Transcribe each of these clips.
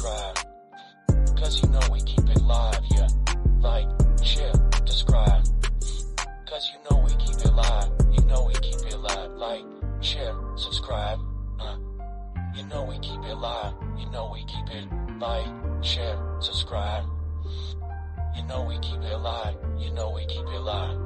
subscribe. Cause you know we keep it live, yeah. Like, share, subscribe. Cause you know we keep it live. You know we keep it live. Like, share, subscribe. You know we keep it live. You know we keep it like, share, subscribe. You know we keep it live. You know we keep it live.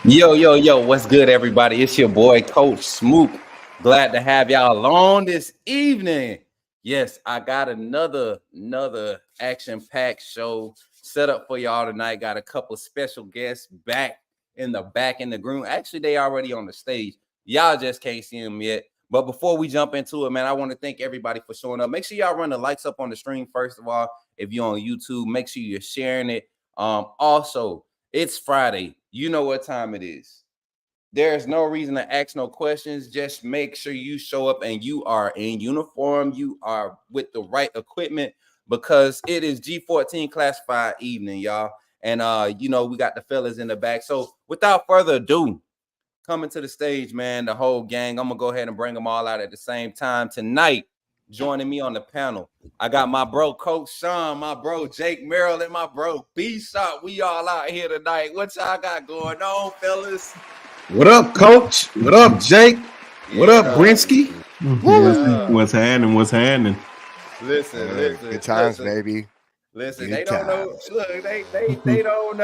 Yo, what's good, everybody? It's your boy, Coach Smook. Glad to have y'all on this evening. Yes, I got another action-packed show set up for y'all tonight. Got a couple special guests back in the room. Actually, they already on the stage. Y'all just can't see them yet. But before we jump into it, man, I want to thank everybody for showing up. Make sure y'all run the likes up on the stream, first of all. If you're on YouTube, make sure you're sharing it. Also, it's Friday. You know what time it is. There's no reason to ask no questions. Just make sure you show up and you are in uniform. You are with the right equipment because it is G14 classified evening, y'all. And, we got the fellas in the back. So without further ado, coming to the stage, man, the whole gang. I'm going to go ahead and bring them all out at the same time. Tonight, joining me on the panel, I got my bro, Coach Sean, my bro, Jake Merrill, and my bro, B-Shot. We all out here tonight. What y'all got going on, fellas? What up, Coach? What up, Jake? What up, Brinsky? What's happening? Listen. Good times, baby. Listen, Good they don't know. times. Look, they don't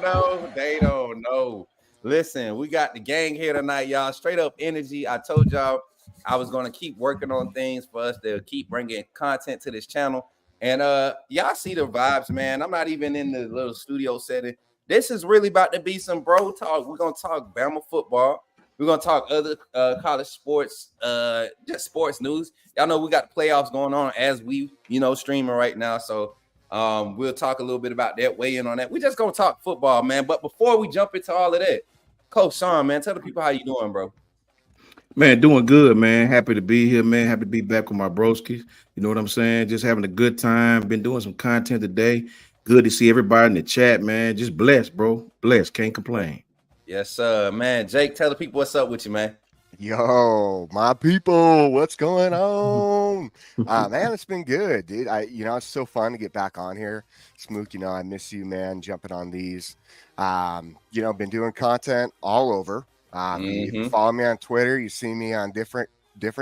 know. They don't know. Listen, we got the gang here tonight, y'all. Straight up energy. I told y'all I was going to keep working on things for us to keep bringing content to this channel. And y'all see the vibes, man. I'm not even in the little studio setting. This is really about to be some bro talk. We're going to talk Bama football. We're going to talk other college sports, just sports news. Y'all know we got the playoffs going on as we, streaming right now. So we'll talk a little bit about that, weigh in on that. We're just going to talk football, man. But before we jump into all of that, Coach Sean, man, tell the people how you doing, bro. Man, doing good, man. Happy to be here, man. Happy to be back with my broskies. You know what I'm saying? Just having a good time. Been doing some content today. Good to see everybody in the chat, man. Just blessed, bro. Blessed. Can't complain. Yes, sir, man. Jake, tell the people what's up with you, man. Yo, my people, what's going on? Man, it's been good, dude. It's so fun to get back on here. Smook, I miss you, man, jumping on these. Been doing content all over. You follow me on Twitter. You see me on different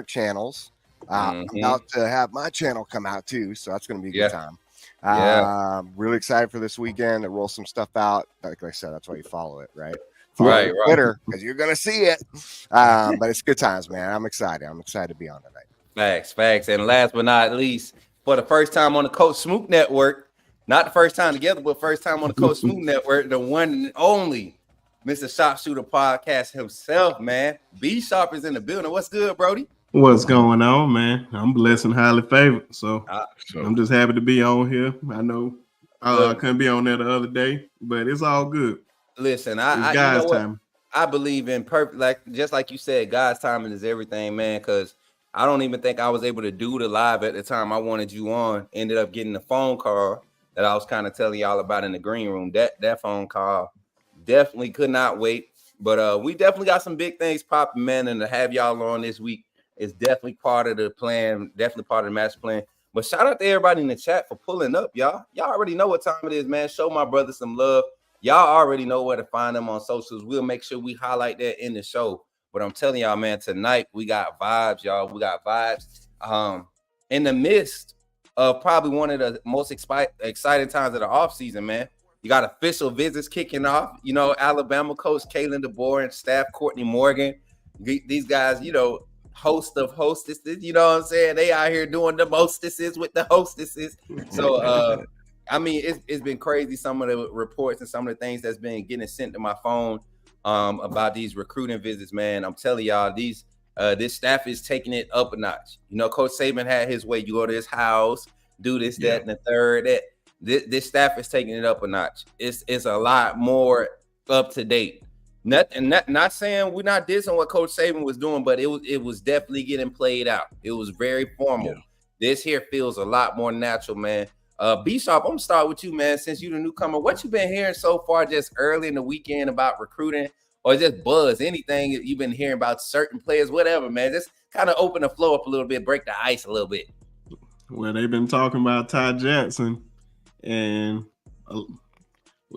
channels. I'm about to have my channel come out too, so that's going to be a good time. Really excited for this weekend to roll some stuff out. Like I said, that's why you follow it, right? Follow Twitter, because you're going to see it. But it's good times, man. I'm excited. I'm excited to be on tonight. Facts. And last but not least, for the first time on the Coach Smook Network, not the first time together, but first time on the Coach Smook Network, the one and only Mr. Sharpshooter Podcast himself, man. B Sharp is in the building. What's good, Brody? What's going on, man? I'm blessed and highly favored, so I'm just happy to be on here. I know I couldn't be on there the other day, but it's all good. Listen, God's time. I believe in perfect, just like you said, God's timing is everything, man. Because I don't even think I was able to do the live at the time I wanted you on. Ended up getting the phone call that I was kind of telling y'all about in the green room. That phone call definitely could not wait. But we definitely got some big things popping, man. And to have y'all on this week is definitely part of the plan, definitely part of the master plan. But shout out to everybody in the chat for pulling up, y'all. Y'all already know what time it is, man. Show my brother some love. Y'all already know where to find them on socials. We'll make sure we highlight that in the show. But I'm telling y'all, man, tonight we got vibes, y'all. We got vibes. In the midst of probably one of the most exciting times of the offseason, man. You got official visits kicking off. You know, Alabama coach Kalen DeBoer and staff Courtney Morgan. These guys, you know, host of hostesses. You know what I'm saying? They out here doing the mostesses with the hostesses. So, I mean, it's been crazy. Some of the reports and some of the things that's been getting sent to my phone about these recruiting visits, man. I'm telling y'all, this staff is taking it up a notch. You know, Coach Saban had his way. You go to his house, do this, that, and the third. This staff is taking it up a notch. It's a lot more up to date. Not saying we're not dissing what Coach Saban was doing, but it was definitely getting played out. It was very formal. Yeah. This here feels a lot more natural, man. B Sharp, I'm gonna start with you, man. Since you're the newcomer, what you been hearing so far, just early in the weekend about recruiting, or just buzz? Anything you've been hearing about certain players, whatever, man. Just kind of open the flow up a little bit, break the ice a little bit. Well, they've been talking about Ty Jackson, and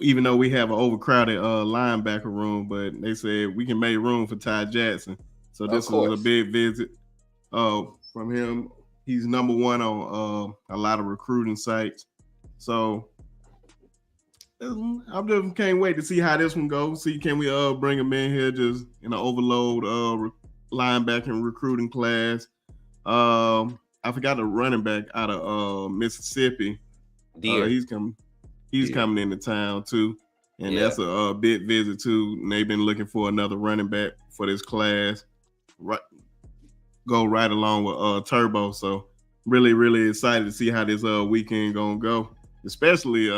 even though we have an overcrowded linebacker room, but they said we can make room for Ty Jackson. So this was a big visit from him. He's number one on a lot of recruiting sites. So I just can't wait to see how this one goes. See, can we bring him in here just in an overload linebacking recruiting class? I forgot the running back out of Mississippi. He's coming into town too. And that's a big visit too. And they've been looking for another running back for this class. Right. Go right along with Turbo. So really, really excited to see how this weekend gonna go, especially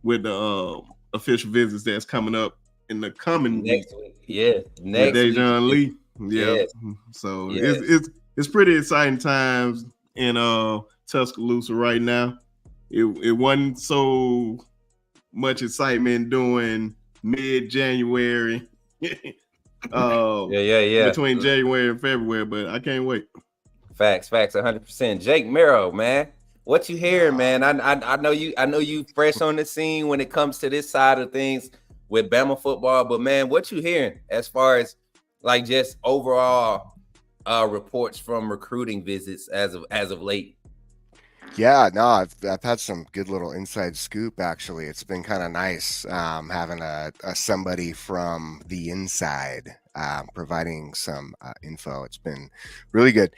with the official visits that's coming up in the coming next week. Yeah, next week. Dejon Lee. Yeah. So it's pretty exciting times in Tuscaloosa right now. It wasn't so much excitement during mid-January. Between January and February, but I can't wait. Facts, 100%. Jake Merrow, man, what you hearing, man? I know you fresh on the scene when it comes to this side of things with Bama football, but man, what you hearing as far as like just overall reports from recruiting visits as of late? Yeah, no, I've had some good little inside scoop. Actually, it's been kind of nice having a somebody from the inside providing some info. It's been really good.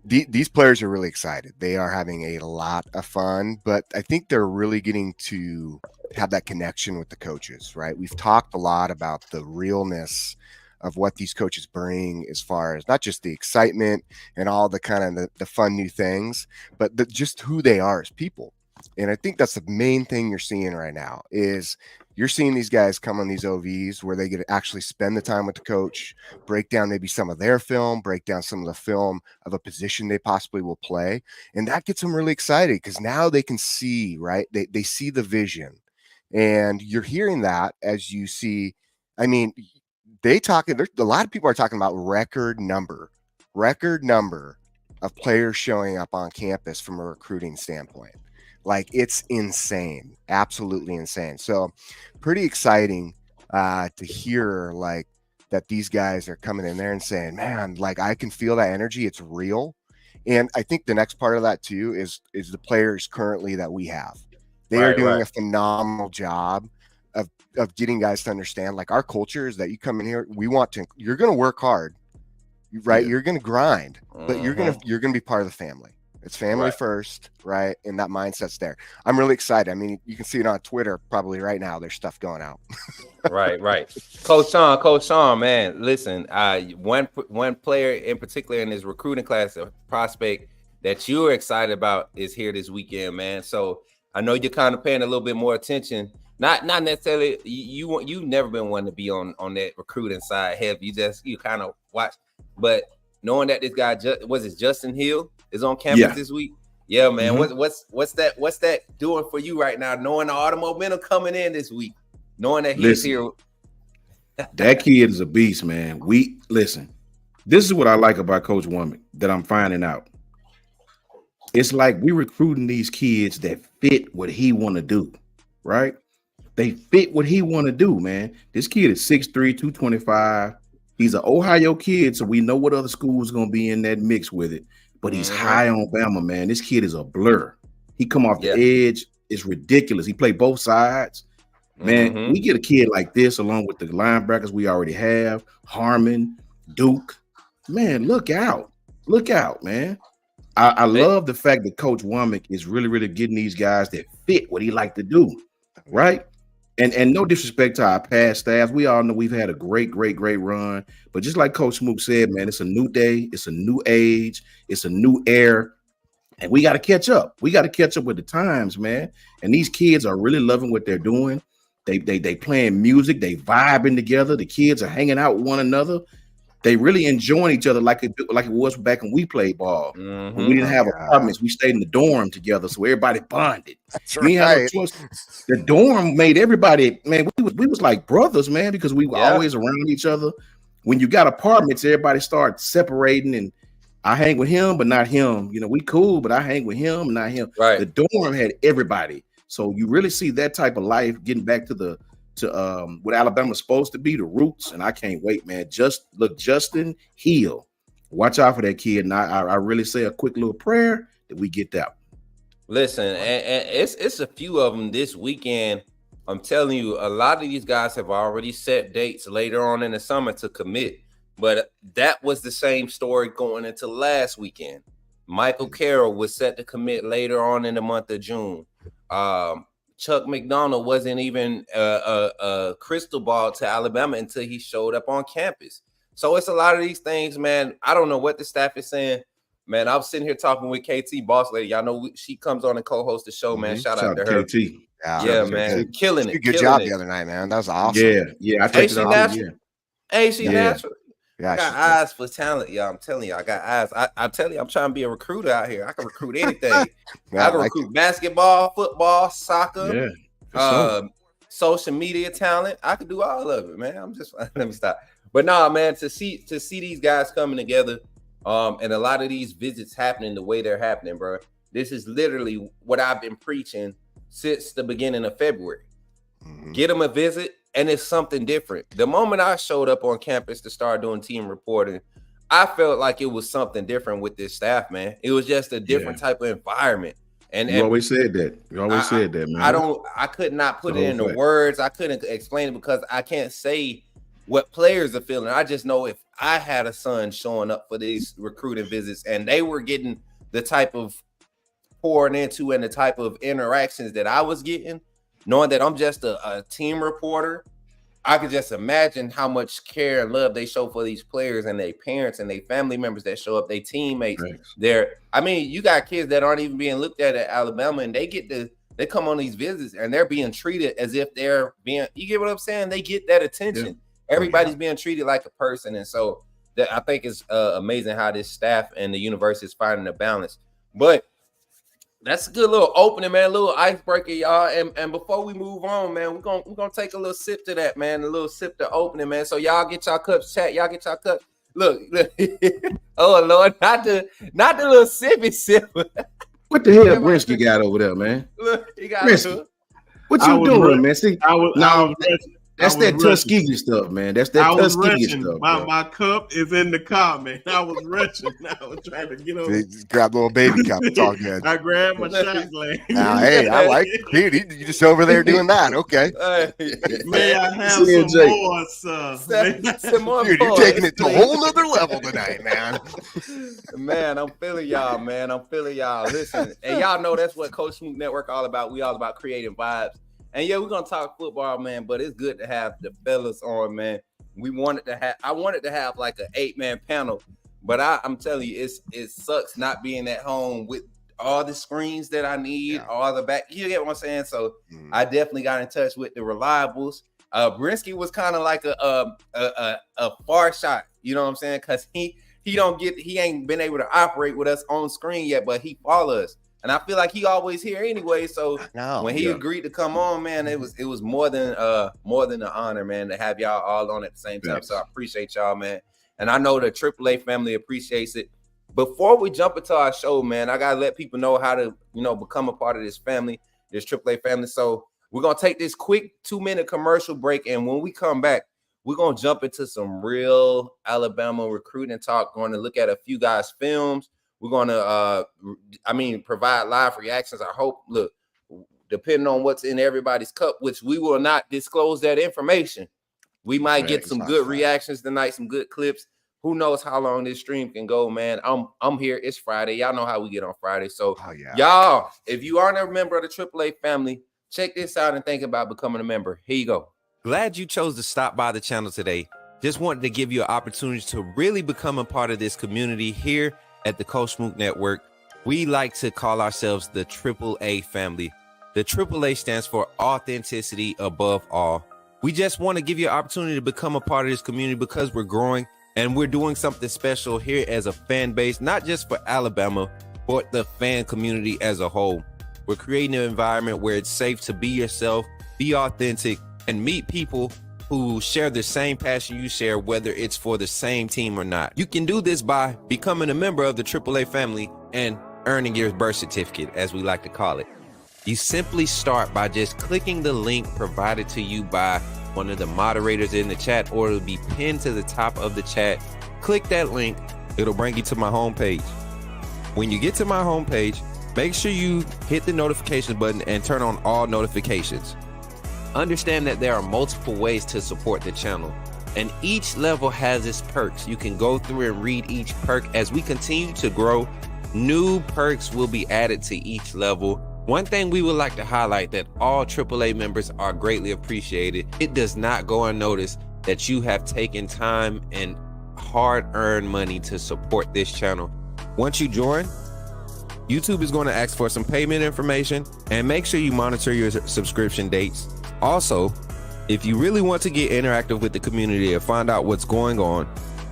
These players are really excited. They are having a lot of fun, but I think they're really getting to have that connection with the coaches. Right? We've talked a lot about the realness of what these coaches bring as far as not just the excitement and all the kind of the fun new things, but just who they are as people. And I think that's the main thing you're seeing right now is you're seeing these guys come on these OVs where they get to actually spend the time with the coach, break down maybe some of their film, break down some of the film of a position they possibly will play. And that gets them really excited because now they can see, right? They see the vision. And you're hearing that as you see, I mean, a lot of people are talking about record number of players showing up on campus from a recruiting standpoint. Like it's insane, absolutely insane. So pretty exciting to hear like that these guys are coming in there and saying, man, like I can feel that energy. It's real. And I think the next part of that too is the players currently that we have. They are doing a phenomenal job of getting guys to understand, like, our culture is that you come in here, you're going to work hard, right? Yeah. You're going to grind, but you're going to be part of the family. It's family first, right? And that mindset's there. I'm really excited. I mean, you can see it on Twitter probably right now. There's stuff going out. Right. Coach Sean, man, listen, one player in particular in this recruiting class, a prospect that you're excited about is here this weekend, man. So I know you're kind of paying a little bit more attention. Not necessarily you've never been one to be on that recruiting side heavy. You kind of watch, but knowing that this guy Justin Hill is on campus this week. Yeah, man. What's that doing for you right now? Knowing all the momentum coming in this week, knowing that he's here. That kid is a beast, man. Listen. This is what I like about Coach Womack that I'm finding out. It's like we recruiting these kids that fit what he want to do, right? They fit what he want to do, man. This kid is 6'3", 225. He's an Ohio kid, so we know what other schools going to be in that mix with it. But he's high on Bama, man. This kid is a blur. He come off the edge. It's ridiculous. He played both sides. Man, we get a kid like this along with the linebackers we already have, Harmon, Duke. Man, look out. Look out, man. I love the fact that Coach Womack is really, really getting these guys that fit what he like to do, right? And no disrespect to our past staff. We all know we've had a great run. But just like Coach Smook said, man, it's a new day. It's a new age. It's a new era. And we got to catch up. We got to catch up with the times, man. And these kids are really loving what they're doing. They playing music. They vibing together. The kids are hanging out with one another. They really enjoying each other like it was back when we played ball. When we didn't have apartments, we stayed in the dorm together, so everybody bonded. That's we didn't have no choice. The dorm made everybody, man. We was like brothers, man, because we were always around each other. When you got apartments, everybody started separating, and I hang with him, but not him. You know, we cool, but I hang with him, not him. Right. The dorm had everybody, so you really see that type of life getting back to what Alabama's supposed to be, the roots, and I can't wait, man. Justin Hill. Watch out for that kid. And I really say a quick little prayer that we get that. Listen, and it's a few of them this weekend. I'm telling you, a lot of these guys have already set dates later on in the summer to commit. But that was the same story going into last weekend. Michael Carroll was set to commit later on in the month of June. Chuck McDonald wasn't even a crystal ball to Alabama until he showed up on campus. So it's a lot of these things, man. I don't know what the staff is saying. Man, I was sitting here talking with KT Boss Lady. Y'all know she comes on and co-hosts the show, man. Shout out to her. KT. Yeah, man. Killing it. Good job the other night, man. That was awesome. Yeah. I take it off. Ain't she natural? Yeah, I got eyes for talent, y'all. I'm telling you, I got eyes. I tell you, I'm trying to be a recruiter out here. I can recruit anything. I can recruit basketball, football, soccer, social media talent. I can do all of it, man. Let me stop. But nah, man, to see these guys coming together, and a lot of these visits happening the way they're happening, bro. This is literally what I've been preaching since the beginning of February. Get them a visit. And it's something different. The moment I showed up on campus to start doing team reporting, I felt like it was something different with this staff, man. It was just a different type of environment. And you always said that. You always said that, man. I could not put it into words. I couldn't explain it because I can't say what players are feeling. I just know if I had a son showing up for these recruiting visits and they were getting the type of pouring into and the type of interactions that I was getting, knowing that I'm just a team reporter, I could just imagine how much care and love they show for these players and their parents and their family members that show up, their teammates. You got kids that aren't even being looked at Alabama, and they come on these visits and they're being treated as if they're being, you get what I'm saying? They get that attention. Yeah. Everybody's being treated like a person. And so I think it's amazing how this staff and the university is finding a balance. But that's a good little opening, man. A little icebreaker, y'all. And before we move on, man, we're gonna take a little sip to that, man. A little sip to opening, man. So y'all get y'all cups, chat. Y'all get y'all cups. Look. Oh Lord, not the little sippy sip. What the hell Brinsky got over there, man? Look, he got Brinsky, what you doing, man? See, That's was that rushing. Tuskegee stuff, man. That's that I was Tuskegee rushing. stuff. Bro. My cup is in the car, man. I was rushing. I was trying to get over. Just grab a little baby cup. It's all good. I grabbed my shot glass. Now, hey, I like it. You just over there doing that. Okay. May I have See some you, more, sir? Some more Dude, you're boys. taking it to a whole nother level tonight, man. Man, I'm feeling y'all, man. I'm feeling y'all. Listen, and y'all know that's what Coach Smook Network all about. We all about creating vibes. And yeah, we're gonna talk football, man. But it's good to have the fellas on, man. I wanted to have like an 8-man panel, but I'm telling you, it sucks not being at home with all the screens that I need, all the back. You get what I'm saying? So I definitely got in touch with the reliables. Brinsky was kind of like a far shot. You know what I'm saying? Because he ain't been able to operate with us on screen yet, but he follows us. And I feel like he always here anyway. So when he agreed to come on, man, it was more than an honor, man, to have y'all all on at the same time. So I appreciate y'all, man. And I know the AAA family appreciates it. Before we jump into our show, man, I gotta let people know how to, become a part of this family, this AAA family. So we're gonna take this quick 2-minute commercial break, and when we come back, we're gonna jump into some real Alabama recruiting talk. Going to look at a few guys' films. We're going to, provide live reactions. I hope, look, depending on what's in everybody's cup, which we will not disclose that information. We might get some good reactions tonight, some good clips. Who knows how long this stream can go, man. I'm here. It's Friday. Y'all know how we get on Friday. So, y'all, if you aren't a member of the AAA family, check this out and think about becoming a member. Here you go. Glad you chose to stop by the channel today. Just wanted to give you an opportunity to really become a part of this community here at the Coach Smook Network. We like to call ourselves the AAA family. The AAA stands for authenticity above all. We just want to give you an opportunity to become a part of this community because we're growing and we're doing something special here as a fan base, not just for Alabama, but the fan community as a whole. We're creating an environment where it's safe to be yourself, be authentic, and meet people who share the same passion you share, whether it's for the same team or not. You can do this by becoming a member of the AAA family and earning your birth certificate, as we like to call it. You simply start by just clicking the link provided to you by one of the moderators in the chat, or it'll be pinned to the top of the chat. Click that link. It'll bring you to my homepage. When you get to my homepage, make sure you hit the notification button and turn on all notifications. Understand that there are multiple ways to support the channel, and each level has its perks. You can go through and read each perk. As we continue to grow, new perks will be added to each level. One thing we would like to highlight that all AAA members are greatly appreciated. It does not go unnoticed that you have taken time and hard-earned money to support this channel. Once you join, YouTube is going to ask for some payment information, and make sure you monitor your subscription dates. Also, if you really want to get interactive with the community and find out what's going on,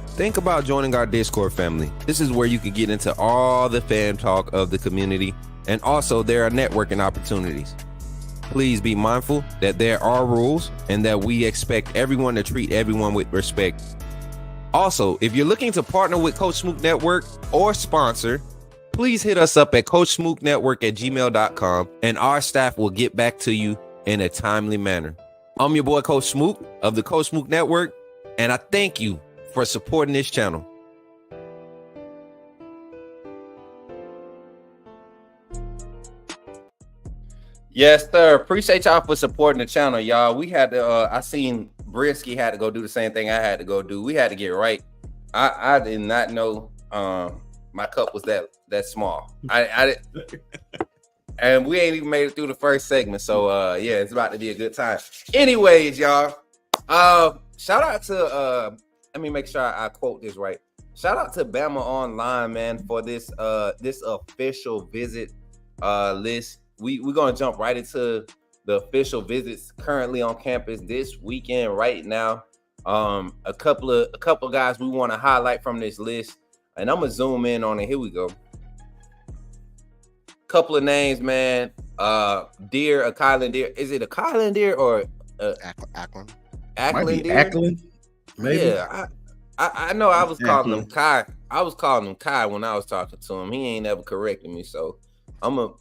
think about joining our Discord family. This is where you can get into all the fan talk of the community, and also there are networking opportunities. Please be mindful that there are rules and that we expect everyone to treat everyone with respect. Also, if you're looking to partner with Coach Smook Network or sponsor, please hit us up at coachsmooknetwork@gmail.com, and our staff will get back to you in a timely manner. I'm your boy, Coach Smook of the Coach Smook Network, and I thank you for supporting this channel. Yes, sir. Appreciate y'all for supporting the channel, y'all. We had to, I seen Brisky had to go do the same thing I had to go do. We had to get right. I did not know my cup was that small. I and we ain't even made it through the first segment. So yeah, it's about to be a good time. Anyways, y'all, shout out to let me make sure I quote this right. Shout out to Bama Online, man, for this official visit list. We're gonna jump right into the official visits currently on campus this weekend right now. A couple of guys we want to highlight from this list, and I'm gonna zoom in on it. Here we go. Couple of names, man. Deer, a Kylan Deer. Is it a Kylan Deer or Ackland? Ackland Deer? Ackland? Maybe. Yeah, I know I was calling him Kai. I was calling him Kai when I was talking to him. He ain't ever corrected me, so I'm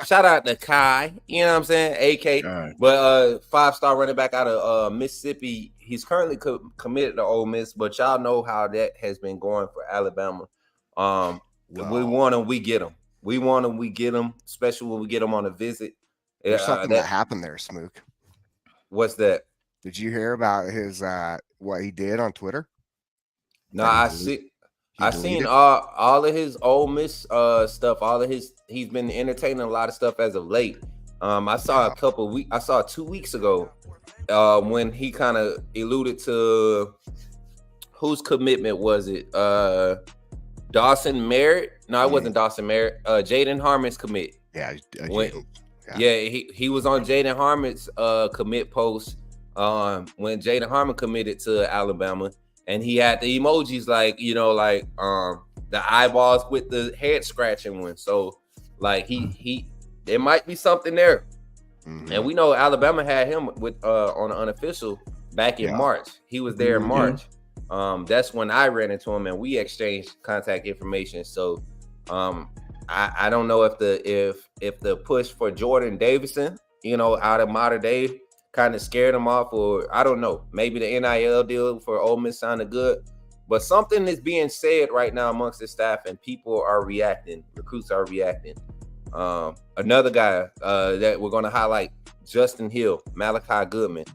Shout out to Kai, you know what I'm saying? AK. All right. But 5-star running back out of Mississippi. He's currently committed to Ole Miss, but y'all know how that has been going for Alabama. We want him, we get him. We want him, we get him, especially when we get him on a visit. There's something that happened there, Smook. What's that? Did you hear about his what he did on Twitter? No, I seen all of his Ole Miss stuff. He's been entertaining a lot of stuff as of late. I saw 2 weeks ago when he kind of alluded to whose commitment was it? Dawson Merritt? No, it wasn't Dawson Merritt. Jaden Harmon's commit. Yeah, he was on Jaden Harmon's commit post when Jaden Harmon committed to Alabama. And he had the emojis like, the eyeballs with the head scratching one. So like there might be something there. Mm-hmm. And we know Alabama had him with on an unofficial back in March. He was there in March. That's when I ran into him and we exchanged contact information. So I don't know if the push for Jordan Davison, out of modern day kind of scared him off, or I don't know. Maybe the NIL deal for Ole Miss sounded good, but something is being said right now amongst the staff, and people are reacting. Recruits are reacting. Another guy that we're going to highlight: Justin Hill, Malachi Goodman,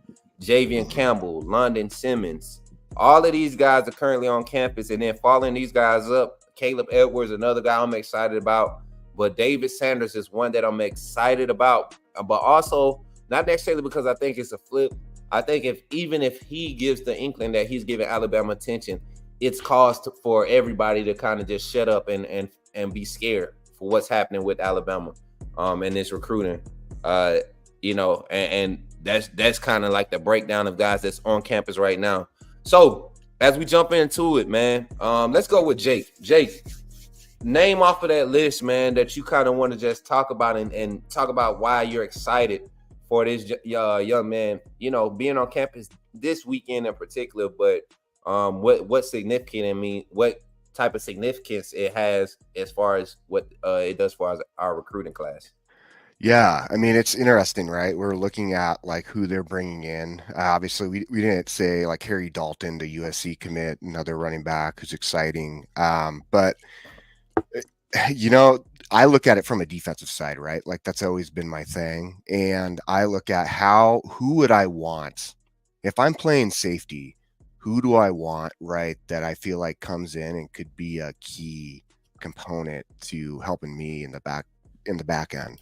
Javian Campbell, London Simmons. All of these guys are currently on campus, and then following these guys up, Caleb Edwards, another guy I'm excited about, but David Sanders is one that I'm excited about, but also. Not necessarily because I think it's a flip. I think even if he gives the inkling that he's giving Alabama attention, it's caused for everybody to kind of just shut up and be scared for what's happening with Alabama and this recruiting. And that's kind of like the breakdown of guys that's on campus right now. So as we jump into it, man, let's go with Jake. Jake, name off of that list, man, that you kind of want to just talk about and talk about why you're excited for this young man, being on campus this weekend in particular, but what significant what type of significance it has as far as what it does for our recruiting class. Yeah, I mean, it's interesting, right? We're looking at like who they're bringing in. Obviously, we didn't say like Harry Dalton, the USC commit, another running back who's exciting. But I look at it from a defensive side, right? Like that's always been my thing. And I look at who would I want if I'm playing safety? Who do I want, right? That I feel like comes in and could be a key component to helping me in the back end.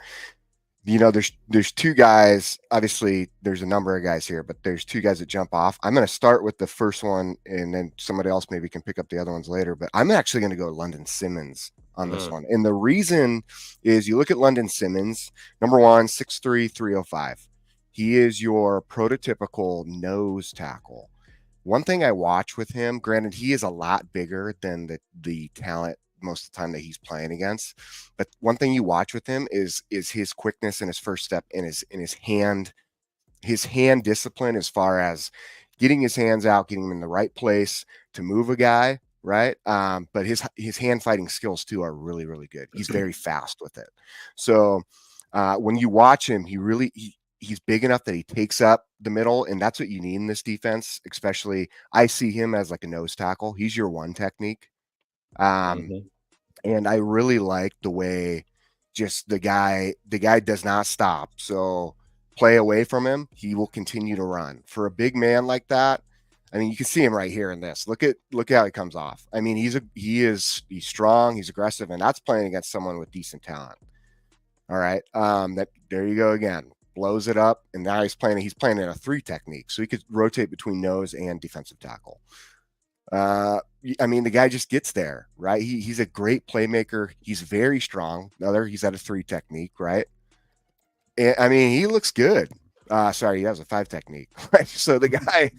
There's two guys. Obviously, there's a number of guys here, but there's two guys that jump off. I'm going to start with the first one, and then somebody else maybe can pick up the other ones later. But I'm actually going to go London Simmons on this one. And the reason is you look at London Simmons, number one, 6'3", 305. He is your prototypical nose tackle. One thing I watch with him, granted, he is a lot bigger than the talent most of the time that he's playing against. But one thing you watch with him is his quickness and his first step and his hand discipline as far as getting his hands out, getting him in the right place to move a guy. Right. But his hand fighting skills too are really, really good. He's very fast with it. So when you watch him, he's big enough that he takes up the middle, and that's what you need in this defense. Especially, I see him as like a nose tackle. He's your one technique. And I really like the way just the guy does not stop. So play away from him, he will continue to run. For a big man like that, I mean, you can see him right here in this. Look how he comes off. I mean, he's strong, he's aggressive, and that's playing against someone with decent talent. All right. There you go again. Blows it up, and now he's playing in a 3 technique. So he could rotate between nose and defensive tackle. I mean, the guy just gets there, right? He's a great playmaker. He's very strong. He's at a 3 technique, right? And, I mean, he looks good. Sorry, he has a 5 technique. Right? So the guy,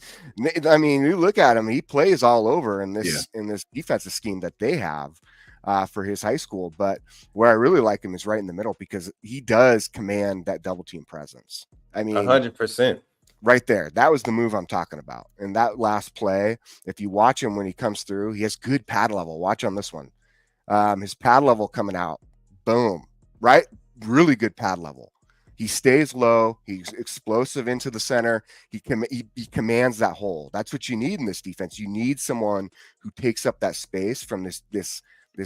I mean, you look at him, he plays all over in this defensive scheme that they have for his high school. But where I really like him is right in the middle, because he does command that double team presence. I mean, 100%. Right there. That was the move I'm talking about. And that last play, if you watch him when he comes through, he has good pad level. Watch on this one. His pad level coming out. Boom. Right really good pad level. He stays low. He's explosive into the center. He commands that hole. That's what you need in this defense. You need someone who takes up that space from this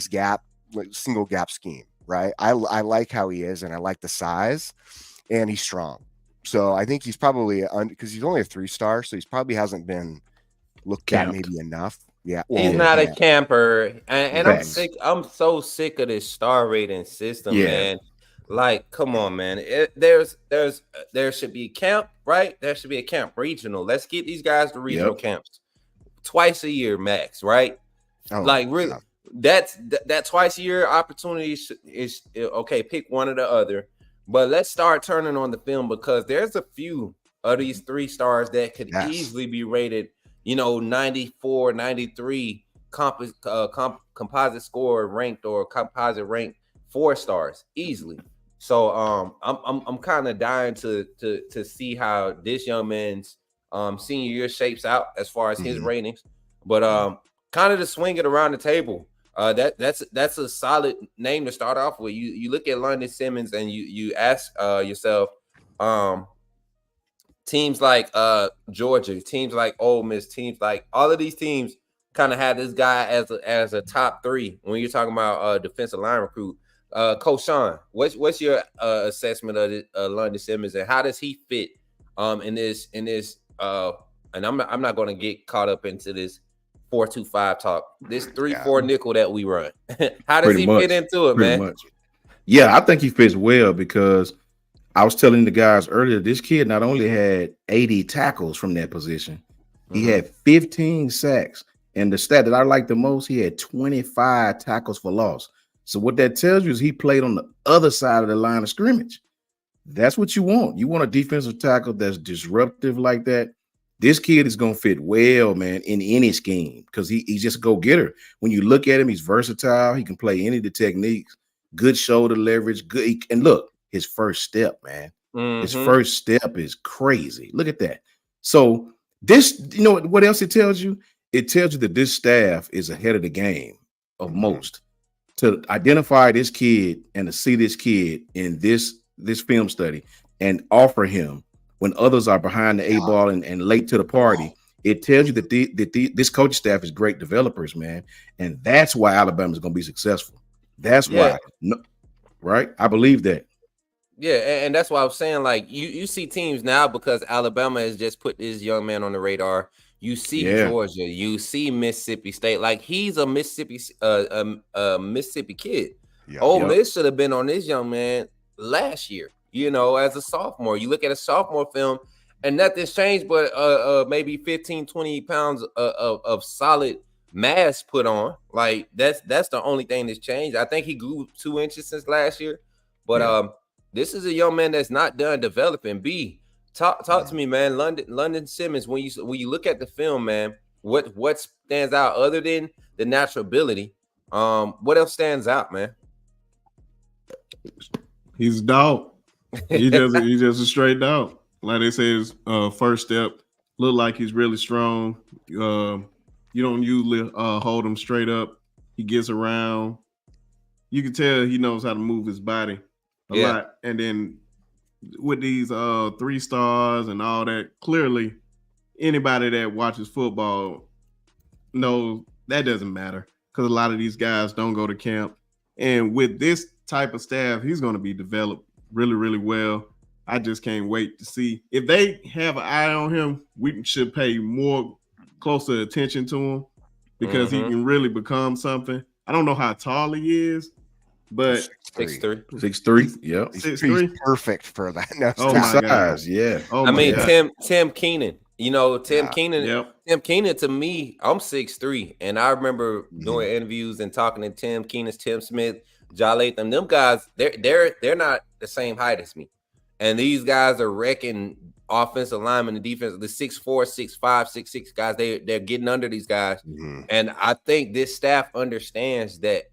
gap, like single gap scheme, right? I like how he is, and I like the size, and he's strong. So I think he's probably because he's only a 3-star, so he's probably hasn't been looked at maybe enough. Yeah, he's not a camper, and I'm sick. I'm so sick of this star rating system, man. Like, come on, man. There should be a camp, right? There should be a camp regional. Let's get these guys to regional camps twice a year max, right? Really, that twice a year opportunity is okay. Pick one or the other, but let's start turning on the film, because there's a few of these 3-stars that could easily be rated, 94, 93 composite score ranked or composite ranked 4 stars easily. So I'm kind of dying to see how this young man's senior year shapes out as far as his ratings. But kind of to swing it around the table, that's a solid name to start off with. You look at London Simmons and you ask yourself, teams like Georgia, teams like Ole Miss, teams like all of these teams kind of have this guy as a top 3 when you're talking about defensive line recruit. Coach Sean, what's your assessment of London Simmons, and how does he fit in this and I'm not going to get caught up into this 4-2-5 talk, this 3-4 nickel that we run. How does he fit into it, man? Yeah, I think he fits well, because I was telling the guys earlier, this kid not only had 80 tackles from that position, he had 15 sacks, and the stat that I like the most, he had 25 tackles for loss. So what that tells you is he played on the other side of the line of scrimmage. That's what you want. You want a defensive tackle that's disruptive like that. This kid is going to fit well, man, in any scheme, because he's just a go-getter. When you look at him, he's versatile. He can play any of the techniques. Good shoulder leverage. Good. And look, his first step, man. His first step is crazy. Look at that. So this, what else it tells you? It tells you that this staff is ahead of the game of most. To identify this kid and to see this kid in this film study and offer him when others are behind the 8 ball and late to the party, it tells you that this coaching staff is great developers, man. And that's why Alabama is going to be successful. That's why, right? I believe that. Yeah, and that's why I was saying, like, you see teams now, because Alabama has just put this young man on the radar. You see Georgia, you see Mississippi State. Like, he's a Mississippi kid. Ole Miss should have been on this young man last year, as a sophomore. You look at a sophomore film and nothing's changed but maybe 15, 20 pounds of solid mass put on. Like, that's the only thing that's changed. I think he grew 2 inches since last year. But this is a young man that's not done developing. Talk to me, man. London Simmons, when you look at the film, man, what stands out other than the natural ability? What else stands out, man? He's a dog. He's just a straight dog. Like they say, his first step look like he's really strong. You don't usually hold him straight up. He gets around. You can tell he knows how to move his body a lot. And then with these 3 stars and all that, clearly anybody that watches football knows that doesn't matter, because a lot of these guys don't go to camp. And with this type of staff, he's going to be developed really, really well. I just can't wait to see. If they have an eye on him, we should pay more closer attention to him, because he can really become something. I don't know how tall he is, but 6'3". 6'3". Yeah. He's perfect for that. No, size. Yeah. I mean, Tim Keenan. Tim Keenan. Tim Keenan, to me, I'm 6'3", and I remember doing interviews and talking to Tim Keenan, Tim Smith, Ja Latham. Them guys, they're not the same height as me, and these guys are wrecking offensive linemen and defense. The 6'4", 6'5", 6'6" guys, they're getting under these guys, and I think this staff understands that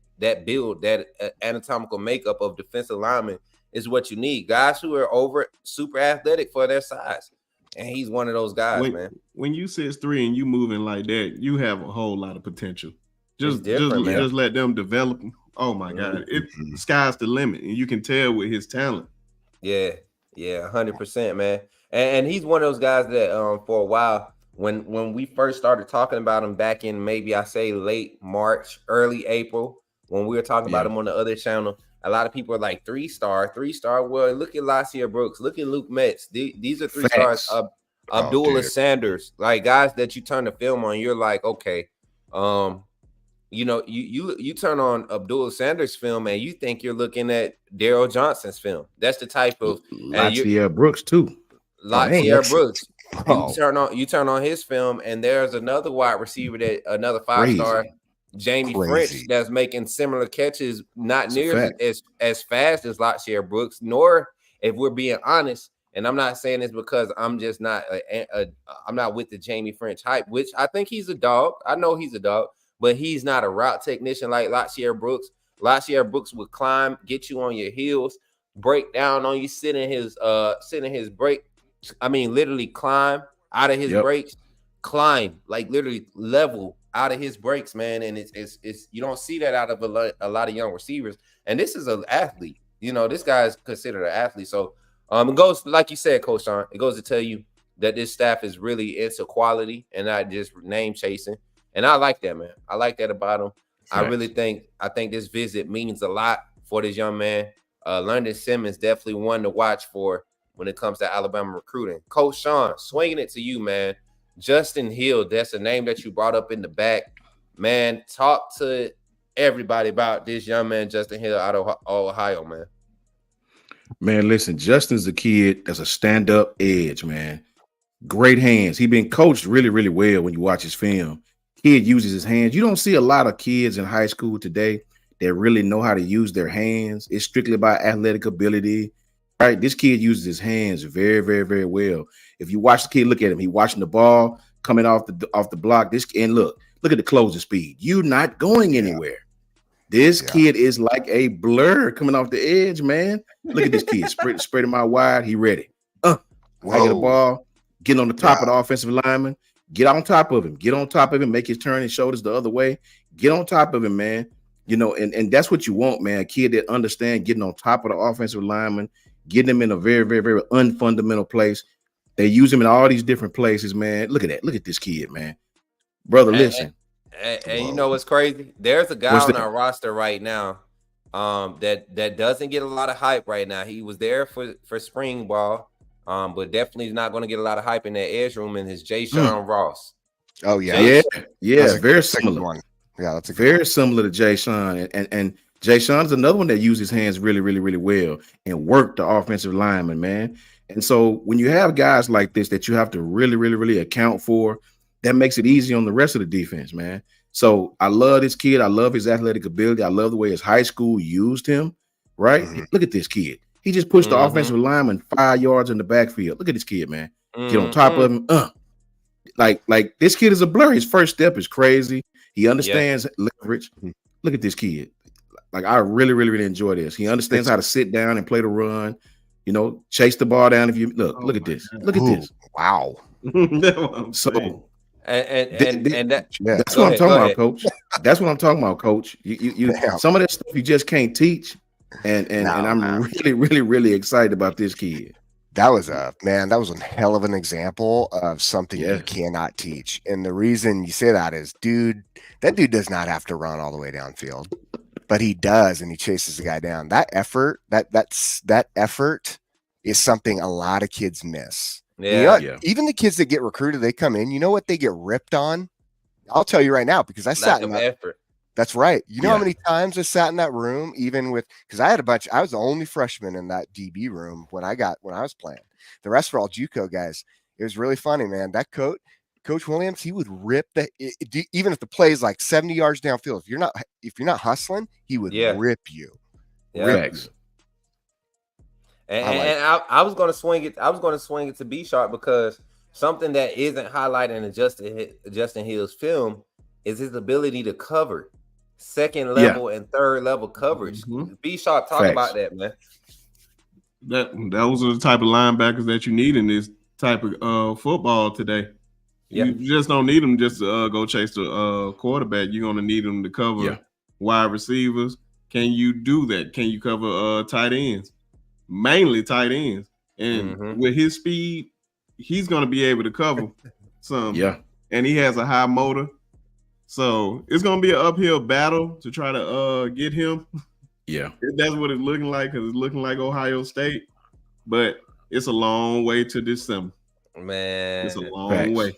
build, that anatomical makeup of defensive linemen is what you need. Guys who are super athletic for their size. And he's one of those guys, man. When you 6'3" and you moving like that, you have a whole lot of potential. Just let them develop Oh my God, the Mhm. sky's the limit, and you can tell with his talent. Yeah, 100%, man. And he's one of those guys that for a while, when we first started talking about him back in maybe I say late March, early April, when we were talking about Yeah. him on the other channel, a lot of people are like 3-star. Well, look at Lassie Brooks, look at Luke Metz. These are 3 stars. Facts. Abdullah dude. Sanders, like guys that you turn the film on, you're like, okay, you turn on Abdullah Sanders' film and you think you're looking at Daryl Johnson's film. That's the type of and you Latia Brooks too. Man. Latia Brooks. You Oh, turn on his film, and there's another wide receiver that another 5-star, Crazy. Jamie Crazy. French, that's making similar catches, not It's a near fact. as fast as Latia Brooks, nor if we're being honest. And I'm not saying this because I'm just not I'm not with the Jamie French hype, which I think he's a dog. I know he's a dog, but he's not a route technician like Latia Brooks. Latia Brooks would climb, get you on your heels, break down on you, sit in his break. I mean, literally climb out of his Yep. breaks, climb like literally level out of his breaks, man. And it's you don't see that out of a lot of young receivers. And this is an athlete. This guy is considered an athlete. So it goes like you said, Coach Sean. It goes to tell you that this staff is really into quality and not just name chasing. And I like that, man. I like that about him. I think this visit means a lot for this young man. London Simmons definitely one to watch for when it comes to Alabama recruiting. Coach Sean, swinging it to you, man. Justin Hill, that's a name that you brought up in the back. Man, talk to everybody about this young man, Justin Hill, out of Ohio, man. Man, listen, Justin's a kid that's a stand-up edge, man. Great hands. He been coached really, really well when you watch his film. Kid uses his hands. You don't see a lot of kids in high school today that really know how to use their hands. It's strictly about athletic ability. Right? This kid uses his hands very, very, very well. If you watch the kid, look at him. He watching the ball coming off the block. And look at the closing speed. You're not going anywhere. This kid is like a blur coming off the edge, man. Look at this kid. Spread him out wide. He ready. I get the ball. Get on the top of the offensive lineman. Get on top of him. Get on top of him. Make his turn his shoulders the other way. Get on top of him, man. And that's what you want, man. A kid that understands getting on top of the offensive lineman, getting him in a very, very, very unfundamental place. They use him in all these different places, man. Look at that. Look at this kid, man. Brother, listen. And you know what's crazy? There's a guy on our roster right now that doesn't get a lot of hype right now. He was there for spring ball, but definitely not going to get a lot of hype in that edge room, and his Jay Sean Ross. Oh, yeah. Yeah, very similar. One. Yeah, that's very similar to Jay Sean. And Jay Sean's another one that uses his hands really, really, really well and work the offensive lineman, man. And so when you have guys like this that you have to really, really, really account for, that makes it easy on the rest of the defense, man. So I love this kid. I love his athletic ability. I love the way his high school used him, right? Look at this kid. He just pushed the offensive lineman 5 yards in the backfield. Look at this kid, man. Get on top of him. Like this kid is a blur. His first step is crazy. He understands leverage. Look at this kid. Like I really, really, really enjoy this. He understands how to sit down and play the run. Chase the ball down. If you look at this. Look at this. Wow. So that's what I'm talking about, Coach. That's what I'm talking about, Coach. You some of that stuff you just can't teach, and I'm really, really, really excited about this kid. That was a hell of an example of something you cannot teach. And the reason you say that is, that dude does not have to run all the way downfield, but he does, and he chases the guy down. That effort, that effort is something a lot of kids miss. Even the kids that get recruited, they come in, you know what they get ripped on? I'll tell you right now, because I sat in that effort. That's right. You know how many times I sat in that room, because I was the only freshman in that DB room when I was playing. The rest were all JUCO guys. It was really funny, man. That Coach Williams, he would rip even if the play is like 70 yards downfield. If you're not hustling, he would rip you. And I was going to swing it. I was going to swing it to B-Sharp because something that isn't highlighted in Justin Hill's film is his ability to cover second level and third level coverage. B-Sharp, talk about that, man. Those are the type of linebackers that you need in this type of football today. You just don't need them just to go chase the quarterback. You're going to need them to cover wide receivers, Can you do that? Can you cover tight ends? Mainly tight ends. And with his speed, he's going to be able to cover some. Yeah. And he has a high motor. So it's going to be an uphill battle to try to get him. Yeah. That's what it's looking like, because it's looking like Ohio State. But it's a long way to December. Man. It's a long way.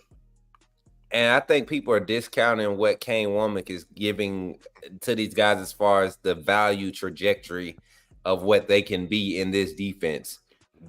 And I think people are discounting what Kane Womack is giving to these guys as far as the value trajectory of what they can be in this defense.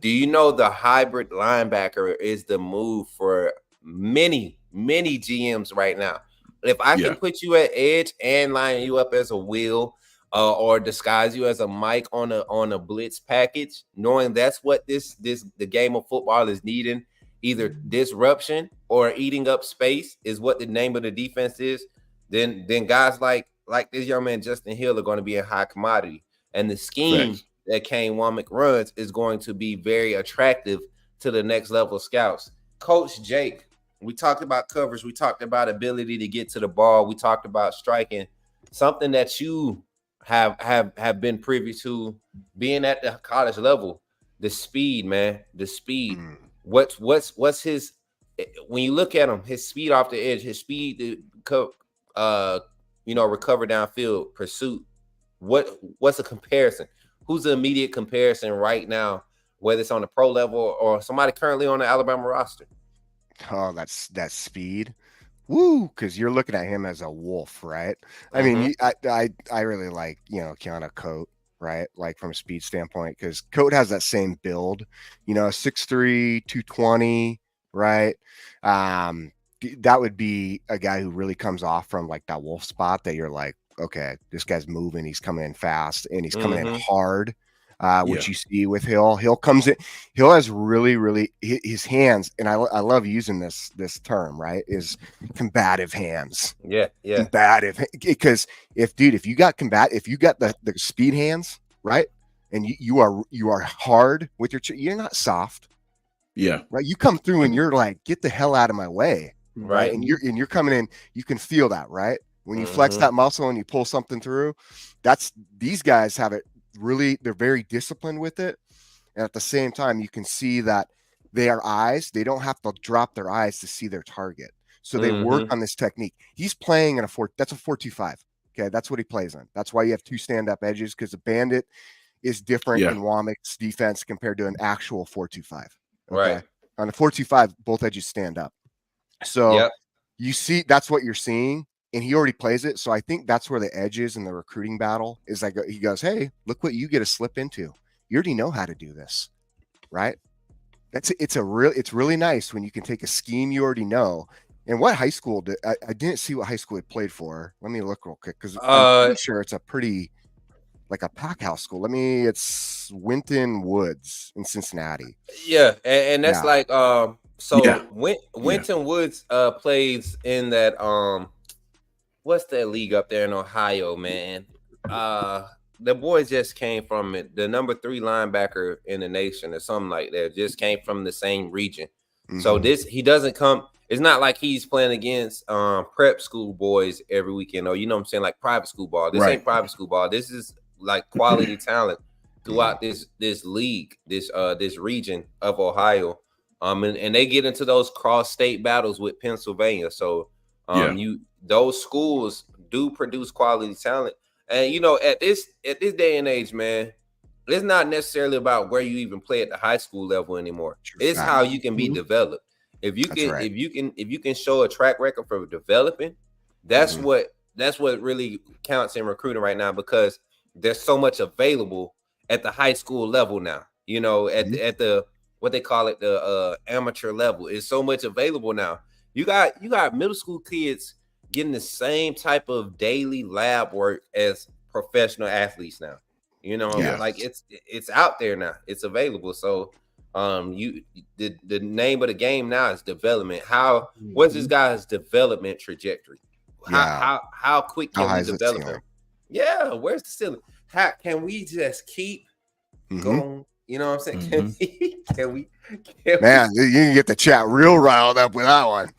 Do you know the hybrid linebacker is the move for many, many GMs right now? If I can put you at edge and line you up as a wheel or disguise you as a Mike on a blitz package, knowing that's what the game of football is needing, either disruption or eating up space is what the name of the defense is, then guys like this young man Justin Hill are going to be in high commodity. And the scheme that Kane Womack runs is going to be very attractive to the next level scouts. Coach Jake, we talked about coverage. We talked about ability to get to the ball. We talked about striking. Something that you have been privy to being at the college level, the speed, man, the speed. What's his, when you look at him, his speed off the edge, his speed to recover downfield, pursuit. What's a comparison? Who's the immediate comparison right now, whether it's on the pro level or somebody currently on the Alabama roster? Oh, that's speed. Woo, because you're looking at him as a wolf, right? I mean, I really like, Keanu Coat, right? Like from a speed standpoint, because Coat has that same build, 6'3", 220, right? That would be a guy who really comes off from like that wolf spot that you're like, okay, this guy's moving, he's coming in fast, and he's coming in hard. Which you see with Hill. Hill comes in. Hill has really his hands, and I love using this term, right? Is combative hands. Yeah. Combative, because if you got the speed hands, right, and you are hard with you're not soft. Yeah. Right. You come through and you're like, get the hell out of my way. Right. And you're coming in. You can feel that, right? When you flex that muscle and you pull something through, these guys have it. Really, they're very disciplined with it, and at the same time you can see that they don't have to drop their eyes to see their target, so they work on this technique. He's playing in that's a 4-2-5. Okay, that's what he plays in. That's why you have two stand-up edges, because a bandit is different in Womack's defense compared to an actual 4-2-5. Okay? Right. On a 4-2-5, both edges stand up, so you see that's what you're seeing. And he already plays it. So I think that's where the edge is in the recruiting battle, is like he goes, hey, look what you get to slip into. You already know how to do this, right? It's really nice when you can take a scheme you already know. And what high school I didn't see what high school he played for. Let me look real quick, because I'm pretty sure it's a pretty like a pack house school. It's Winton Woods in Cincinnati. Yeah, and that's Winton Woods plays in that what's that league up there in Ohio, man? The boy just came from it. The number 3 linebacker in the nation or something like that. Just came from the same region. So he doesn't come. It's not like he's playing against prep school boys every weekend, or what I'm saying, like private school ball. This ain't private school ball. This is like quality talent throughout this league, this region of Ohio. And they get into those cross state battles with Pennsylvania. So those schools do produce quality talent. And at this day and age, man, it's not necessarily about where you even play at the high school level anymore. It's how you can be developed. If you can show a track record for developing, that's what really counts in recruiting right now, because there's so much available at the high school level now. At the what they call it, the amateur level, is so much available now. You got middle school kids getting the same type of daily lab work as professional athletes now. Like it's out there now. It's available. So the name of the game now is development. What's this guy's development trajectory? How quick can we develop him? Yeah, where's the ceiling? How can we just keep going? You know what I'm saying? Man, you can get the chat real riled up with that one.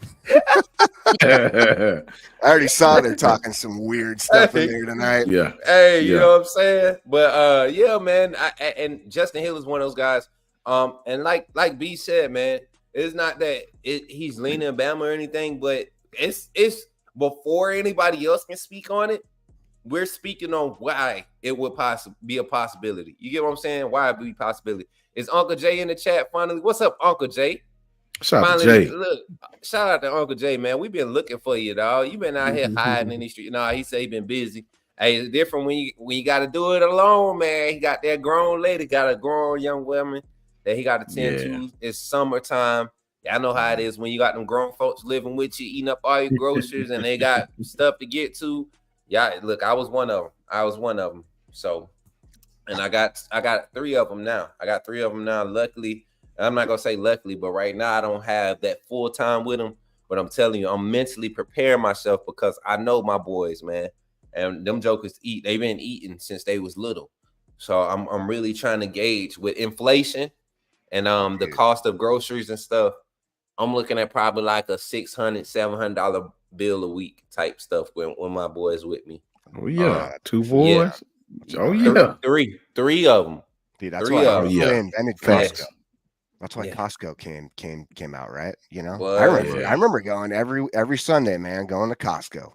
I already saw they're talking some weird stuff in there tonight. Yeah. Hey, you know what I'm saying? But yeah, man. And Justin Hill is one of those guys. And like B said, man, it's not that he's leaning Bama or anything, but it's before anybody else can speak on it. We're speaking on why it would be a possibility. You get what I'm saying? Why it be a possibility? Is Uncle Jay in the chat finally? What's up, Uncle Jay? Shout out to Jay. Look, shout out to Uncle Jay, man. We've been looking for you, dog. You've been out here hiding in the street. No, he said he been busy. Hey, it's different when you got to do it alone, man. He got that grown lady, got a grown young woman that he got to tend to. It's summertime. I know how it is when you got them grown folks living with you, eating up all your groceries, and they got stuff to get to. Yeah, look, I was one of them. So, and I got 3 of them now. Luckily, I'm not gonna say luckily, but right now I don't have that full time with them. But I'm telling you, I'm mentally preparing myself because I know my boys, man, and them jokers eat. They've been eating since they was little. So I'm really trying to gauge with inflation and the cost of groceries and stuff. I'm looking at probably like a $600-$700 bill a week type stuff when my boys with me. Oh yeah, 2 boys. Yeah. Oh yeah, three of them. Dude, that's why they invented Costco. That's why Costco came out, right? You know, I remember going every Sunday, man, going to Costco.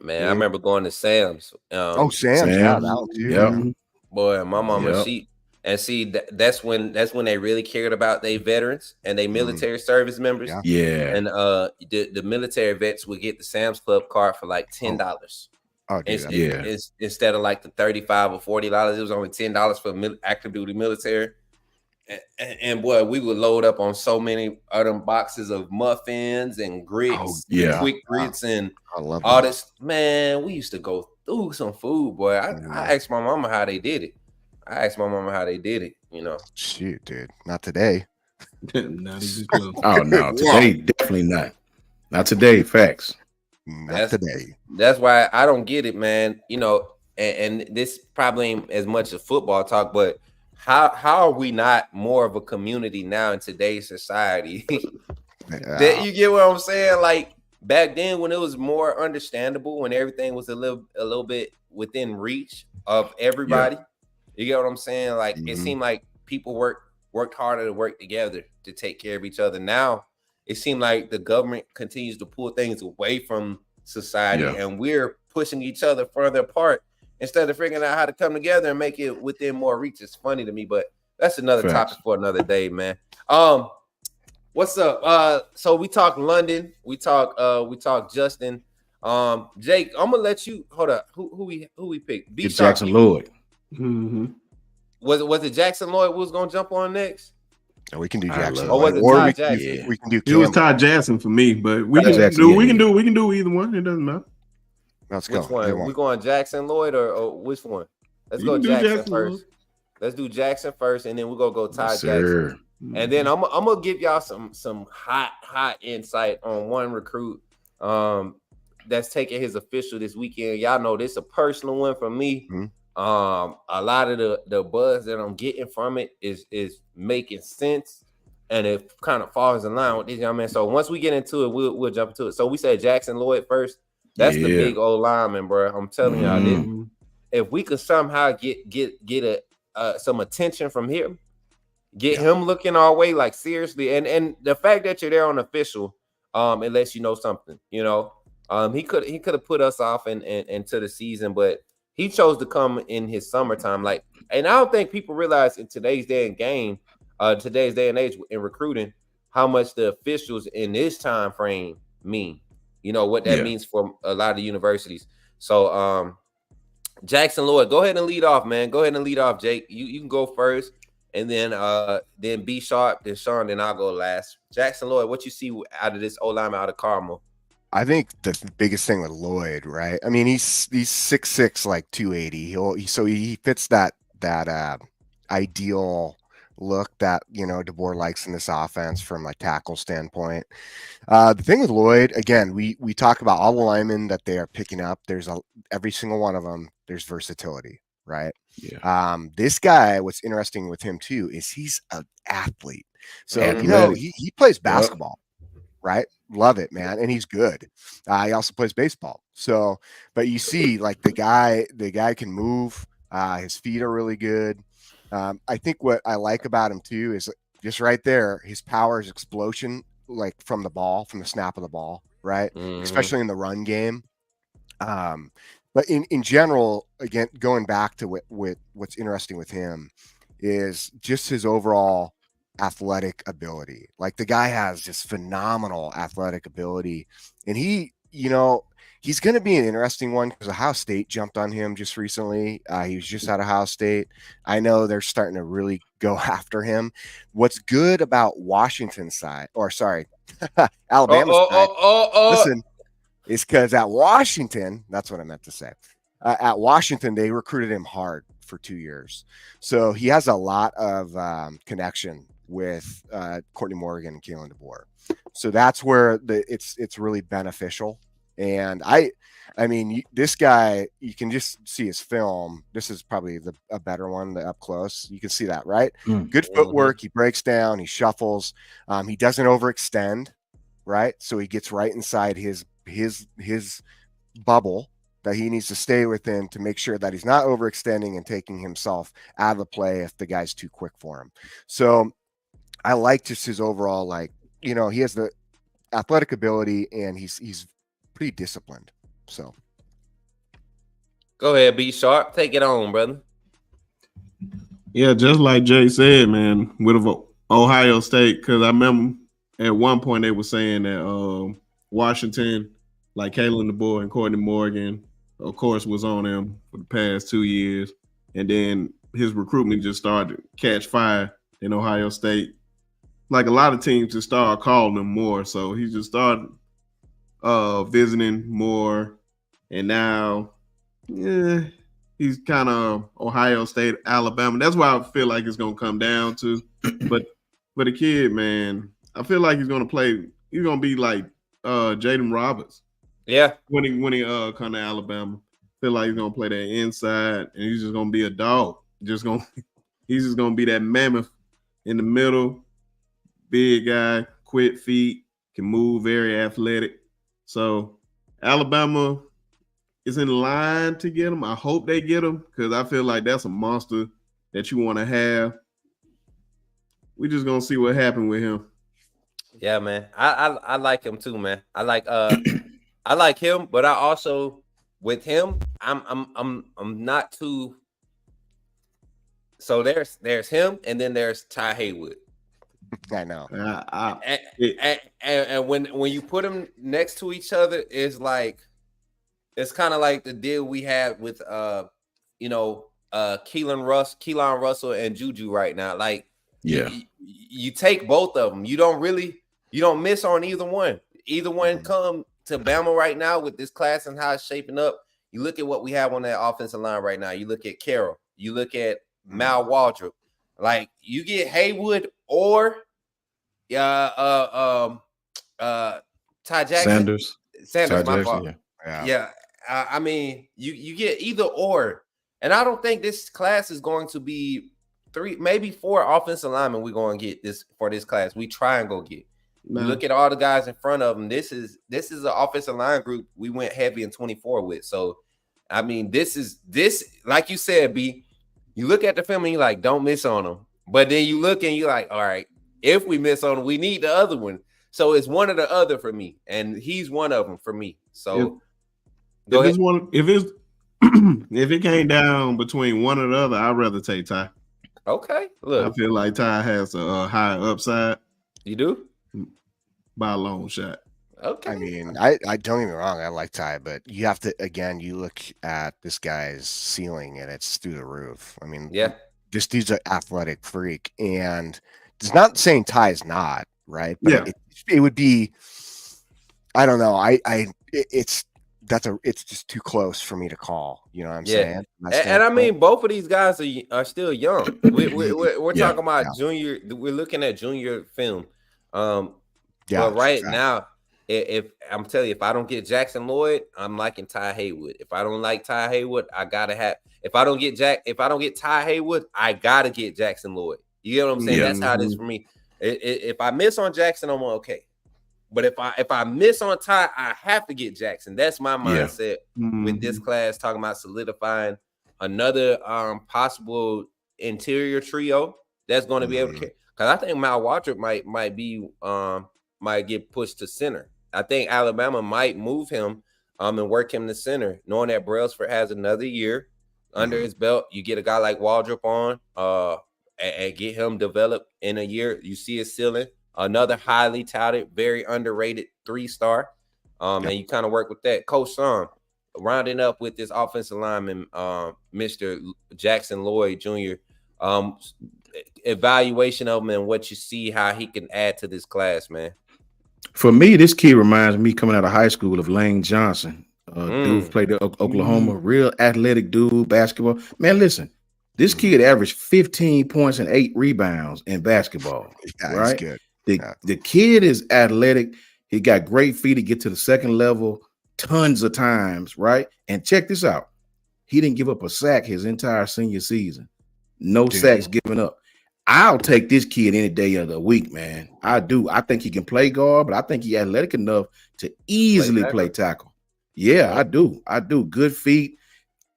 Man, I remember going to Sam's. Sam's, yeah, that one too. Yeah. Boy, my mama, that's when they really cared about their veterans and their military service members. Yeah. And the military vets would get the Sam's Club card for like $10. Oh, dude, instead of like the $35 or $40, it was only $10 for active duty military. And boy, we would load up on so many of them boxes of muffins and grits, quick grits, and all this. Man, we used to go through some food, boy. I asked my mama how they did it. You know, shoot, dude, not today. Not even close. Oh no, today definitely not. Not today. Facts. Not today. That's why I don't get it, man. You know, and this probably ain't as much of football talk, but how are we not more of a community now in today's society? That you get what I'm saying? Like back then when it was more understandable, when everything was a little bit within reach of everybody. You get what I'm saying? Like it seemed like people worked harder to work together to take care of each other. Now it seemed like the government continues to pull things away from society, and we're pushing each other further apart instead of figuring out how to come together and make it within more reach. It's funny to me, but that's another topic for another day, man. What's up? So we talk London, we talk Justin. Jake, I'm gonna let you hold up. Who we picked? Jackson Lloyd. Mm-hmm. Was it Jackson Lloyd we was gonna jump on next? No, we can do Jackson. Or was it Tide Jackson? We can do. It was Tide Jackson for me, but we can do either one. It doesn't matter. Let's go. Which one? We going Jackson Lloyd or which one? Let's go Jackson first. Let's do Jackson first, and then we're gonna go Tide Jackson. And then I'm gonna give y'all some hot insight on one recruit that's taking his official this weekend. Y'all know this is a personal one for me. Mm-hmm. A lot of the buzz that I'm getting from it is making sense, and it kind of falls in line with this young man. So once we get into it, we'll jump into it. So we said Jackson Lloyd first. That's the big old lineman, bro. I'm telling y'all, if we could somehow get some attention from him, get him looking our way, like seriously, and the fact that you're there on official, it lets you know something. You know, he could have put us off into the season, but he chose to come in his summertime. Like, and I don't think people realize in today's day and age in recruiting, how much the officials in this time frame mean. You know what that means for a lot of universities. So Jackson Lloyd, go ahead and lead off, man. Go ahead and lead off, Jake. You can go first, and then B Sharp, then Sean, then I'll go last. Jackson Lloyd, what you see out of this O-lineman out of Carmel? I think the biggest thing with Lloyd, right? I mean, he's 6'6", like 280. So he fits that ideal look that, you know, DeBoer likes in this offense from a tackle standpoint. The thing with Lloyd, again, we talk about all the linemen that they are picking up. There's every single one of them. There's versatility. right? Yeah. This guy, what's interesting with him too is he's an athlete. So Athletic. he plays Yep. basketball, right? Love it, man, and he's good. He also plays baseball. So, but you see, like the guy can move. His feet are really good. I think what I like about him too is just right there, his power is explosion, like from the snap of the ball, right? Especially in the run game. But in general, again, going back to what's interesting with him is just his overall athletic ability. Like the guy has just phenomenal athletic ability, and he's going to be an interesting one because Ohio State jumped on him just recently. He was just at Ohio State. I know they're starting to really go after him. What's good about Washington's side, or sorry, Alabama's side? Listen, is because at Washington, that's what I meant to say. At Washington, they recruited him hard for 2 years. So he has a lot of connection with Courtney Morgan and Kalen DeBoer. So that's where it's really beneficial. And I mean, this guy, you can just see his film. This is probably a better one, the up close. You can see that, right? Good footwork. He breaks down. He shuffles. He doesn't overextend, right? So he gets right inside his bubble that he needs to stay within to make sure that he's not overextending and taking himself out of the play if the guy's too quick for him. So I like just his overall, like, he has the athletic ability and he's pretty disciplined. So Go ahead, be sharp. Take it on, brother. Yeah, just like Jay said, man, with Ohio State, because I remember at one point they were saying that Washington, like Kalen DeBoer and Courtney Morgan, of course, was on him for the past 2 years. And then his recruitment just started to catch fire in Ohio State. Like a lot of teams just started calling him more. So he just started visiting more. And now, he's kind of Ohio State, Alabama. That's why I feel like it's going to come down to. But the kid, man, I feel like he's going to play. He's going to be like Jaden Roberts. Yeah. When he come to Alabama, feel like he's gonna play that inside, and he's just gonna be a dog. He's just gonna be that mammoth in the middle, big guy, quick feet, can move, very athletic. So Alabama is in line to get him. I hope they get him because I feel like that's a monster that you want to have. We just gonna see what happened with him. Yeah, man. I like him too, man. I like him, but I also with him, I'm not too. So there's him, and then there's Ty Haywood. I know. And when you put them next to each other, it's kind of like the deal we had with Keelan Russell and Juju right now. Like, yeah, you take both of them. You don't miss on either one. Either one come to Bama right now with this class and how it's shaping up. You look at what we have on that offensive line right now. You look at Carroll. You look at Mal Waldrop. Like, you get Haywood or Ty Jackson. Sanders, my fault. Yeah. I mean, you get either or. And I don't think this class is going to be 3, maybe 4 offensive linemen we're going to get this for this class. We try and go get. You look at all the guys in front of them. This is an offensive line group we went heavy in 24 with. So, I mean, this like you said, B, you look at the film and you're like, don't miss on them. But then you look and you're like, all right, if we miss on them, we need the other one. So it's one or the other for me, and he's one of them for me. So if it came down between one or the other, I'd rather take Ty. Okay, look, I feel like Ty has a higher upside. You do? By a long shot. Okay. I mean, I don't get me wrong. I like Ty, but you have to, again, you look at this guy's ceiling and it's through the roof. I mean, yeah, this dude's an athletic freak, and it's not saying Ty is not, right? But it would be, I don't know. It's just too close for me to call. You know what I'm saying? And I mean, both of these guys are still young. We're talking about junior. We're looking at junior film. But right now, if I'm telling you, if I don't get Jackson Lloyd, I'm liking Ty Haywood. If I don't like Ty Haywood, I gotta have. If I don't get Ty Haywood, I gotta get Jackson Lloyd. You get what I'm saying? Yeah. That's how it is for me. If I miss on Jackson, I'm okay. But if I miss on Ty, I have to get Jackson. That's my Yeah. mindset with this class. Talking about solidifying another possible interior trio that's going to be able to carry. Because I think Mal Waldrop might get pushed to center. I think Alabama might move him and work him to center, knowing that Brailsford has another year under his belt. You get a guy like Waldrop on and get him developed in a year. You see his ceiling. Another highly touted, very underrated 3-star. And you kind of work with that. Coach Son, rounding up with this offensive lineman, Mr. Jackson Lloyd Jr., evaluation of him and what you see, how he can add to this class, man. For me, this kid reminds me coming out of high school of Lane Johnson. Dude who played at Oklahoma, real athletic dude, basketball. Man, listen, this kid averaged 15 points and 8 rebounds in basketball. Right? Good. The kid is athletic. He got great feet to get to the second level tons of times, right? And check this out. He didn't give up a sack his entire senior season. No sacks given up. I'll take this kid any day of the week, man. I do. I think he can play guard, but I think he's athletic enough to easily play tackle. Yeah, I do. Good feet.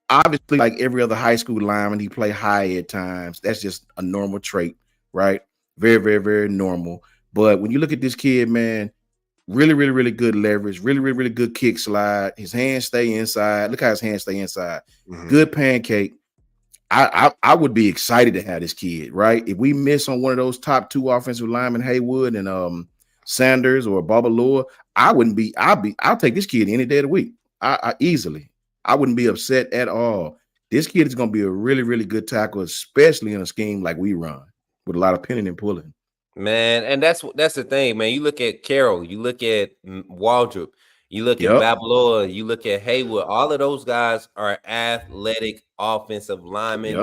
Obviously, like every other high school lineman, he play high at times. That's just a normal trait, right? Very, very, very normal. But when you look at this kid, man, really, really, really good leverage, really, really, really good kick slide. His hands stay inside. Look how his hands stay inside. Good pancake. I would be excited to have this kid, right? If we miss on one of those top 2 offensive linemen, Haywood and Sanders or Babaloa, I'll take this kid any day of the week. I easily. I wouldn't be upset at all. This kid is going to be a really, really good tackle, especially in a scheme like we run with a lot of pinning and pulling. Man, and that's the thing, man. You look at Carroll, you look at Waldrop, you look at Babaloa, you look at Haywood. All of those guys are athletic offensive linemen.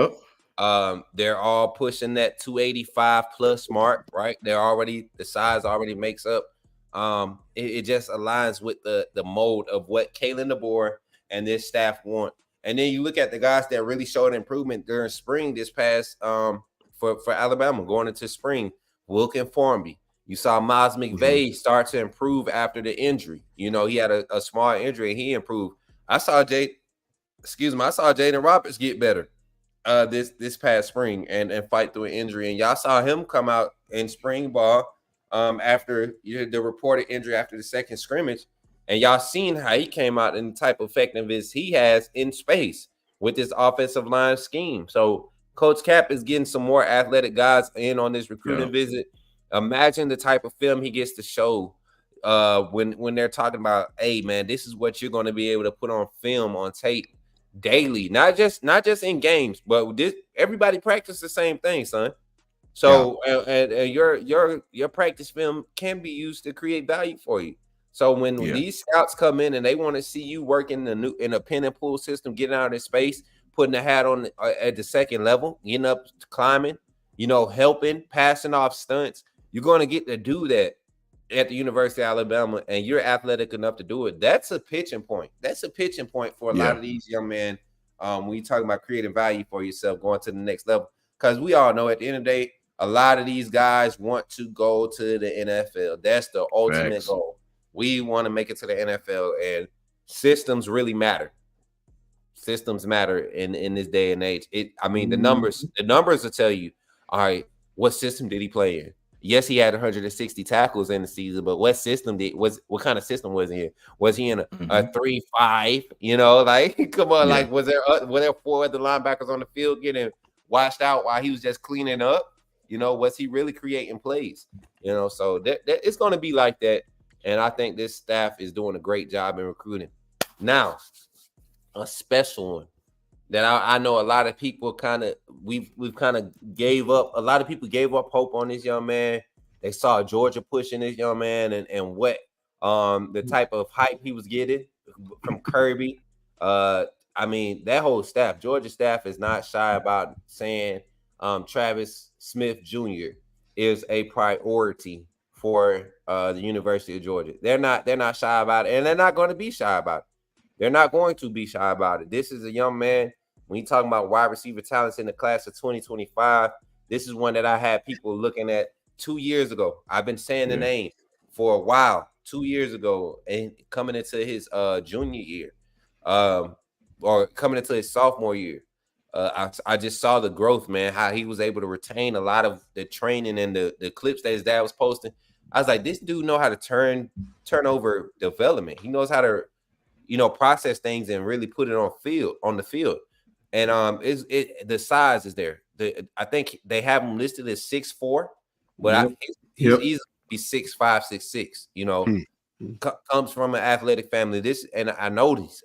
They're all pushing that 285 plus mark, right? The size already makes up. It just aligns with the mold of what Kalen DeBoer and this staff want. And then you look at the guys that really showed improvement during spring this past for Alabama going into spring. Wilk and Formby. You saw Miles McVay start to improve after the injury. You know, he had a small injury and he improved. I saw Jaden Roberts get better this past spring and fight through an injury. And y'all saw him come out in spring ball after the reported injury after the second scrimmage. And y'all seen how he came out and the type of effectiveness he has in space with this offensive line scheme. So Coach Cap is getting some more athletic guys in on this recruiting visit. Imagine the type of film he gets to show when they're talking about, hey, man, this is what you're going to be able to put on film, on tape daily. Not just in games, but everybody practice the same thing, son. So and your practice film can be used to create value for you. So when these scouts come in and they want to see you working in a pin and pull system, getting out in space, putting the hat on at the second level, getting up, climbing, helping, passing off stunts. You're going to get to do that at the University of Alabama, and you're athletic enough to do it. That's a pitching point. That's a pitching point for a lot of these young men when you're talking about creating value for yourself, going to the next level. Because we all know at the end of the day, a lot of these guys want to go to the NFL. That's the ultimate goal. We want to make it to the NFL, and systems really matter. Systems matter in this day and age. The numbers will tell you, all right, what system did he play in? Yes, he had 160 tackles in the season, but what kind of system was he in? Was he in a 3-5? Come on, like were there 4 other linebackers on the field getting washed out while he was just cleaning up? Was he really creating plays? So that it's going to be like that. And I think this staff is doing a great job in recruiting. Now, a special one that I know a lot of people we've kind of gave up. A lot of people gave up hope on this young man. They saw Georgia pushing this young man and what the type of hype he was getting from Kirby. That whole staff, Georgia staff, is not shy about saying Travis Smith Jr. is a priority for the University of Georgia. They're not shy about it, and they're not going to be shy about it. They're not going to be shy about it. This is a young man. When you talking about wide receiver talents in the class of 2025, this is one that I had people looking at 2 years ago. I've been saying the name for a while, 2 years ago, and coming into his junior year, or coming into his sophomore year. I just saw the growth, man, how he was able to retain a lot of the training and the clips that his dad was posting. I was like, this dude know how to turn over development. He knows how to, process things and really put it on the field. And the size is there. I think they have him listed as 6'4", but he's easily be 6'5", 6'6", comes from an athletic family. And I know this,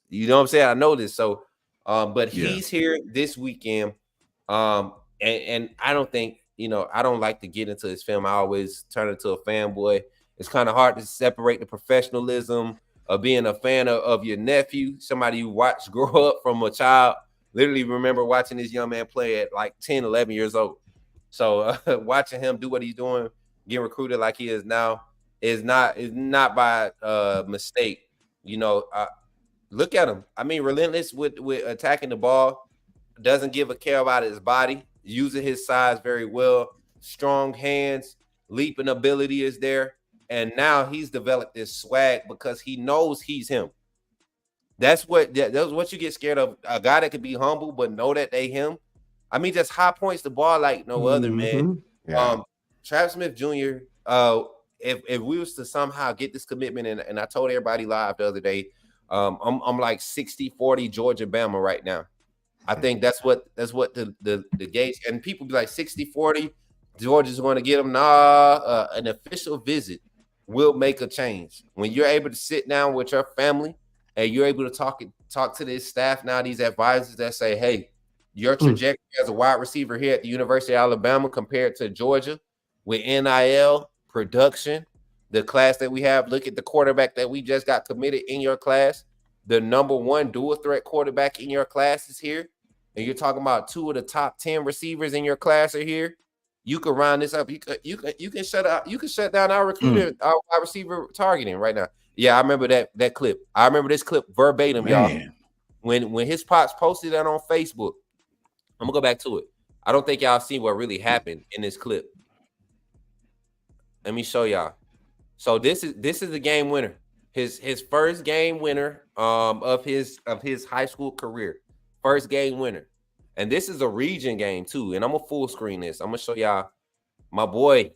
you know what I'm saying? I know this. So, but he's here this weekend. And I don't think, I don't like to get into his film. I always turn into a fanboy. It's kind of hard to separate the professionalism of being a fan of your nephew, somebody you watch grow up from a child. Literally remember watching this young man play at like 10, 11 years old. So watching him do what he's doing, getting recruited like he is now, is not by mistake. Look at him. I mean, relentless with attacking the ball, doesn't give a care about his body, using his size very well, strong hands, leaping ability is there. And now he's developed this swag because he knows he's him. That's what you get scared of. A guy that could be humble but know that they him. I mean, just high points the ball like no other, man. Yeah. Travis Smith Jr. If we was to somehow get this commitment, and I told everybody live the other day, I'm like 60-40 Georgia Bama right now. I think that's what the gauge, and people be like 60-40 Georgia's going to get him. An official visit will make a change when you're able to sit down with your family and you're able to talk to this staff now, these advisors that say, hey, your trajectory as a wide receiver here at the University of Alabama compared to Georgia with NIL production, the class that we have. Look at the quarterback that we just got committed in your class. The number one dual threat quarterback in your class is here. And you're talking about 2 of the top 10 receivers in your class are here. You can round this up. You can shut down our recruiting, our receiver targeting right now. Yeah, I remember that clip. I remember this clip verbatim, y'all. When his pops posted that on Facebook. I'm gonna go back to it. I don't think y'all see what really happened in this clip. Let me show y'all. So this is the game winner. His first game winner of his high school career. First game winner. And this is a region game too. And I'm gonna full screen this. I'm gonna show y'all my boy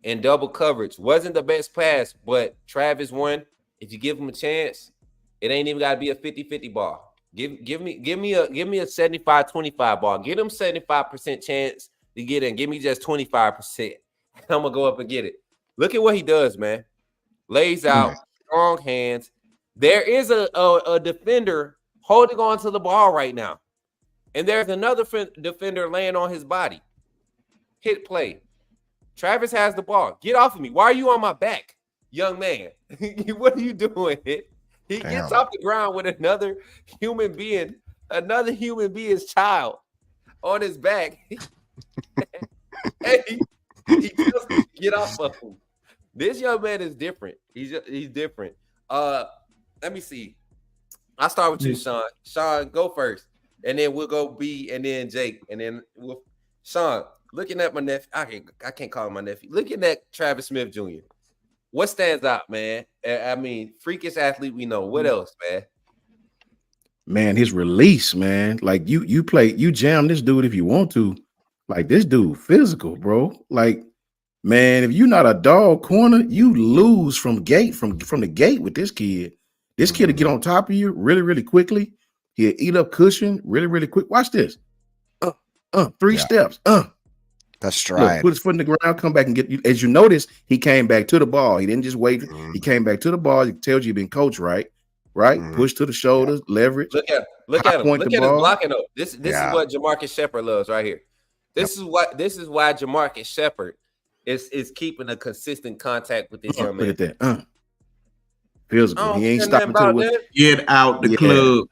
in double coverage. Wasn't the best pass, but Travis won. If you give him a chance, it ain't even gotta be a 50-50 ball. Give me a 75-25 ball. Get him 75% chance to get in. Give me just 25%. I'm gonna go up and get it. Look at what he does, man. Lays out, strong hands. There is a defender holding on to the ball right now. And there's another defender laying on his body. Hit play. Travis has the ball. Get off of me. Why are you on my back, young man? What are you doing? He gets off the ground with another human being's child on his back. Hey, he just get off of him. This young man is different. He's different. Let me see. I'll start with you, Sean. Sean, go first. And then we'll go B, and then Jake, and then Sean. Looking at my nephew, I can't call him my nephew. Looking at Travis Smith Jr. What stands out, man? I mean, freakish athlete we know. What else, man? Man, his release, man. Like you jam this dude if you want to. Like this dude, physical, bro. Like, man, if you're not a dog corner, you lose from the gate with this kid. This kid will get on top of you really, really quickly. He'll eat up cushion really, really quick. Watch this. 3 steps. That's stride. Look, put his foot in the ground, come back and get you. As you notice, he came back to the ball. He didn't just wait. He came back to the ball. He tells you you've been coached right. Push to the shoulders, leverage. Look at him. Look at his blocking up. This is what Jamarcus Shepard loves right here. This is why Jamarcus Shepard is keeping a consistent contact with this young man. Look at that. Feels good. He ain't stopping to the get out the club.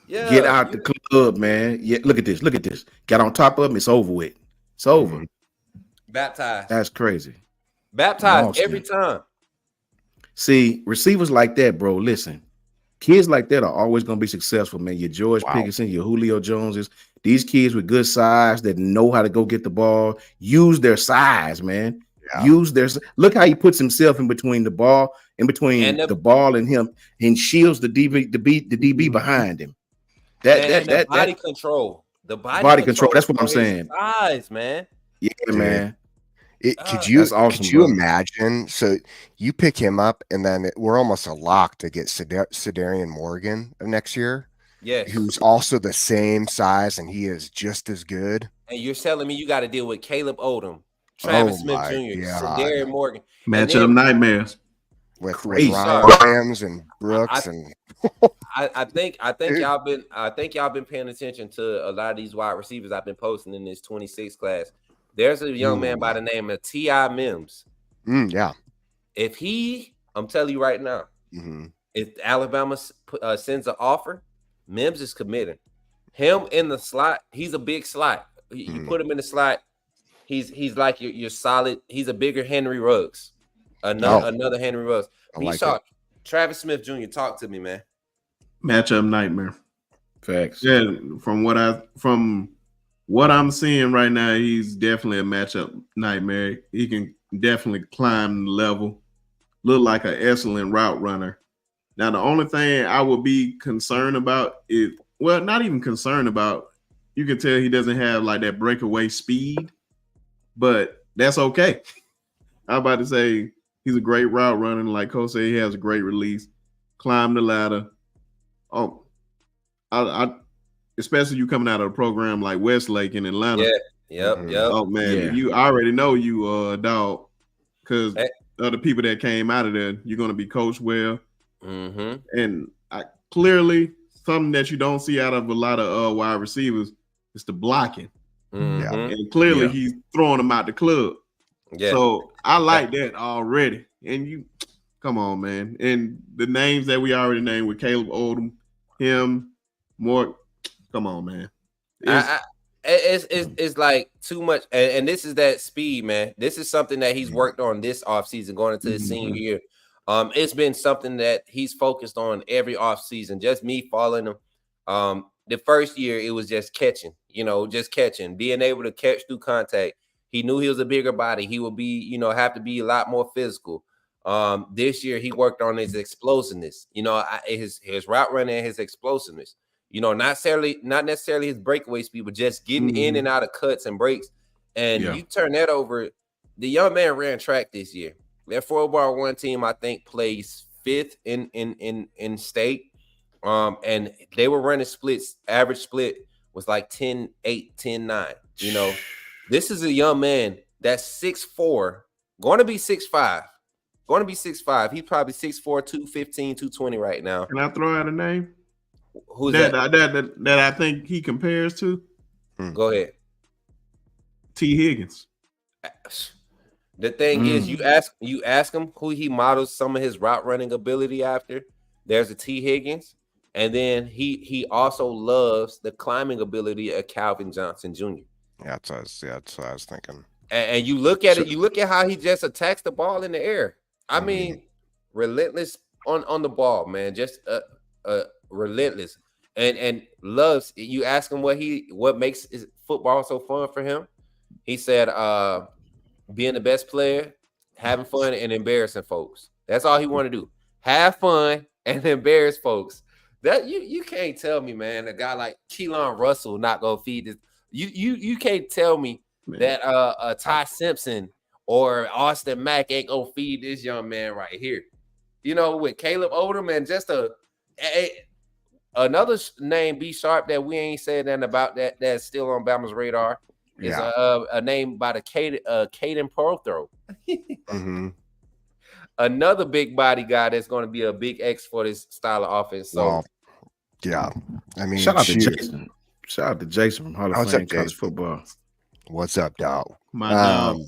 Yeah, get out the club, man. Yeah, look at this. Look at this. Got on top of him. It's over with. It's over. Baptized. That's crazy. Baptized every time. See, receivers like that, bro. Listen, kids like that are always going to be successful, man. Your George Pickens, your Julio Joneses, these kids with good size that know how to go get the ball, use their size, man. Use their look how he puts himself in between the ball, the ball and him, and shields the DB behind him. That body control. The body control. That's what I'm saying. Size, man. Yeah, man. Could you awesome, could you imagine? So you pick him up, and then we're almost a lock to get Sedarian Morgan next year. Yes, who's also the same size, and he is just as good. And you're telling me you got to deal with Caleb Odom, Travis Smith Jr., Sedarian Morgan, matchup nightmares with Ryan and Brooks I think y'all been paying attention to a lot of these wide receivers I've been posting in this 26 class. There's a young man by the name of T.I. Mims. If I'm telling you right now, if Alabama sends an offer, Mims is committed. Him in the slot, he's a big slot. You put him in the slot, he's like your solid. He's a bigger Henry Ruggs, another Henry Ruggs. Travis Smith Jr. Talk to me, man. Matchup nightmare. Facts. Yeah, from what I'm seeing right now, he's definitely a matchup nightmare. He can definitely climb the level. Look like an excellent route runner. Now, the only thing I would be concerned about is, well, not even concerned about. You can tell he doesn't have like that breakaway speed, but that's okay. I'm about to say he's a great route runner. Like Coach said, he has a great release. Climb the ladder. Oh, I especially you coming out of a program like Westlake in Atlanta. Yep. Oh man, you already know you a dog because of the people that came out of there. You're gonna be coached well. And clearly something that you don't see out of a lot of wide receivers is the blocking. And clearly he's throwing them out the club. So I like that already. And you come on, man. And the names that we already named with Caleb Odom, him, more. Come on, man. It's like too much. And this is that speed, man. This is something that he's worked on this offseason going into his senior year. It's been something that he's focused on every offseason. Just me following him. The first year, it was just catching, being able to catch through contact. He knew he was a bigger body. He would be, have to be a lot more physical. This year, he worked on his explosiveness, his route running and his explosiveness. Not necessarily his breakaway speed, but just getting in and out of cuts and breaks. And you turn that over. The young man ran track this year. Their 4x1 team, I think, plays 5th in state. And they were running splits. Average split was like 10-8, 10-9. This is a young man that's 6'4", going to be 6'5". He's probably 6'4", 215, 220 right now. Can I throw out a name? Who's that I think he compares to? Go ahead. T. Higgins. The thing is, you ask him who he models some of his route running ability after. There's a T. Higgins, and then he also loves the climbing ability of Calvin Johnson Jr. That's what I was thinking. And you look at it, you look at how he just attacks the ball in the air. I mean, relentless on the ball, man. Just relentless and loves. You ask him what makes football so fun for him. He said, being the best player, having fun, and embarrassing folks. That's all he want to do. Have fun and embarrass folks. That you can't tell me, man. A guy like Keelan Russell not gonna feed this. You can't tell me that Ty Simpson or Austin Mack ain't gonna feed this young man right here. With Caleb Odom and just another name, B Sharp, that we ain't said nothing about that's still on Bama's radar. Is a name by the Caden Prothro. Another big body guy that's going to be a big X for this style of offense. So, I mean, shout out to Jason. Shout out to Jason from Hall of Fame College Football. What's up, dog? My dog.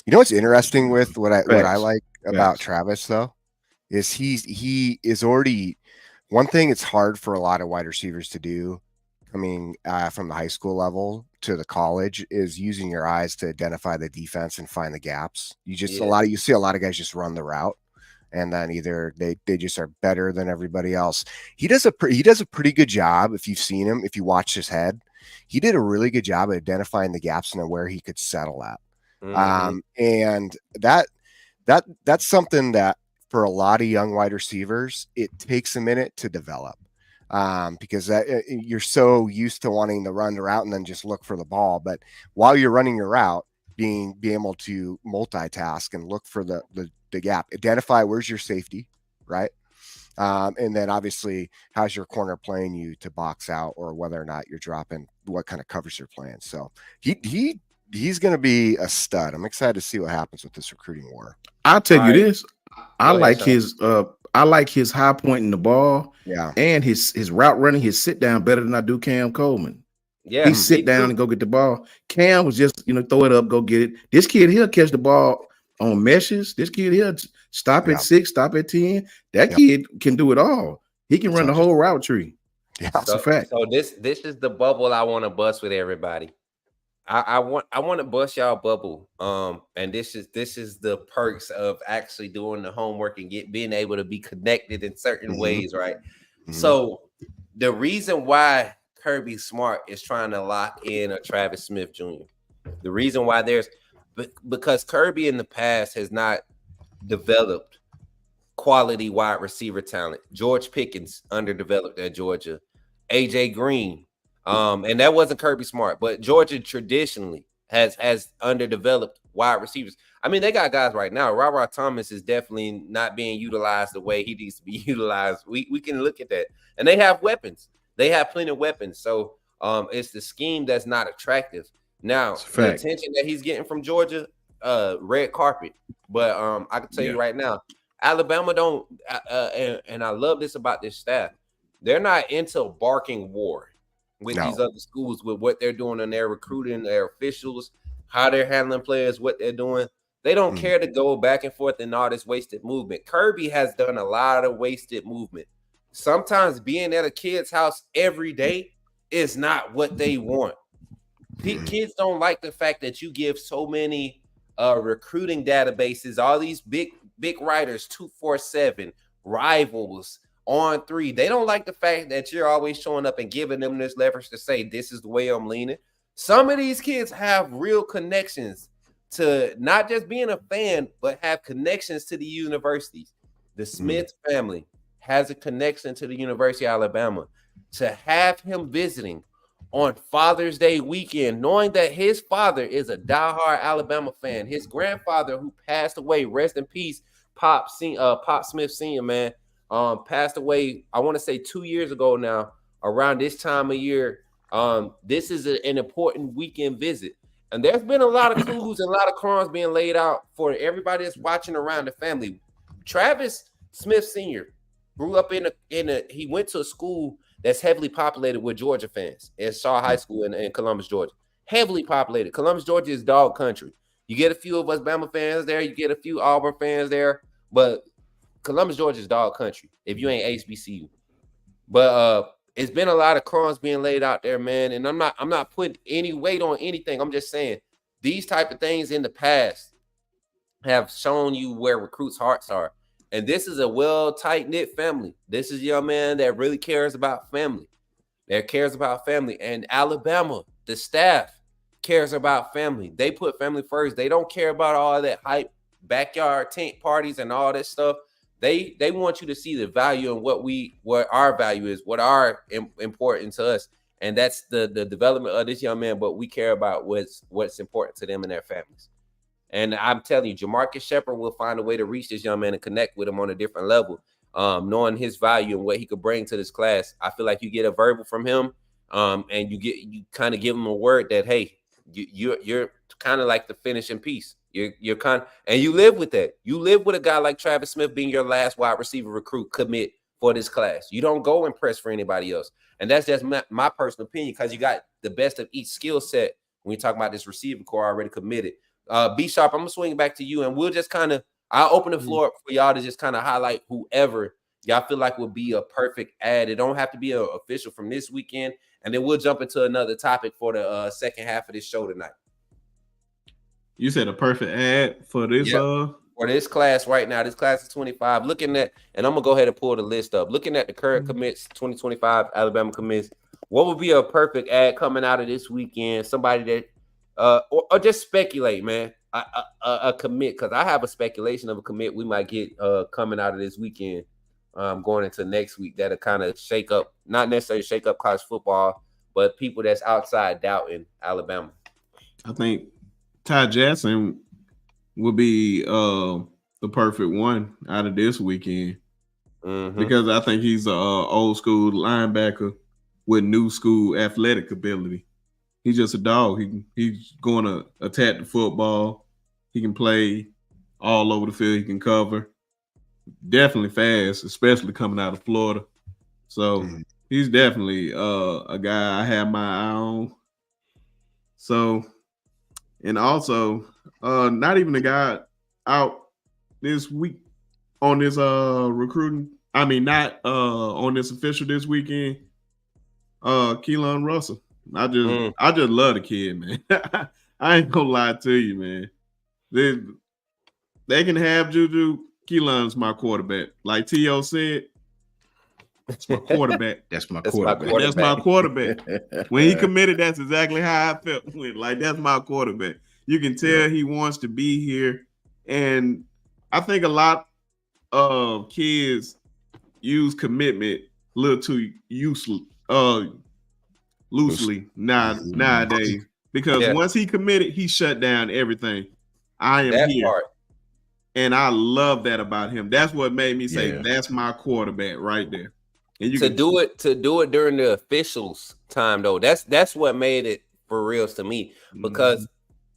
You know what's interesting with what I like about Travis though is he is already one thing. It's hard for a lot of wide receivers to do. coming from the high school level to the college is using your eyes to identify the defense and find the gaps. You see a lot of guys just run the route, and then either they just are better than everybody else. He does a pretty good job. If you've seen him, if you watch his head, he did a really good job at identifying the gaps and where he could settle at. And that's something that for a lot of young wide receivers, it takes a minute to develop. Because you're so used to wanting to run the route and then just look for the ball. But while you're running your route, being able to multitask and look for the gap, identify where's your safety, right? And then obviously how's your corner playing you to box out, or whether or not you're dropping, what kind of coverage you're playing. So he's going to be a stud. I'm excited to see what happens with this recruiting war. I'll tell you this. I like his high point in the ball, and his route running, his sit down better than I do Cam Coleman. Yeah, he sit down and go get the ball. Cam was just throw it up, go get it. This kid he'll catch the ball on meshes. This kid he'll stop at 6, stop at 10. That kid can do it all. He can run the whole route tree. Yeah, that's a fact. So this is the bubble I want to bust with everybody. I want to bust y'all bubble. And this is the perks of actually doing the homework and being able to be connected in certain ways, right? So the reason why Kirby Smart is trying to lock in a Travis Smith Jr., the reason why because Kirby in the past has not developed quality wide receiver talent. George Pickens underdeveloped at Georgia. AJ Green. And that wasn't Kirby Smart, but Georgia traditionally has underdeveloped wide receivers. I mean, they got guys right now. Ra Thomas is definitely not being utilized the way he needs to be utilized. We can look at that. And they have weapons. They have plenty of weapons. So it's the scheme that's not attractive. Now, the attention that he's getting from Georgia, red carpet. But I can tell you right now, Alabama don't, and I love this about this staff, they're not into barking war with these other schools, with what they're doing in their recruiting, their officials, how they're handling players, what they're doing. They don't care to go back and forth in all this wasted movement. Kirby has done a lot of wasted movement. Sometimes being at a kid's house every day is not what they want. Kids don't like the fact that you give so many recruiting databases, all these big writers, 247, rivals, On 3. They don't like the fact that you're always showing up and giving them this leverage to say, this is the way I'm leaning. Some of these kids have real connections to not just being a fan, but have connections to the universities. The Smith family has a connection to the University of Alabama. To have him visiting on Father's Day weekend, knowing that his father is a diehard Alabama fan, his grandfather who passed away, rest in peace, Pop Smith Sr., man, passed away, I want to say 2 years ago now, around this time of year. This is an important weekend visit. And there's been a lot of clues and a lot of crumbs being laid out for everybody that's watching around the family. Travis Smith Sr. grew up he went to a school that's heavily populated with Georgia fans at Shaw High School in Columbus, Georgia. Heavily populated. Columbus, Georgia is dog country. You get a few of us Bama fans there. You get a few Auburn fans there. But Columbus, Georgia is dog country if you ain't HBCU. But it's been a lot of crumbs being laid out there, man. And I'm not putting any weight on anything. I'm just saying these type of things in the past have shown you where recruits' hearts are. And this is a well tight-knit family. This is a young man that really cares about family. That cares about family. And Alabama, the staff, cares about family. They put family first. They don't care about all that hype, backyard tent parties and all that stuff. They want you to see the value in what our value is, what are important to us. And that's the development of this young man. But we care about what's important to them and their families. And I'm telling you, Jamarcus Shepard will find a way to reach this young man and connect with him on a different level, knowing his value and what he could bring to this class. I feel like you get a verbal from him, and you kind of give him a word that, hey, you're kind of like the finishing piece. You're kind of, and you live with that. You live with a guy like Travis Smith being your last wide receiver recruit commit for this class. You don't go and press for anybody else. And that's just my personal opinion, because you got the best of each skill set when you talk about this receiving core already committed. B Sharp, I'm gonna swing it back to you, and we'll just I'll open the floor up for y'all to just kind of highlight whoever y'all feel like would be a perfect ad. It don't have to be an official from this weekend, And then we'll jump into another topic for the second half of this show tonight. You said a perfect ad for this for this class right now. This class is 25. Looking at, and I'm gonna go ahead and pull the list up. Looking at the current commits, 2025 Alabama commits. What would be a perfect ad coming out of this weekend? Somebody that, or just speculate, man. A commit, because I have a speculation of a commit we might get coming out of this weekend, going into next week. That'll kind of shake up, not necessarily shake up college football, but people that's outside doubting Alabama. I think Ty Jackson would be the perfect one out of this weekend, because I think he's an old school linebacker with new school athletic ability. He's just a dog. He's going to attack the football. He can play all over the field. He can cover. Definitely fast, especially coming out of Florida. So he's definitely a guy I have my eye on. So, and also, not even a guy out this week on this recruiting. I mean, not on this official this weekend. Keelan Russell. I just love the kid, man. I ain't gonna lie to you, man. They can have Juju. Keelan's my quarterback. Like T.O. said, that's my quarterback. That's my quarterback. That's my quarterback. When he committed, that's exactly how I felt. Like, that's my quarterback. You can tell he wants to be here. And I think a lot of kids use commitment a little too loosely nowadays. Because once he committed, he shut down everything. I am that here. Part. And I love that about him. That's what made me say that's my quarterback right there. And you do it during the officials' time though. That's what made it for reals to me, because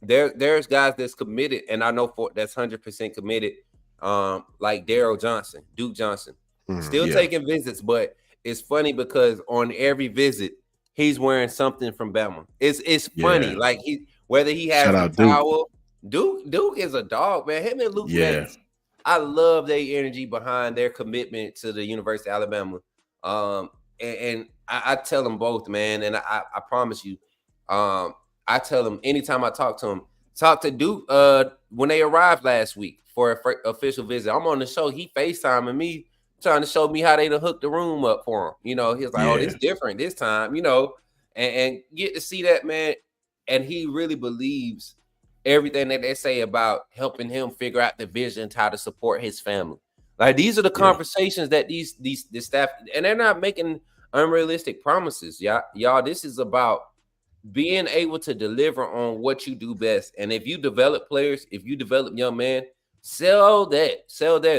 there's guys that's committed, and I know that's 100% committed. Like Daryl Johnson, Duke Johnson, still taking visits, but it's funny because on every visit he's wearing something from Bama. It's funny, like whether he has a towel. Duke is a dog, man. Him and Luke Nance, I love their energy behind their commitment to the University of Alabama. And I tell them both, man, and I promise you, I tell them anytime I talk to Duke when they arrived last week for an official visit. I'm on the show. He FaceTiming me, trying to show me how they done hooked the room up for him. You know, he's like, oh, it's different this time, you know, and get to see that, man. And he really believes everything that they say about helping him figure out the vision, how to support his family. Like, these are the conversations that these staff, and they're not making unrealistic promises, y'all. This is about being able to deliver on what you do best. And if you develop players, if you develop young men, sell that.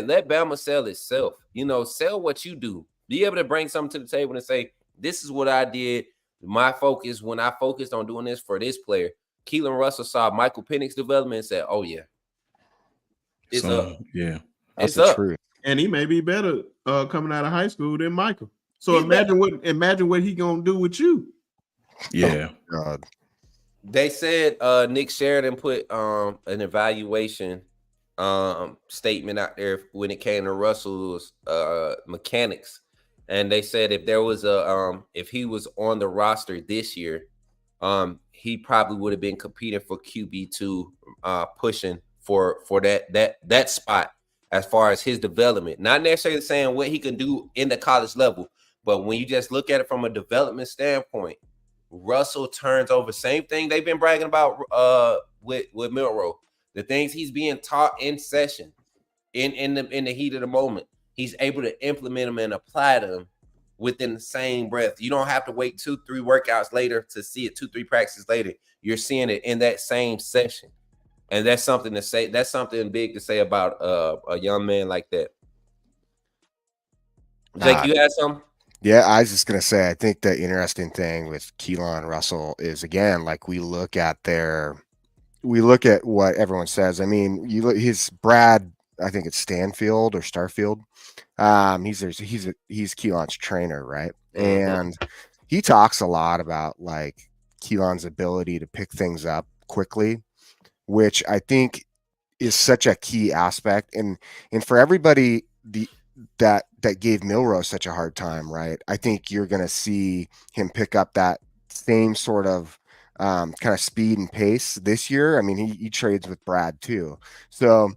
Let Bama sell itself. You know, sell what you do. Be able to bring something to the table and say, this is what I did. My focus, when I focused on doing this for this player. Keelan Russell saw Michael Penix's development and said, oh, yeah. It's up. Yeah. That's the truth. And he may be better coming out of high school than Michael. So imagine what he gonna do with you. Yeah. Oh, God. They said Nick Sheridan put an evaluation statement out there when it came to Russell's mechanics. And they said if there was if he was on the roster this year, he probably would have been competing for QB2, pushing for that spot as far as his development. Not necessarily saying what he can do in the college level, but when you just look at it from a development standpoint, Russell turns over. Same thing they've been bragging about with Milroe. The things he's being taught in session, in the heat of the moment, he's able to implement them and apply them within the same breath. You don't have to wait 2-3 workouts later to see it, 2-3 practices later. You're seeing it in that same session. And that's something to say. That's something big to say about a young man like that. Jake, you had something? Yeah, I was just going to say, I think the interesting thing with Keelan Russell is, again, like we look at what everyone says. I mean, you look, his Brad, I think it's Stanfield or Starfield. He's Keelan's trainer, right? And he talks a lot about like Keelan's ability to pick things up quickly, which I think is such a key aspect. And for everybody, that gave Milroe such a hard time, right? I think you're going to see him pick up that same sort of kind of speed and pace this year. I mean, he trades with Brad too. So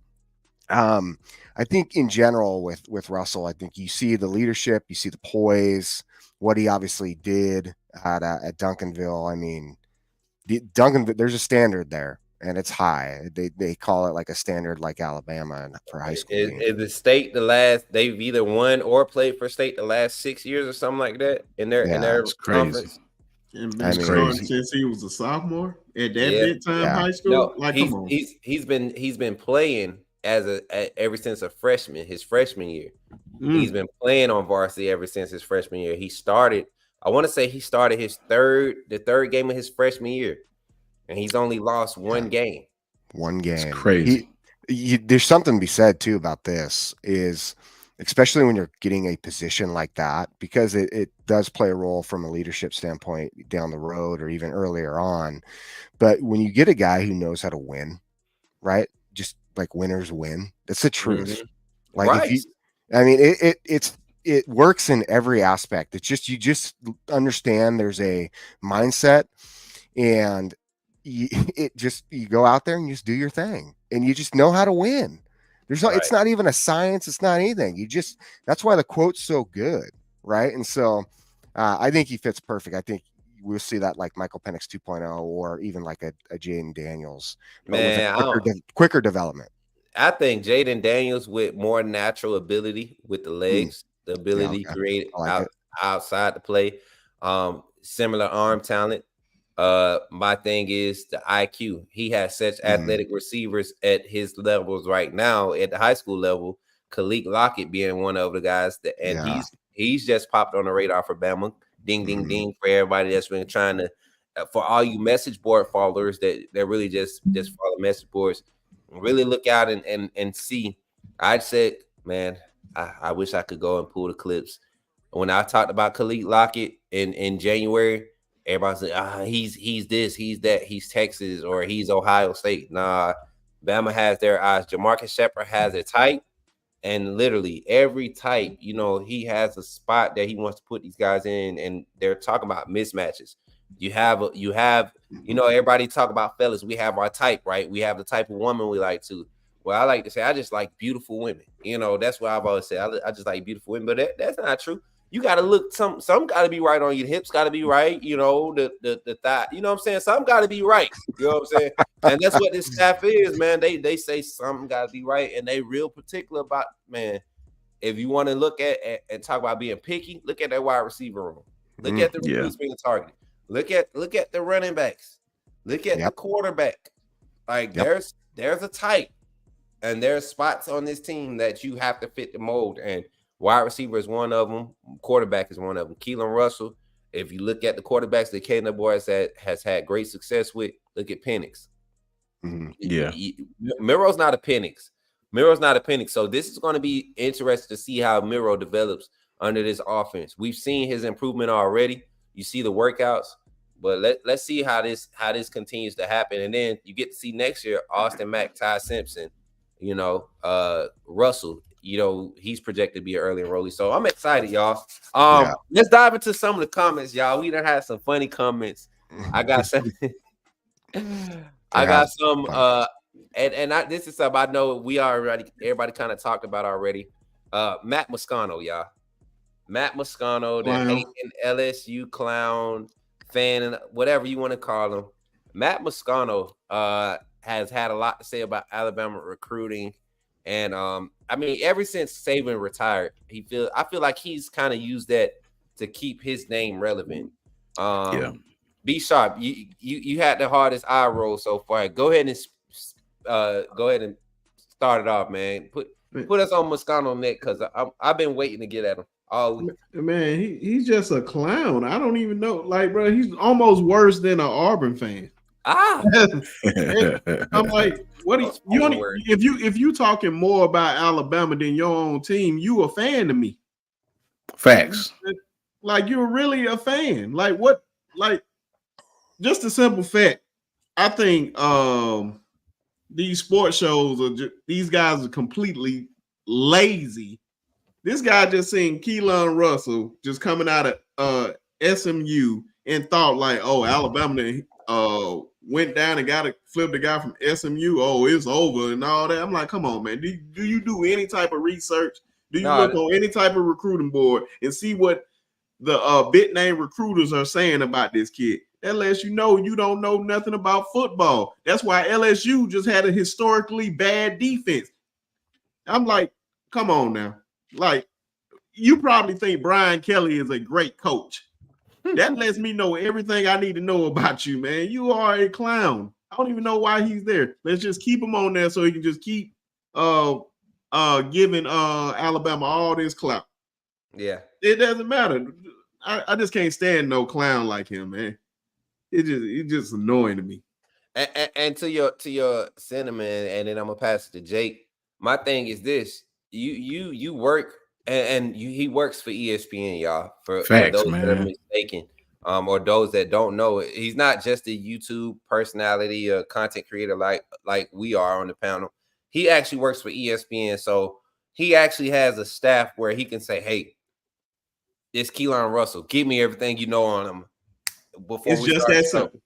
I think in general with Russell, I think you see the leadership, you see the poise, what he obviously did at Duncanville. I mean, Duncanville, there's a standard there, and it's high. They call it like a standard like Alabama for high school teams. Is the state the last? They've either won or played for state the last 6 years or something like that in their That's crazy. conference. And I been mean, starting since he was a sophomore at that big time high school. No, like, come on. He's been playing ever since a freshman, his freshman year. He's been playing on varsity ever since his freshman year. He started, I want to say he started the third game of his freshman year, and he's only lost one game. One game. It's crazy. There's something to be said too about this, is especially when you're getting a position like that, because it does play a role from a leadership standpoint down the road or even earlier on. But when you get a guy who knows how to win, right? Just like winners win. That's the truth. Mm-hmm. Like right. It works in every aspect. It's just, you just understand there's a mindset, and you go out there and you just do your thing, and you just know how to win. It's not even a science. It's not anything. That's why the quote's so good. Right. And so I think he fits perfect. I think we'll see that like Michael Penix 2.0 or even like a Jaden Daniels, Man, with quicker development. I think Jaden Daniels with more natural ability with the legs, the ability to create outside the play, similar arm talent. My thing is the IQ. He has such athletic receivers at his levels right now at the high school level. Khalid Lockett being one of the guys he's just popped on the radar for Bama. Ding, ding, ding for everybody that's been trying to, for all you message board followers that really just follow message boards, really look out and see. I said, man, I wish I could go and pull the clips. When I talked about Khalid Lockett in January, everybody's like, he's this, he's that, he's Texas, or he's Ohio State. Nah, Bama has their eyes. Jamarcus Shepard has a type, and literally every type, he has a spot that he wants to put these guys in, and they're talking about mismatches. You have, everybody talk about fellas. We have our type, right? We have the type of woman we like to. Well, I like to say I just like beautiful women. That's what I've always said. I just like beautiful women, but that's not true. You got to look, some got to be right on your hips, got to be right, the thigh, you know what I'm saying? Some got to be right, you know what I'm saying? And that's what this staff is, man. They say something got to be right, and they real particular about, man, if you want to look at and talk about being picky, look at that wide receiver room. Look at the recruits being targeted. Look at the running backs. Look at the quarterback. Like there's a type, and there's spots on this team that you have to fit the mold, and wide receiver is one of them. Quarterback is one of them. Keelan Russell. If you look at the quarterbacks that Caden Boyd has had great success with, look at Penix. Yeah. Miro's not a Penix. So this is going to be interesting to see how Miro develops under this offense. We've seen his improvement already. You see the workouts, but let's see how this continues to happen. And then you get to see next year Austin Mack, Ty Simpson, Russell. He's projected to be an early enrollee. So I'm excited, y'all. Let's dive into some of the comments, y'all. We done had some funny comments. I got some. This is something I know everybody kind of talked about already. Matt Moscano, y'all. Matt Moscano, the hating LSU clown fan, and whatever you want to call him. Matt Moscano has had a lot to say about Alabama recruiting. And ever since Saban retired, I feel like he's kind of used that to keep his name relevant. Be sharp. You had the hardest eye roll so far. Go ahead and start it off, man. Put us on Moscano neck, because I've been waiting to get at him all week. Man, he's just a clown. I don't even know. Like, bro, he's almost worse than an Auburn fan. I'm like, what do if you talking more about Alabama than your own team, you a fan to me. Facts. Like, you're really a fan. Like, what? Like, just a simple fact. I think these sports shows these guys are completely lazy This guy just seen Keelan Russell just coming out of SMU and thought like, oh, Alabama went down and flipped the guy from SMU. Oh, it's over and all that. I'm like, come on, man. Do you do any type of research? Do you look on any type of recruiting board and see what the big name recruiters are saying about this kid? That lets you know you don't know nothing about football. That's why LSU just had a historically bad defense. I'm like, come on now. Like, you probably think Brian Kelly is a great coach. That lets me know everything I need to know about you, man. You are a clown. I don't even know why he's there. Let's just keep him on there so he can just keep giving Alabama all this clout. Yeah. It doesn't matter. I just can't stand no clown like him, man. It's just annoying to me. And to your sentiment, and then I'm gonna pass it to Jake. My thing is this: you work, and he works for ESPN, y'all. For those that are mistaken, or those that don't know, he's not just a YouTube personality, a content creator like we are on the panel. He actually works for ESPN, so he actually has a staff where he can say, "Hey, this Keelan Russell, give me everything you know on him." Before it's just that simple.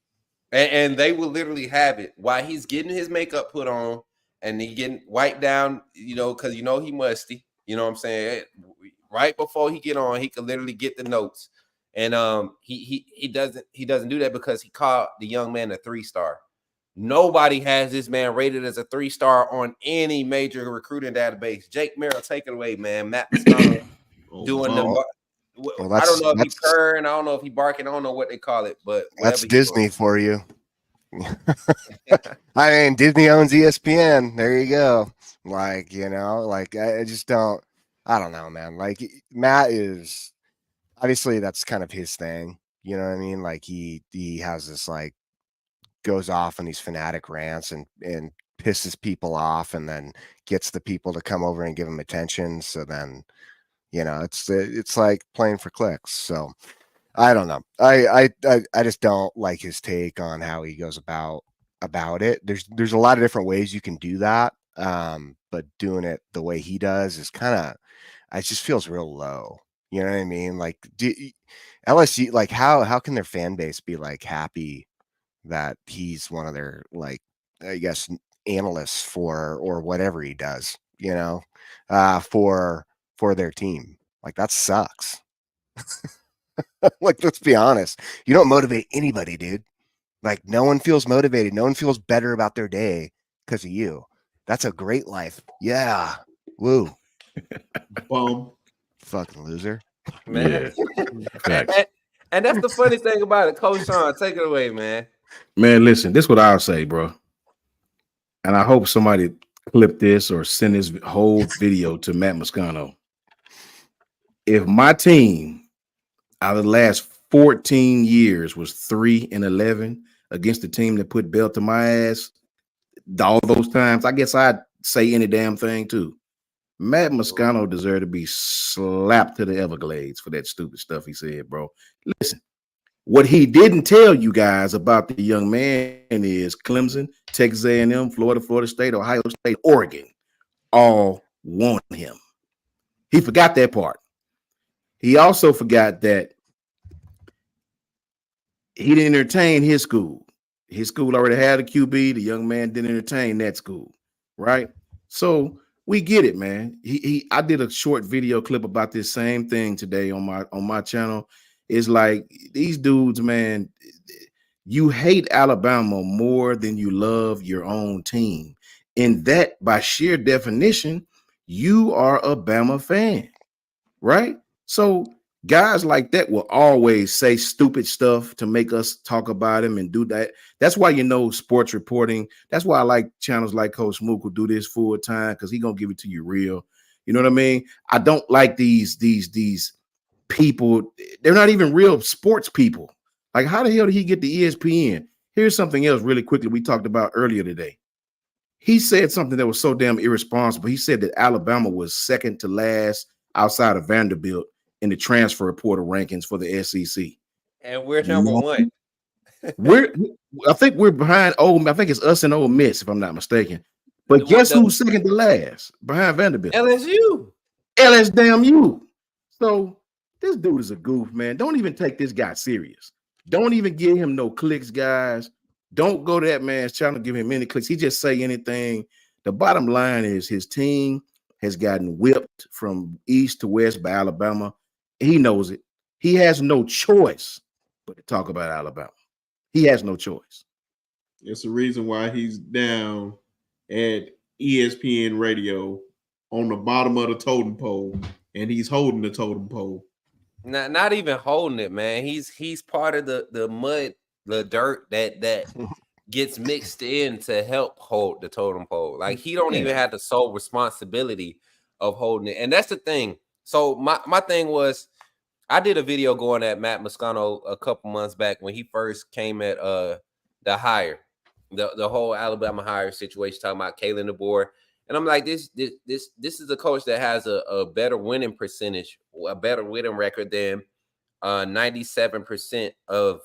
And they will literally have it while he's getting his makeup put on and he getting wiped down, because he musty. You know what I'm saying? Right before he get on, he can literally get the notes. And he doesn't do that because he called the young man a 3-star. Nobody has this man rated as a 3-star on any major recruiting database. Jake Merrill, take it away, man. Matt Moscato doing the. Well, I don't know if he's purring. I don't know if he's barking. I don't know what they call it, but that's Disney for you. I mean, Disney owns ESPN. There you go. Like, I just don't. I don't know, man. Like, Matt is obviously that's kind of his thing. You know what I mean? Like, he has this like goes off on these fanatic rants and pisses people off, and then gets the people to come over and give him attention. So then. It's like playing for clicks. So I don't know. I just don't like his take on how he goes about it. There's a lot of different ways you can do that. But doing it the way he does is it just feels real low. You know what I mean? Like LSU, like how can their fan base be like happy that he's one of their like, I guess, analysts or whatever he does, for their team. Like, that sucks. Like, let's be honest. You don't motivate anybody, dude. Like, no one feels motivated. No one feels better about their day because of you. That's a great life. Yeah. Woo. Boom. Fucking loser. Man. Yeah. and that's the funny thing about it. Coach Sean, take it away, man. Man, listen, this is what I'll say, bro. And I hope somebody clip this or send this whole video to Matt Moscato. If my team out of the last 14 years was 3-11 against the team that put belt to my ass all those times, I guess I'd say any damn thing too. Matt Moscato deserved to be slapped to the Everglades for that stupid stuff he said, bro. Listen, what he didn't tell you guys about the young man is Clemson, Texas A&M, Florida State, Ohio State, Oregon all want him. He forgot that part. He also forgot that he didn't entertain his school. His school already had a QB. The young man didn't entertain that school, right? So we get it, man. I did a short video clip about this same thing today on my channel. It's like these dudes, man, you hate Alabama more than you love your own team. And that, by sheer definition, you are a Bama fan, right? So guys like that will always say stupid stuff to make us talk about him and do that. That's why sports reporting. That's why I like channels like Coach Smook who do this full time, because he's gonna give it to you real. You know what I mean? I don't like these people. They're not even real sports people. Like, how the hell did he get the ESPN? Here's something else really quickly we talked about earlier today. He said something that was so damn irresponsible. He said that Alabama was second to last outside of Vanderbilt in the transfer portal rankings for the SEC. And we're number one. I think we're behind I think it's us and Ole Miss, if I'm not mistaken. But guess who's second to last behind Vanderbilt? LSU. LS damn you. So this dude is a goof, man. Don't even take this guy serious. Don't even give him no clicks, guys. Don't go to that man's channel, give him any clicks. He just say anything. The bottom line is his team has gotten whipped from east to west by Alabama. He knows it. He has no choice but to talk about Alabama. He has no choice. It's the reason why he's down at ESPN radio on the bottom of the totem pole, and he's holding the totem pole. Not even holding it, man. He's part of the mud, the dirt that gets mixed in to help hold the totem pole. Like he don't even have the sole responsibility of holding it. And that's the thing. So my thing was, I did a video going at Matt Moscano a couple months back when he first came at the hire, the whole Alabama hire situation, talking about Kalen DeBoer. And I'm like, this is a coach that has a better winning percentage, a better winning record than 97% of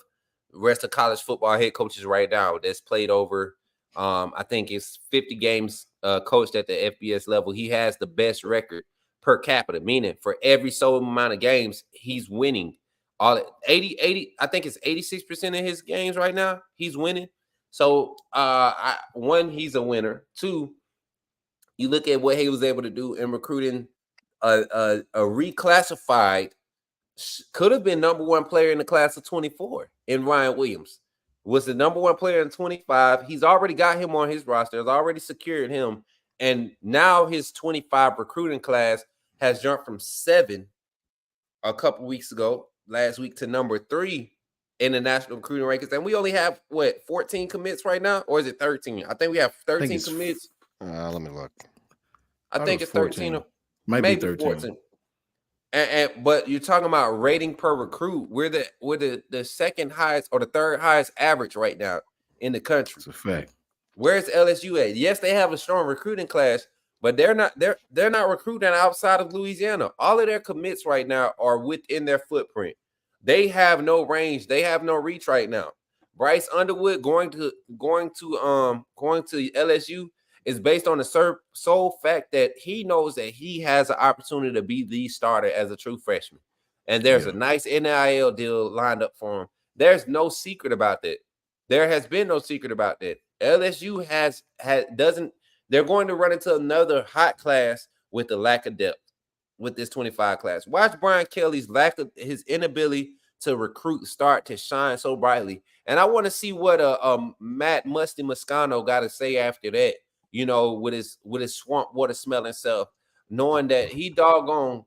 the rest of college football head coaches right now that's played over. I think it's 50 games coached at the FBS level. He has the best record per capita, meaning for every so amount of games, he's winning. All 80, I think it's 86% of his games right now, he's winning. So one, he's a winner. Two, you look at what he was able to do in recruiting a reclassified, could have been number one player in the class of 24 in Ryan Williams. Was the number one player in 25. He's already got him on his roster, has already secured him. And now his 25 recruiting class has jumped from 7 a couple weeks ago, last week, to number 3 in the national recruiting rankings. And we only have, 14 commits right now? Or is it 13? I think we have 13 commits. Let me look. I think it's 13. Might maybe be 13. 14. But you're talking about rating per recruit. We're the second highest or the third highest average right now in the country. It's a fact. Where's LSU at? Yes, they have a strong recruiting class, but they're not recruiting outside of Louisiana. All of their commits right now are within their footprint. They have no range. They have no reach right now. Bryce Underwood going to LSU is based on the sole fact that he knows that he has an opportunity to be the starter as a true freshman. And there's a nice NIL deal lined up for him. There's no secret about that. There has been no secret about that. LSU they're going to run into another hot class with the lack of depth with this 25 class. Watch Brian Kelly's his inability to recruit start to shine so brightly. And I want to see what Matt Musty Moscano got to say after that, with his swamp water smelling self, knowing that he doggone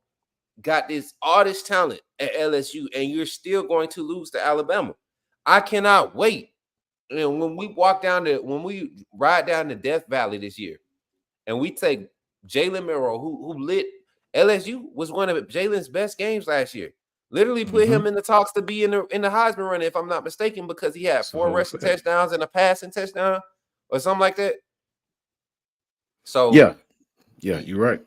got all this talent at LSU, and you're still going to lose to Alabama. I cannot wait. And when we ride down the Death Valley this year, and we take Jalen Milroe, who lit LSU, was one of Jalen's best games last year. Literally put him in the talks to be in the Heisman running, if I'm not mistaken, because he had 4 rushing touchdowns and a passing touchdown or something like that. So yeah, you're right.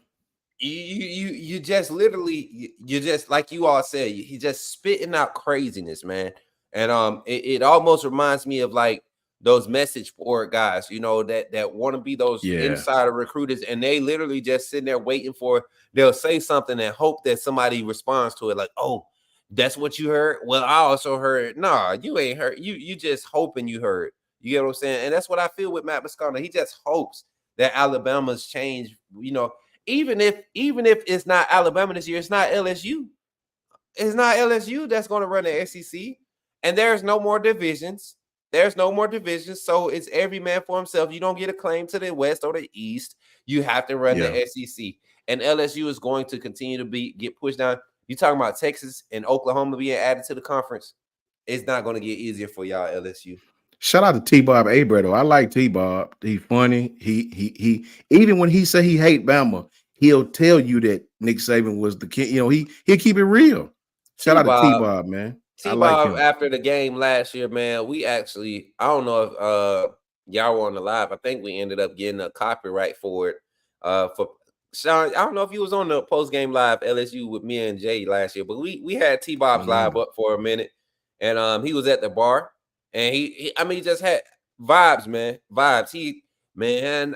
You just literally, you just, like you all said, he just spitting out craziness, man. And it almost reminds me of like those message board guys, that want to be those insider recruiters, and they literally just sitting there waiting for, they'll say something and hope that somebody responds to it, like, oh, that's what you heard? Well, I also heard. Nah, you ain't heard. You just hoping you heard. You get what I'm saying? And that's what I feel with Matt Moscano. He just hopes that Alabama's change, even if it's not Alabama this year, it's not LSU. It's not LSU that's going to run the SEC. And there's no more divisions. So it's every man for himself. You don't get a claim to the West or the East. You have to run the SEC. And LSU is going to continue to get pushed down. You talking about Texas and Oklahoma being added to the conference? It's not going to get easier for y'all, LSU. Shout out to T-Bob Abredo. I like T-Bob. He's funny. He even when he say he hate Bama, he'll tell you that Nick Saban was the kid. He'll keep it real. Shout out to T-Bob, man. T-Bob, after the game last year, man, we actually, I don't know if y'all were on the live. I think we ended up getting a copyright for it. For Sean, I don't know if he was on the post-game live LSU with me and Jay last year, but we had T-Bob's live up for a minute, and he was at the bar, and he just had vibes, man. Vibes.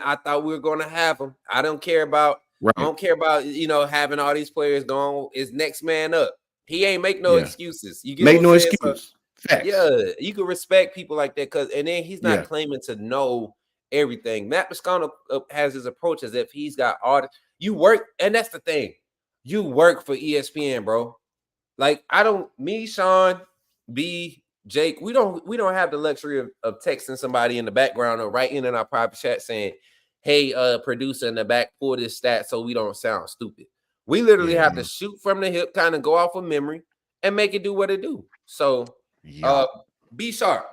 I thought we were going to have him. I don't care about Right. I don't care about having all these players going. Is next man up. He ain't make no excuses. You get Make what no I'm saying? excuse. Facts. Yeah, you can respect people like that and then he's not Yeah. claiming to know everything. Matt Moscano has his approach as if he's got all you work, and that's the thing. You work for ESPN, bro. Like me, Sean, B, Jake, we don't have the luxury of texting somebody in the background or writing in our private chat saying, hey, producer in the back, pull this stat so we don't sound stupid. We literally have to shoot from the hip, kind of go off of memory and make it do what it do. So be sharp.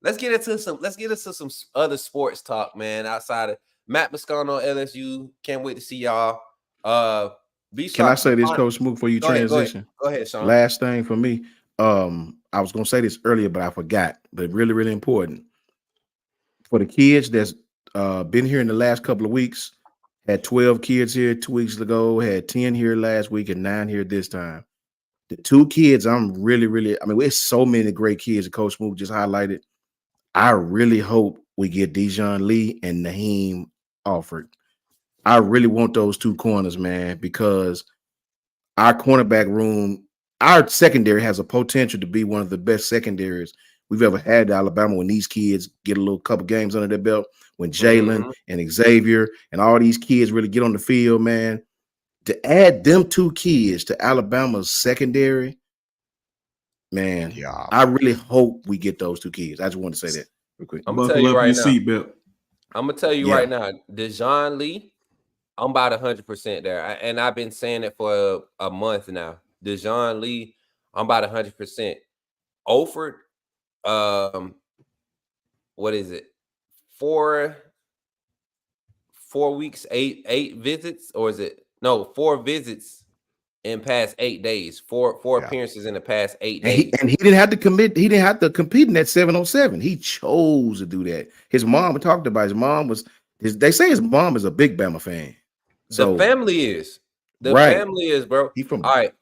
Let's get into some other sports talk, man. Outside of Matt Moscano, LSU. Can't wait to see y'all. Be sharp. Can I say this, Coach Smook, before you transition? Go ahead, Sean. Last thing for me. I was gonna say this earlier, but I forgot. But really, really important for the kids that's been here in the last couple of weeks. Had 12 kids here 2 weeks ago. Had 10 here last week and 9 here this time. The 2 kids, I'm really, really. I mean, there's so many great kids that Coach Smook just highlighted. I really hope we get Dijon Lee and Naheem Alford. I really want those 2 corners, man, because our cornerback room, our secondary has a potential to be one of the best secondaries we've ever had at Alabama when these kids get a little couple games under their belt, when Jalen and Xavier and all these kids really get on the field, man. To add them 2 kids to Alabama's secondary, man, I really hope we get those 2 kids. I just want to say that real quick. I'm gonna tell you right now. I'm gonna tell you right now, Dijon Lee, I'm about 100% there, and I've been saying it for a month now. Dijon Lee, I'm about 100%. Alford, what is it? 4 weeks, 8 visits, or is it 4 visits in past 8 days? 4 appearances in the past 8 days. And he didn't have to commit. He didn't have to compete in that 7-on-7. He chose to do that. His mom talked about. His mom was. They say his mom is a big Bama fan. So the family is. Family is, bro. He from. All right.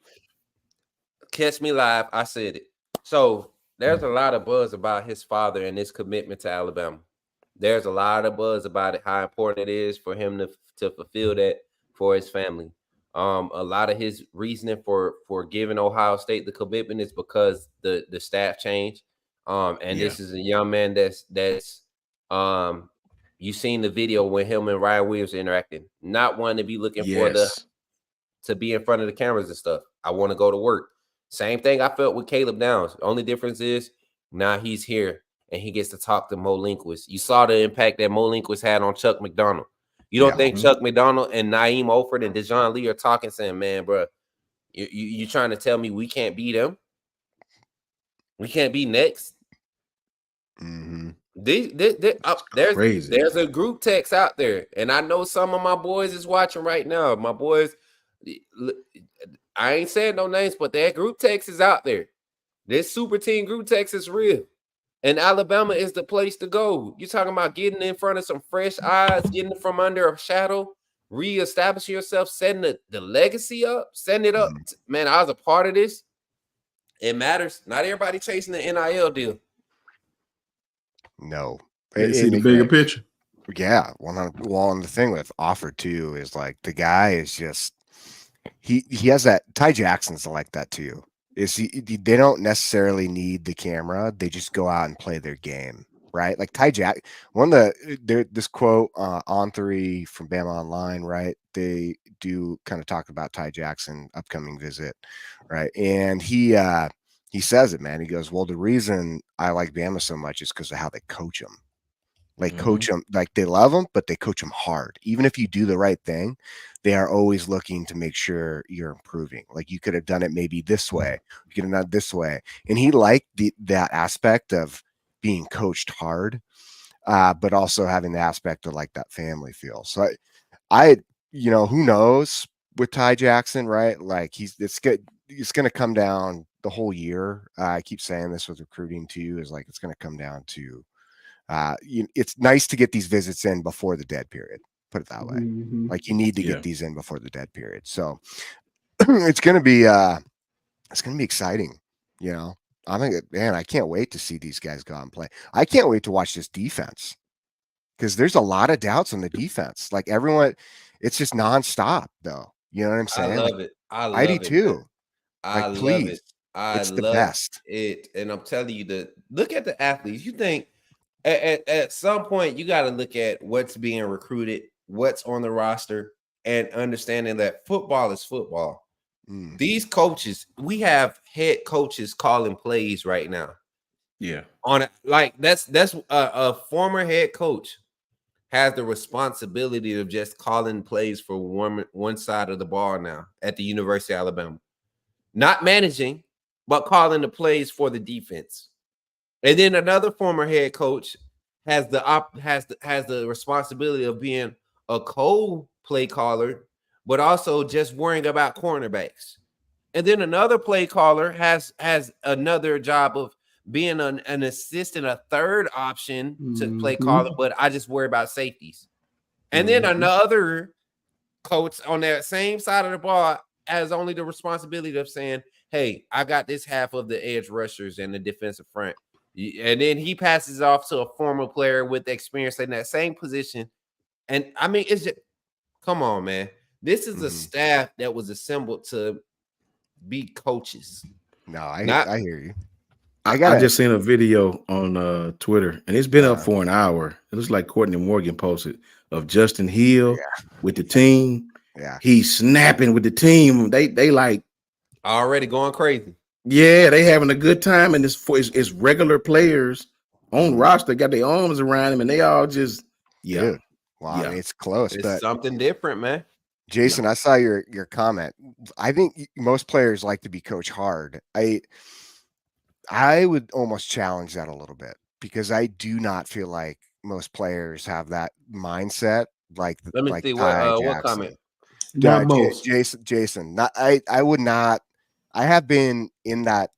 Catch me live. I said it. So there's a lot of buzz about his father and his commitment to Alabama. There's a lot of buzz about it, how important it is for him to fulfill that for his family. A lot of his reasoning for giving Ohio State the commitment is because the staff changed. This is a young man that's you seen the video when him and Ryan Williams interacting. Not one to be looking for to be in front of the cameras and stuff. I want to go to work. Same thing I felt with Caleb Downs. The only difference is now he's here and he gets to talk to Mo Linguist. You saw the impact that Mo Linguist had on Chuck McDonald. You don't think Chuck McDonald and Naeem Alford and Dijon Lee are talking, saying, man, bro, you trying to tell me we can't beat them? We can't be next? There's a group text out there, and I know some of my boys is watching right now. My boys, I ain't saying no names, but that group text is out there. This super team group text is real. And Alabama is the place to go. You're talking about getting in front of some fresh eyes, getting from under a shadow, reestablishing yourself, setting the legacy up, setting it up. Man, I was a part of this. It matters. Not everybody chasing the NIL deal. No. They see the bigger picture. Yeah. Well, and the thing with Offer too is like the guy is just he has that. Ty Jackson's like that too. They don't necessarily need the camera. They just go out and play their game, right? Like Ty Jack, this quote on 3 from Bama Online, right? They do kind of talk about Ty Jackson upcoming visit, right? And he says it, man. He goes, well, the reason I like Bama so much is because of how they coach him. Like coach them, like they love them, but they coach them hard. Even if you do the right thing, they are always looking to make sure you're improving. Like you could have done it maybe this way, you could have done it this way. And he liked that aspect of being coached hard, but also having the aspect of like that family feel. So I who knows with Ty Jackson, right? Like it's going to come down the whole year. I keep saying this with recruiting too, is like it's going to come down to it's nice to get these visits in before the dead period. Put it that way. Like you need to get these in before the dead period. So it's going to be exciting. I think, man, I can't wait to see these guys go out and play. I can't wait to watch this defense because there's a lot of doubts on the defense. Like everyone, it's just nonstop though. You know what I'm saying? I love it. I I do love it, too. man. I Like, love please, it. I it's the love best. it. And I'm telling you, look at the athletes. You think at some point you got to look at what's being recruited, what's on the roster, and understanding that football is football. These coaches, we have head coaches calling plays right now. Yeah. On it, like that's a former head coach has the responsibility of just calling plays for one side of the ball now at the University of Alabama. Not managing, but calling the plays for the defense. And then another former head coach has the responsibility of being a co-play caller, but also just worrying about cornerbacks. And then another play caller has another job of being an assistant, a third option to play caller, but I just worry about safeties. And then another coach on that same side of the ball has only the responsibility of saying, hey, I got this half of the edge rushers and the defensive front. And then he passes off to a former player with experience in that same position. And I mean, it's just, come on, man. This is a staff that was assembled to be coaches. No, I hear you. I just seen a video on Twitter, and it's been up for an hour. It looks like Courtney Morgan posted of Justin Hill with the team. Yeah, he's snapping with the team. They like already going crazy. Yeah, they having a good time, and it's regular players on roster got their arms around him, and they all just Dude. Wow, I mean, it's close. It's but something different, man. Jason, I saw your comment. I think most players like to be coached hard. I would almost challenge that a little bit because I do not feel like most players have that mindset. Like, let me like see what comment. Not most. Jason, not I would not. I have been in that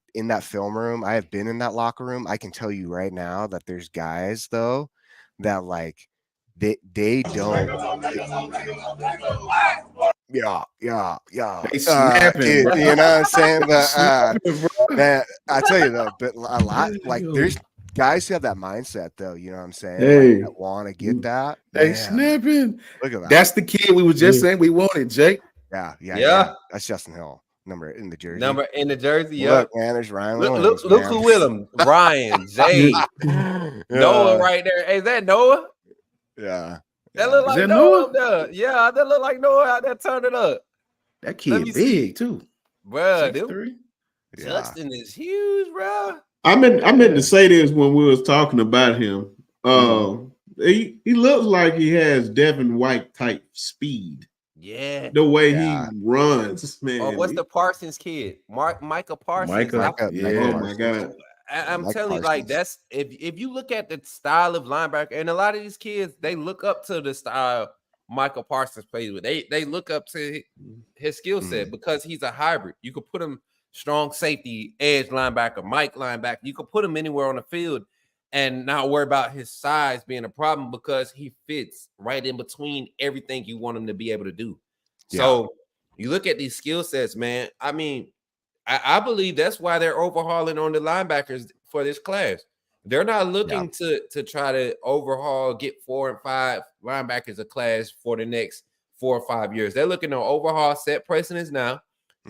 film room. I have been in that locker room. I can tell you right now that there's guys though that like they don't. Yeah. Snapping, You know what I'm saying? Man, I tell you though, but a lot like there's guys who have that mindset though. You know what I'm saying? Hey, like, that want to get that. They Man, snapping. look at that. That's the kid we was just saying we wanted, Jake. Yeah. That's Justin Hill. Number in the jersey. Look, man, there's Ryan. Look who with him. Ryan, Jay, Noah right there. Hey, is that Noah? Yeah. That look like Noah up there. Yeah, that look like Noah out there turning up. That kid big too. Bro, Justin is huge, bro. I meant to say this when we was talking about him. He looks like he has Devin White type speed. Yeah, the way he runs, man. Oh, what's the Parsons kid? Micah Parsons. Oh my God. I'm telling you, like that's if you look at the style of linebacker, and a lot of these kids, they look up to the style Michael Parsons plays with. They look up to his skill set because he's a hybrid. You could put him strong safety, edge linebacker, Mike linebacker. You could put him anywhere on the field and not worry about his size being a problem because he fits right in between everything you want him to be able to do. Yeah. So you look at these skill sets, man. I mean, I believe that's why they're overhauling on the linebackers for this class. They're not looking to try to overhaul, get 4 and 5 linebackers a class for the next 4 or 5 years. They're looking to overhaul, set precedents now,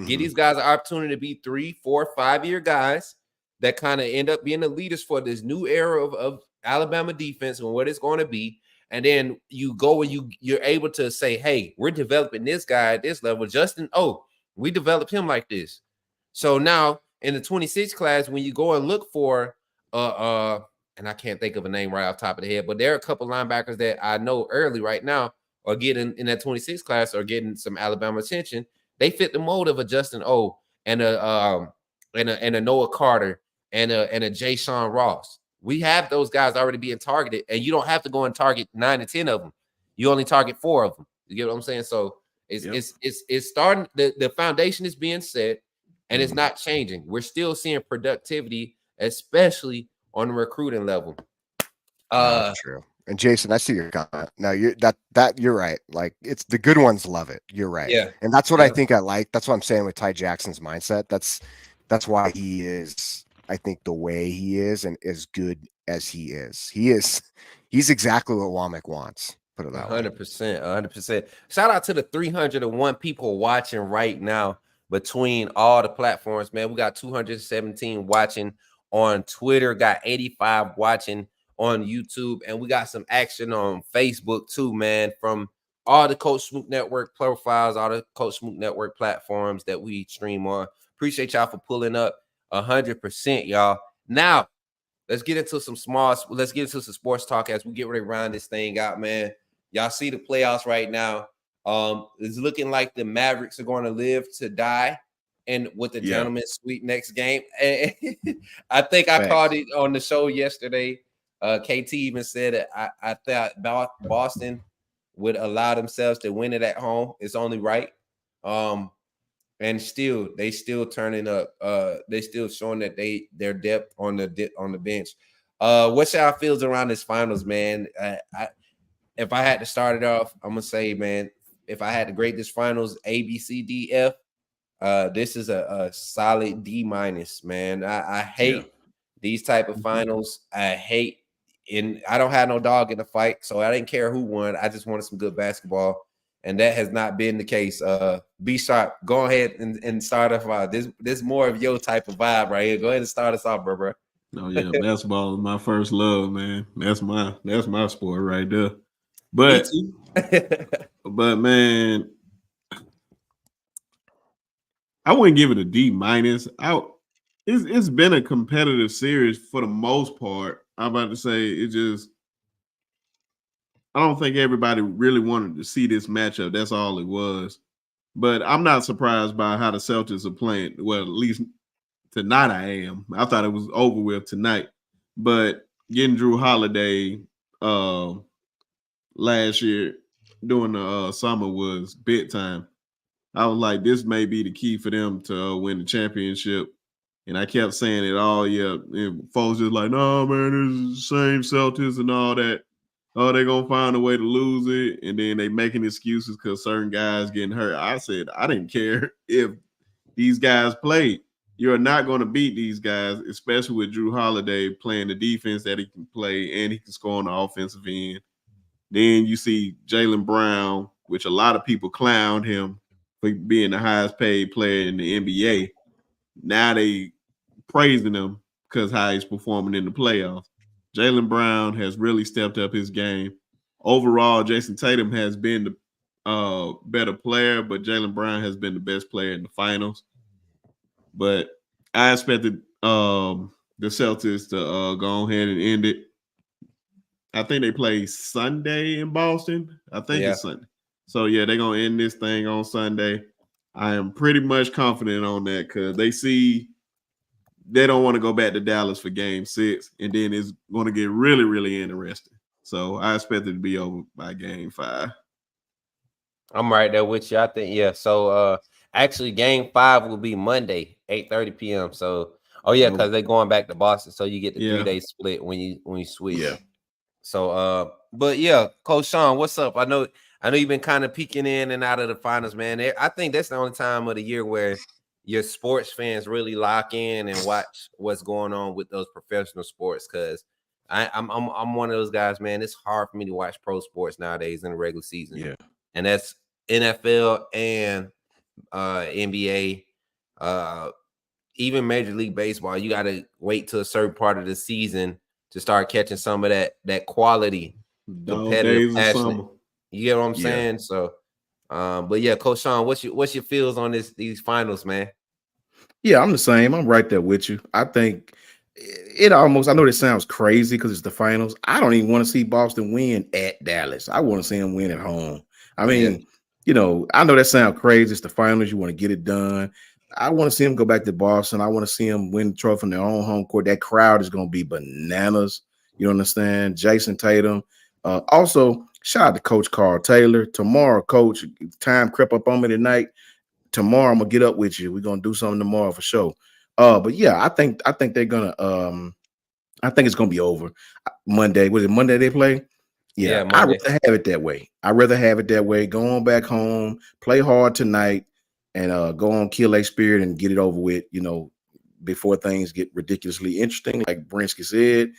get these guys an opportunity to be 3, 4, 5 year guys that kind of end up being the leaders for this new era of Alabama defense and what it's going to be. And then you go and you're able to say, hey, we're developing this guy at this level. Justin, we developed him like this. So now in the 26 class, when you go and look for and I can't think of a name right off the top of the head, but there are a couple linebackers that I know early right now are getting in that 26 class or getting some Alabama attention. They fit the mold of a Justin O and a Noah Carter and a Jay Sean Ross. We have those guys already being targeted, and you don't have to go and target 9 to 10 of them. You only target 4 of them. You get what I'm saying? So it's starting. The foundation is being set, and it's not changing. We're still seeing productivity, especially on the recruiting level. That's true. And Jason, I see your comment. Now you're right. Like it's the good ones love it. You're right. Yeah. And that's what I think I like. That's what I'm saying with Ty Jackson's mindset. That's why he is, I think, the way he is and as good as he is. He's exactly what Womack wants. Put it that way. 100%, 100%. Shout out to the 301 people watching right now between all the platforms, man. We got 217 watching on Twitter, got 85 watching on YouTube, and we got some action on Facebook too, man, from all the Coach Smook Network profiles, all the Coach Smook Network platforms that we stream on. Appreciate y'all for pulling up 100%, y'all. Now, let's get into some sports talk as we get ready to round this thing out, man. Y'all see the playoffs right now. It's looking like the Mavericks are going to live to die and with the gentleman's sweep next game. And I think I called it on the show yesterday. KT even said it. I thought Boston would allow themselves to win it at home. It's only right. And they still turning up. They still showing that their depth on the bench. What's y'all feels around this finals, man? If I had to start it off, I'm gonna say, man, if I had to grade this finals A, B, C, D, F, this is a solid D minus, man. I hate these type of finals. I don't have no dog in the fight, so I didn't care who won. I just wanted some good basketball, and that has not been the case. B Sharp, go ahead and start off. This more of your type of vibe right here. Go ahead and start us off, bro. Oh yeah, basketball is my first love, man. That's my sport right there. But man, I wouldn't give it a D minus. It's been a competitive series for the most part. I'm about to say I don't think everybody really wanted to see this matchup. That's all it was. But I'm not surprised by how the Celtics are playing. Well, at least tonight I am. I thought it was over with tonight. But getting Drew Holiday last year during the summer was big time. I was like, this may be the key for them to win the championship. And I kept saying it all year. And folks just like, no, man, it's the same Celtics and all that. Oh, they're going to find a way to lose it. And then they making excuses because certain guys getting hurt. I said, I didn't care if these guys played. You're not going to beat these guys, especially with Drew Holiday playing the defense that he can play and he can score on the offensive end. Then you see Jaylen Brown, which a lot of people clowned him for being the highest paid player in the NBA. Now they praising him because how he's performing in the playoffs. Jaylen Brown has really stepped up his game. Overall, Jason Tatum has been the better player, but Jaylen Brown has been the best player in the finals. But I expected the Celtics to go ahead and end it. I think they play Sunday in Boston. I think it's Sunday. So, yeah, they're going to end this thing on Sunday. I am pretty much confident on that because they don't want to go back to Dallas for game 6, and then it's going to get really, really interesting. So, I expect it to be over by game 5. I'm right there with you. I think, So, actually, game 5 will be Monday, 8:30 p.m. So, because they're going back to Boston. So, you get the 3-day split when you switch. Yeah. So, but yeah, Coach Sean, what's up? I know you've been kind of peeking in and out of the finals, man. I think that's the only time of the year where your sports fans really lock in and watch what's going on with those professional sports. Because I'm one of those guys, man. It's hard for me to watch pro sports nowadays in the regular season. Yeah, and that's NFL and NBA, even Major League Baseball. You got to wait till a certain part of the season to start catching some of that quality competitive passion. You get what I'm saying? So, but yeah, Coach Sean, what's your feels on these finals, man? Yeah, I'm the same. I'm right there with you. I think I know this sounds crazy because it's the finals. I don't even want to see Boston win at Dallas. I want to see them win at home. I mean, I know that sounds crazy. It's the finals. You want to get it done. I want to see them go back to Boston. I want to see them win the trophy from their own home court. That crowd is going to be bananas. You understand? Jason Tatum. Also, shout out to Coach Carl Taylor. Tomorrow, Coach, time crept up on me tonight. Tomorrow, I'm gonna get up with you. We're gonna do something tomorrow for sure. But yeah, I think they're gonna. I think it's gonna be over Monday. Was it Monday they play? Yeah, I'd rather have it that way. Go on back home, play hard tonight, and go on, kill a spirit and get it over with. Before things get ridiculously interesting, like Brinsky said.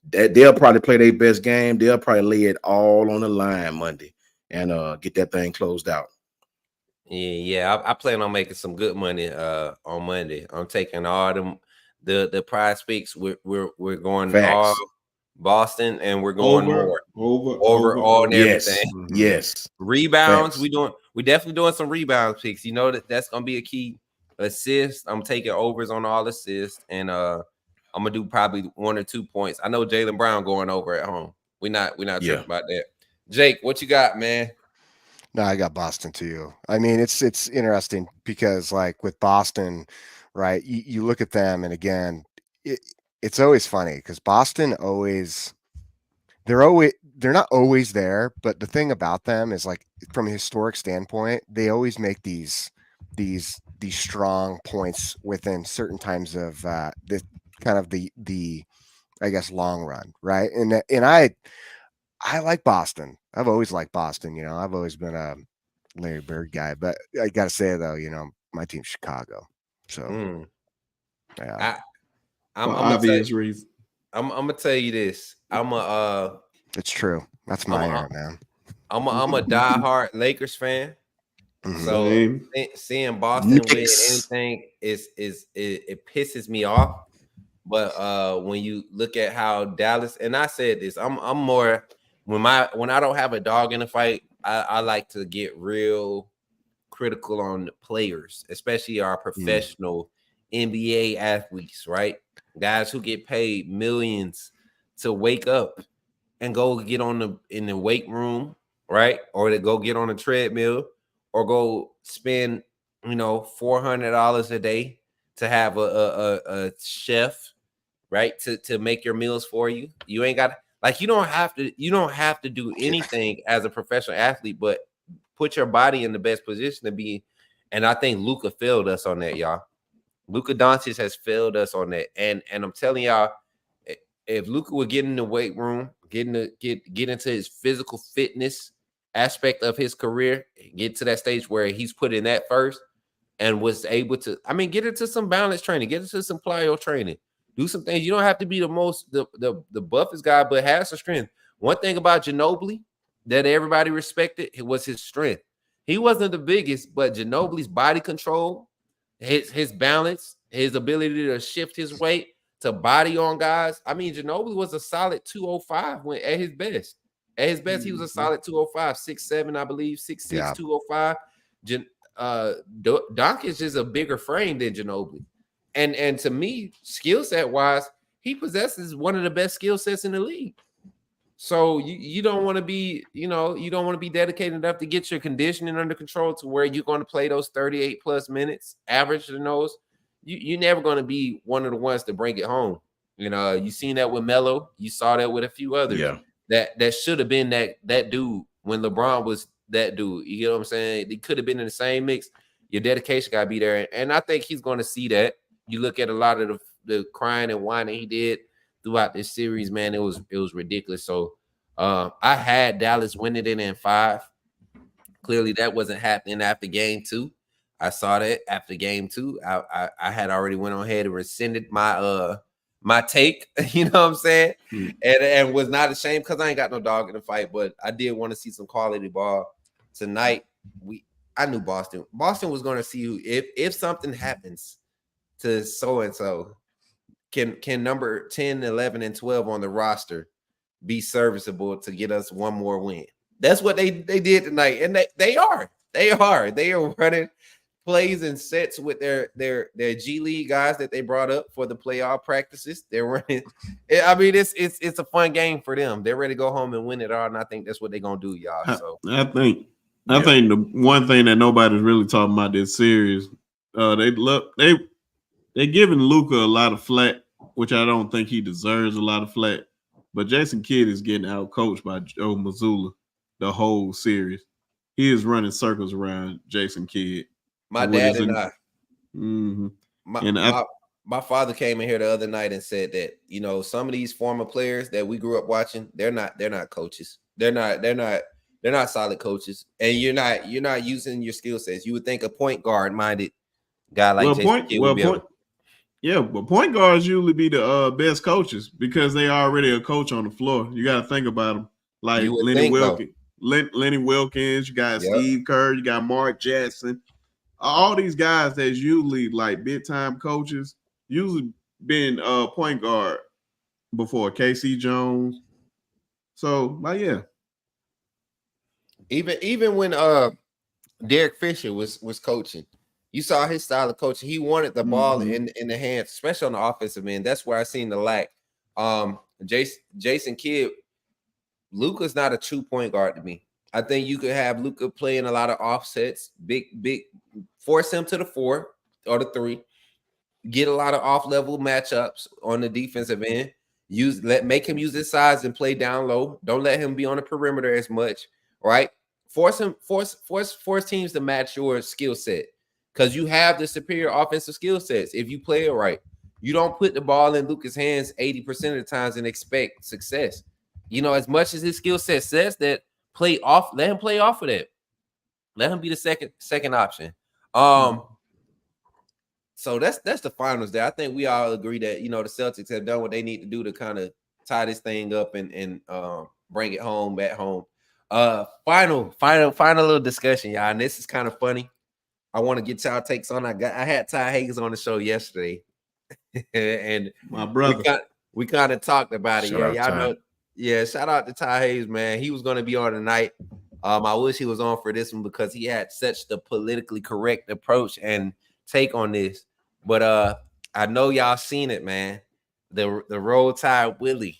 they'll probably play their best game. They'll probably lay it all on the line Monday and get that thing closed out. Yeah. I plan on making some good money on Monday. I'm taking all the prize picks. We're going all Boston, and we're going over all and everything. Yes. Rebounds. Facts. We definitely doing some rebound picks. You know that's gonna be a key. Assist. I'm taking overs on all assists, and I'm gonna do probably 1 or 2 points. I know Jaylen Brown going over at home. We're not tripping about that. Jake, what you got, man? No, I got Boston too. I mean, it's interesting because like with Boston, right? You look at them, and again, it's always funny because Boston they're not always there, but the thing about them is like from a historic standpoint, they always make these strong points within certain times of the kind of the I guess long run, right? And I like Boston. I've always liked Boston. You know, I've always been a Larry Bird guy, but I gotta say though, you know, my team's Chicago. So yeah, I'm obvious reason. I'm gonna tell you this. it's true. That's my era, man. I'm a diehard Lakers fan. Mm-hmm. So seeing Boston win anything it pisses me off. But when you look at how Dallas, and I said this, I'm more when I don't have a dog in the fight, I like to get real critical on the players, especially our professional NBA athletes, right? Guys who get paid millions to wake up and go get in the weight room, right? Or to go get on a treadmill, or go spend, $400 a day to have a chef, right? To make your meals for you. You ain't got you don't have to do anything as a professional athlete, but put your body in the best position to be. And I think Luka failed us on that, y'all. Luka Doncic has failed us on that. And I'm telling y'all, if Luka would get in the weight room, get into his physical fitness aspect of his career, get to that stage where he's put in that first and was able to, get into some balance training, get into some plyo training, do some things. You don't have to be the buffest guy, but have some strength. One thing about Ginobili that everybody respected, it was his strength. He wasn't the biggest, but Ginobili's body control, his balance, his ability to shift his weight, to body on guys. Ginobili was a solid 205 when at his best. At his best, he was a solid 205, 6'7", I believe, 6'6", 205. Doncic is a bigger frame than Ginobili. And to me, skill set wise, he possesses one of the best skill sets in the league. So you don't want to be, you don't want to be dedicated enough to get your conditioning under control to where you're going to play those 38 plus minutes, average in those. You're never going to be one of the ones to bring it home. You seen that with Melo. You saw that with a few others. Yeah. That should have been that dude when LeBron was that dude. You know what I'm saying? They could have been in the same mix. Your dedication got to be there. And I think he's going to see that. You look at a lot of the crying and whining he did throughout this series, man, it was ridiculous. So I had Dallas winning it in 5. Clearly that wasn't happening after game 2. I saw that after game 2. I had already went on ahead and rescinded my take, you know what I'm saying? And was not ashamed because I ain't got no dog in the fight, but I did want to see some quality ball tonight. I knew Boston was going to see who, if something happens to so-and-so, can number 10, 11, and 12 on the roster be serviceable to get us one more win? That's what they did tonight. And they are running plays and sets with their G League guys that they brought up for the playoff practices. They're running. It's a fun game for them. They're ready to go home and win it all, and I think that's what they're gonna do, y'all. So I think the one thing that nobody's really talking about this series, they're giving Luka a lot of flack, which I don't think he deserves a lot of flack. But Jason Kidd is getting out coached by Joe Mazzulla the whole series. He is running circles around Jason Kidd. My dad and I. Mm-hmm. My father came in here the other night and said that, some of these former players that we grew up watching, they're not coaches. They're not solid coaches. And you're not using your skill sets. You would think a point guard minded guy like Jason Kidd would be able. Yeah, but point guards usually be the best coaches because they already a coach on the floor. You got to think about them. Like You would Lenny think, though. Wilkins, Lenny Wilkins. You got Yep. Steve Kerr. You got Mark Jackson. All these guys that's usually like big time coaches usually been point guard before. KC Jones. So, like, yeah. Even when Derek Fisher was coaching, you saw his style of coaching. He wanted the ball in the hands, especially on the offensive end. That's where I seen the lack. Jason Kidd, Luka's not a true point guard to me. I think you could have Luka playing a lot of offsets, big, force him to the 4 or the 3, get a lot of off-level matchups on the defensive end. Make him use his size and play down low. Don't let him be on the perimeter as much, right? Force teams to match your skill set because you have the superior offensive skill sets. If you play it right, you don't put the ball in Luka's hands 80% of the times and expect success. You know, as much as his skill set says that, let him play off of that. Let him be the second option. So that's the finals there. I think we all agree that, you know, the Celtics have done what they need to do to kind of tie this thing up and bring it home, back home. Final little discussion, y'all. And this is kind of funny. I want to get y'all takes on. I had Ty Higgins on the show yesterday, and my brother, we kind of talked about it. Shout Y'all know. Yeah, shout out to Ty Hayes, man. He was going to be on tonight. I wish he was on for this one because he had such the politically correct approach and take on this. But I know y'all seen it, man. The Roll Tide Willie.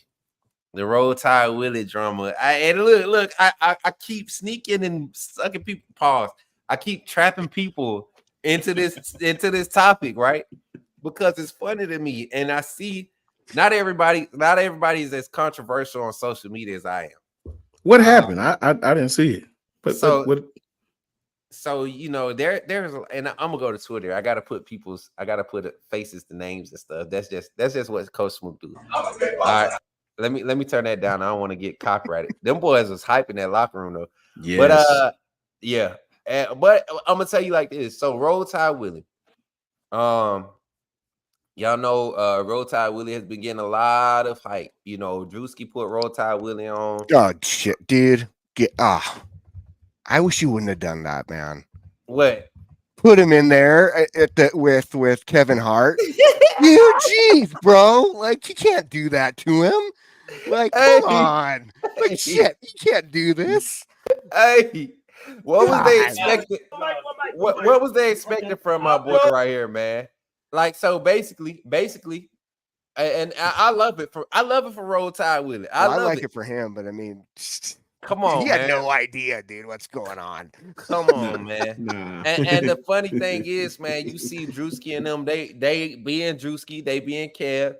The Roll Tide Willie drama. I keep sneaking and sucking people pause. I keep trapping people into this topic, right? Because it's funny to me. And I see not everybody is as controversial on social media as I am. What happened? I didn't see it. But so you know, there's and I'm gonna go to Twitter. I gotta put faces to names and stuff. That's just what Coach Smook do. All right. Let me turn that down. I don't want to get copyrighted. Them boys was hyping that locker room though. Yes. But yeah. But I'm gonna tell you like this. So Roll Tide Willie. Y'all know Roll Tide Willie has been getting a lot of hype. You know, Drewski put Roll Tide Willie on. Oh shit, dude. I wish you wouldn't have done that, man. What? Put him in there with Kevin Hart. Jeez, bro. Like, you can't do that to him. Like, come on. Like, shit, you can't do this. Hey, what was they expecting? What was they expecting from my boy right here, man? Like, so basically, and I love it for Roll Tide Willie. I like it for him, but I mean, come on, he had no idea, dude, what's going on. Come on, man. Nah. And the funny thing is, man, you see Drewski and them, they being Drewski, they being Kev,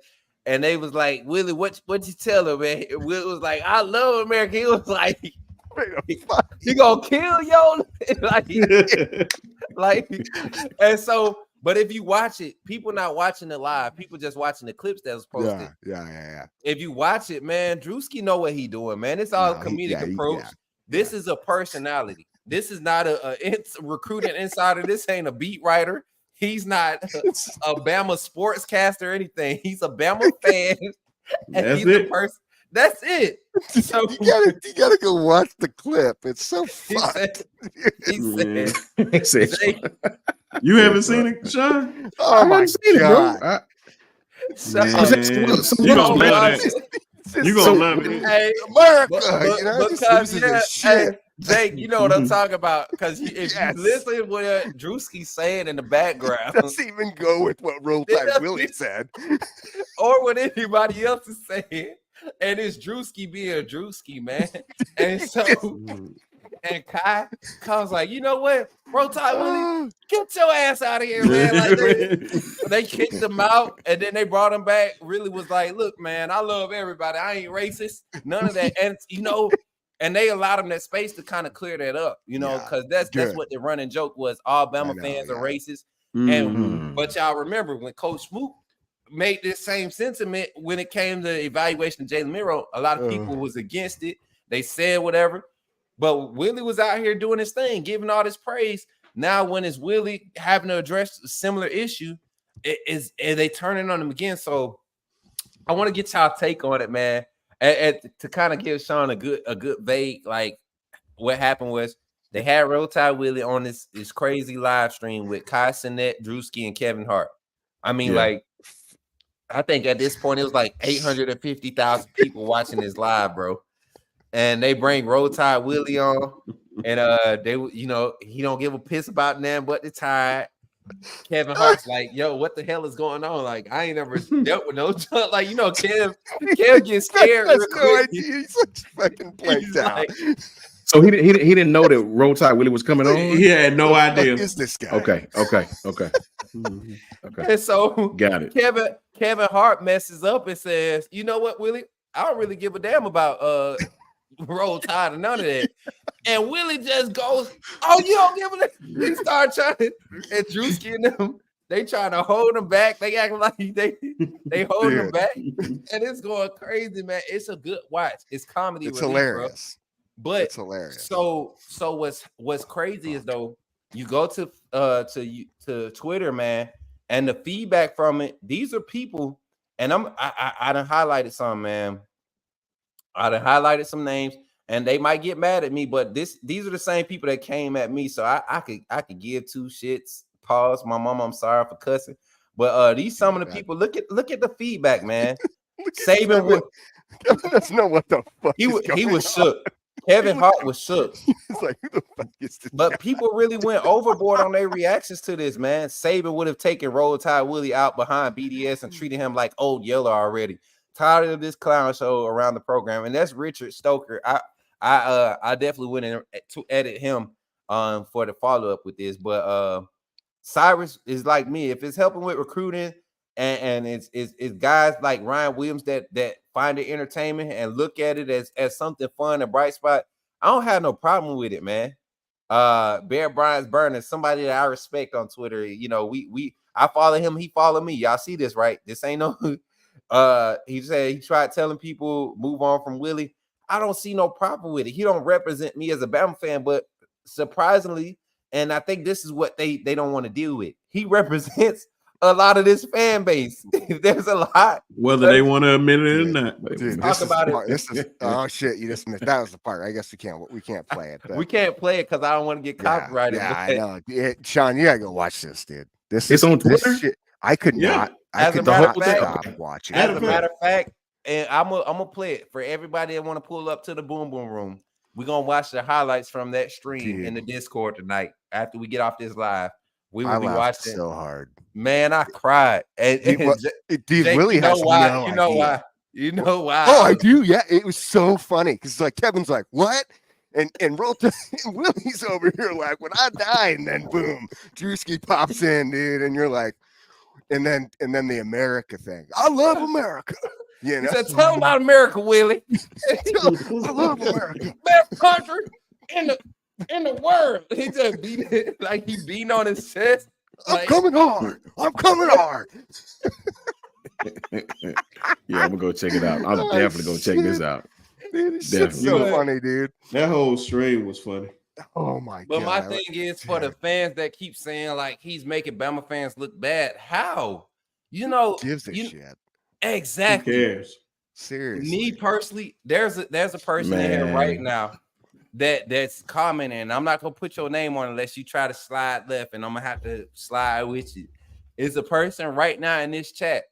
and they was like, Willie, what you tell him, man? Willie was like, I love America. He was like, he gonna kill yo, like, and so. But if you watch it, people not watching it live. People just watching the clips that was posted. Yeah. If you watch it, man, Drewski know what he doing, man. It's all comedic approach. This is a personality. This is not a recruiting insider. This ain't a beat writer. He's not a Bama sportscaster or anything. He's a Bama fan. And That's he's it. a person. That's it. So you gotta go watch the clip. It's so fun. He said, You haven't seen it, Sean? Oh my God. You gonna love it. You gonna love it. Hey, America, hey, Jake, you know what I'm talking about? Because if you listen to what Drewski's saying in the background, doesn't even go with what Roll Tide Willie said, or what anybody else is saying. And it's Drewski being Drewski, man. And so, and Kai was like, you know what, Roll Tide Willie, get your ass out of here, man. Like they kicked him out, and then they brought him back. Really was like, look, man, I love everybody. I ain't racist, none of that. And you know, and they allowed him that space to kind of clear that up, you know, because that's what the running joke was. All Bama fans are racist. And but y'all remember when Coach Smook made this same sentiment when it came to evaluation of Jalen Miro, a lot of people was against it. They said whatever, but Willie was out here doing his thing, giving all this praise. Now, when it's Willie having to address a similar issue, and they turning on him again. So I want to get y'all take on it, man. To kind of give Sean a good vague, like what happened was they had Tide Willie on this crazy live stream with Kai Cenat, Drewski, and Kevin Hart. I mean, like, I think at this point it was like 850,000 people watching this live, bro. And they bring Tide Willie on, and they, you know, he don't give a piss about nothing but the Tide. Kevin Hart's like, yo, what the hell is going on? Like, I ain't never dealt with no like, you know, Kev gets scared. That's no idea. He's such fucking planked out. Like, so he didn't know that Tide Willie was coming on. He had no idea. Who is this guy? Okay. Okay. And so got it. Kevin Hart messes up and says, you know what, Willie? I don't really give a damn about Roll Tide and none of that. And Willie just goes, oh, you don't give a damn. He start trying to, and Drewski and them, they trying to hold him back. They acting like they hold him back. And it's going crazy, man. It's a good watch. It's comedy. It's relief, hilarious. Bro. But it's hilarious. So what's crazy is though, you go to Twitter, man, and the feedback from it, these are people, and I done highlighted some, man. I done highlighted some names, and they might get mad at me, but these are the same people that came at me. So I could give two shits. Pause. My mom, I'm sorry for cussing. But these some of the people, look at the feedback, man. Saban doesn't know what the fuck. He was shook. Kevin Hart was shook. He's like, who the fuck is this But guy? people really went overboard on their reactions to this, man. Saban would have taken Tide Willie out behind BDS and treated him like old Yeller already. Tired of this clown show around the program, and that's Richard Stoker. I definitely went in to edit him for the follow up with this, but Cyrus is like me. If it's helping with recruiting and it's guys like Ryan Williams that find it entertainment and look at it as something fun, a bright spot, I don't have no problem with it, man. Bear Bryant's burning, somebody that I respect on Twitter. You know, I follow him, he follow me. Y'all see this, right? This ain't no he said he tried telling people move on from Willie. I don't see no problem with it. He don't represent me as a Bama fan, but surprisingly, and I think this is what they don't want to deal with. He represents a lot of this fan base. There's a lot, whether they want to admit it or not. Dude, talk about it. This is, oh shit! You just missed. That was the part. I guess we can't play it. But. We can't play it because I don't want to get copyrighted. Yeah, I know. Sean, you gotta go watch this, dude. It's on Twitter. Shit, I could not. I As could a matter not of fact, stop watching. As a matter of fact, and I'm gonna play it for everybody that want to pull up to the Boom Boom Room. We're gonna watch the highlights from that stream in the Discord tonight. After we get off this live, we will be watching so hard. Man, I cried. And dude, Jake, Willie has no idea. You know why? Oh, I do. Yeah, it was so funny because like Kevin's like, what? And Willie's over here like, when I die, and then boom, Drewski pops in, dude, and you're like, and then the America thing. I love America. You know? He said, tell him about America, Willie. I love America. Best country in the world. He just beating on his chest. I'm coming hard. Yeah, I'm gonna go check it out. I'm definitely gonna check this out. Dude, it's so funny, dude. That whole stream was funny. Oh my god. But my thing is for the fans that keep saying like he's making Bama fans look bad. How? You know, gives a shit. Exactly. Who cares? Seriously. Me personally, there's a person in here right now that's commenting. I'm not gonna put your name on unless you try to slide left, and I'm gonna have to slide with you. It's a person right now in this chat.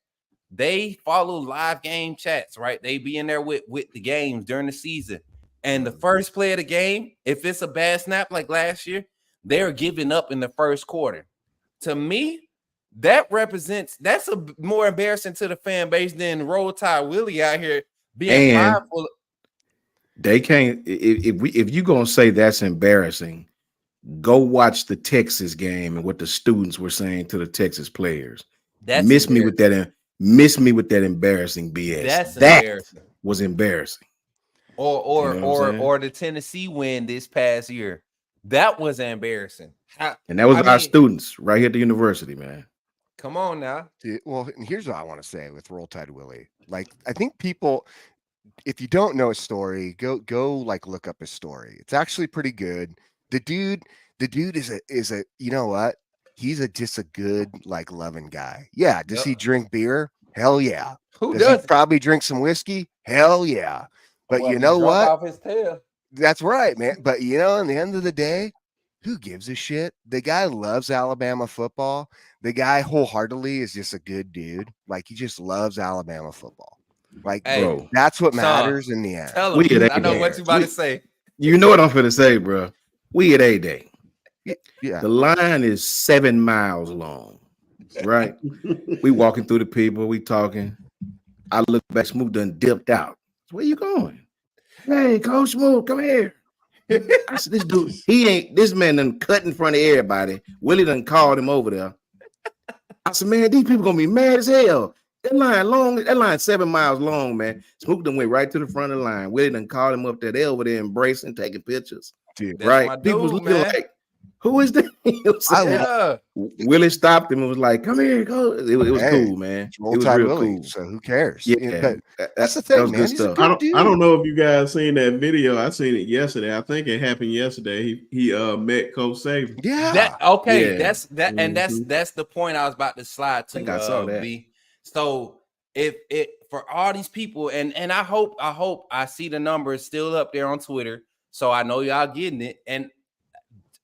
They follow live game chats, right? They be in there with the games during the season. And the first play of the game, if it's a bad snap like last year, they're giving up in the first quarter. To me, that's a more embarrassing to the fan base than Tide Willie out here being mindful. They can't. If you gonna say that's embarrassing, go watch the Texas game and what the students were saying to the Texas players. Miss me with that embarrassing BS. That embarrassing. Was embarrassing. Or the Tennessee win this past year. That was embarrassing. And that was our students right here at the university, man. Come on now. Well, and here's what I want to say with Roll Tide Willie. Like, I think people, if you don't know his story, go like look up his story. It's actually pretty good. The dude is a you know what? he's just a good, like, loving guy. Yeah. Does Yep. he drink beer? Hell yeah. Who Does he doesn't? probably drink some whiskey? Hell yeah. But Well, you he know drunk what? off his tail. That's right, man. But you know, in the end of the day, who gives a shit? The guy loves Alabama football. The guy wholeheartedly is just a good dude. Like, he just loves Alabama football. Like, Hey, Bro, that's what son, matters in the end. tell we him. at I know A-Day. what you about We- to say. You know what I'm finna say, bro. We at A-Day. Yeah. The line is 7 miles long, right? We walking through the people, we talking. I look back, Smook done dipped out. Where you going? Hey, Coach Smook, come here. I said, this dude, this man done cut in front of everybody. Willie done called him over there. I said, man, these people gonna be mad as hell. That line 7 miles long, man. Smook done went right to the front of the line. Willie done called him up there. They over there embracing, taking pictures. Dude, That's Right? my People was dude, looking man. like, who is that? You know what I'm saying? Yeah. Willie stopped him and was like, come here, go. It was Hey, cool, man. roll It was Tide real Willie, cool. so who cares? Yeah, But that that's the thing, was man. good He's a stuff. good I dude. don't know if you guys seen that video. I seen it yesterday. I think it happened yesterday. He met Coach Saban. Yeah. Okay, Yeah. that's and Mhm. that's the point I was about to slide to. think I saw that. B. So if it for all these people, and I hope I see the numbers still up there on Twitter, so I know y'all getting it. And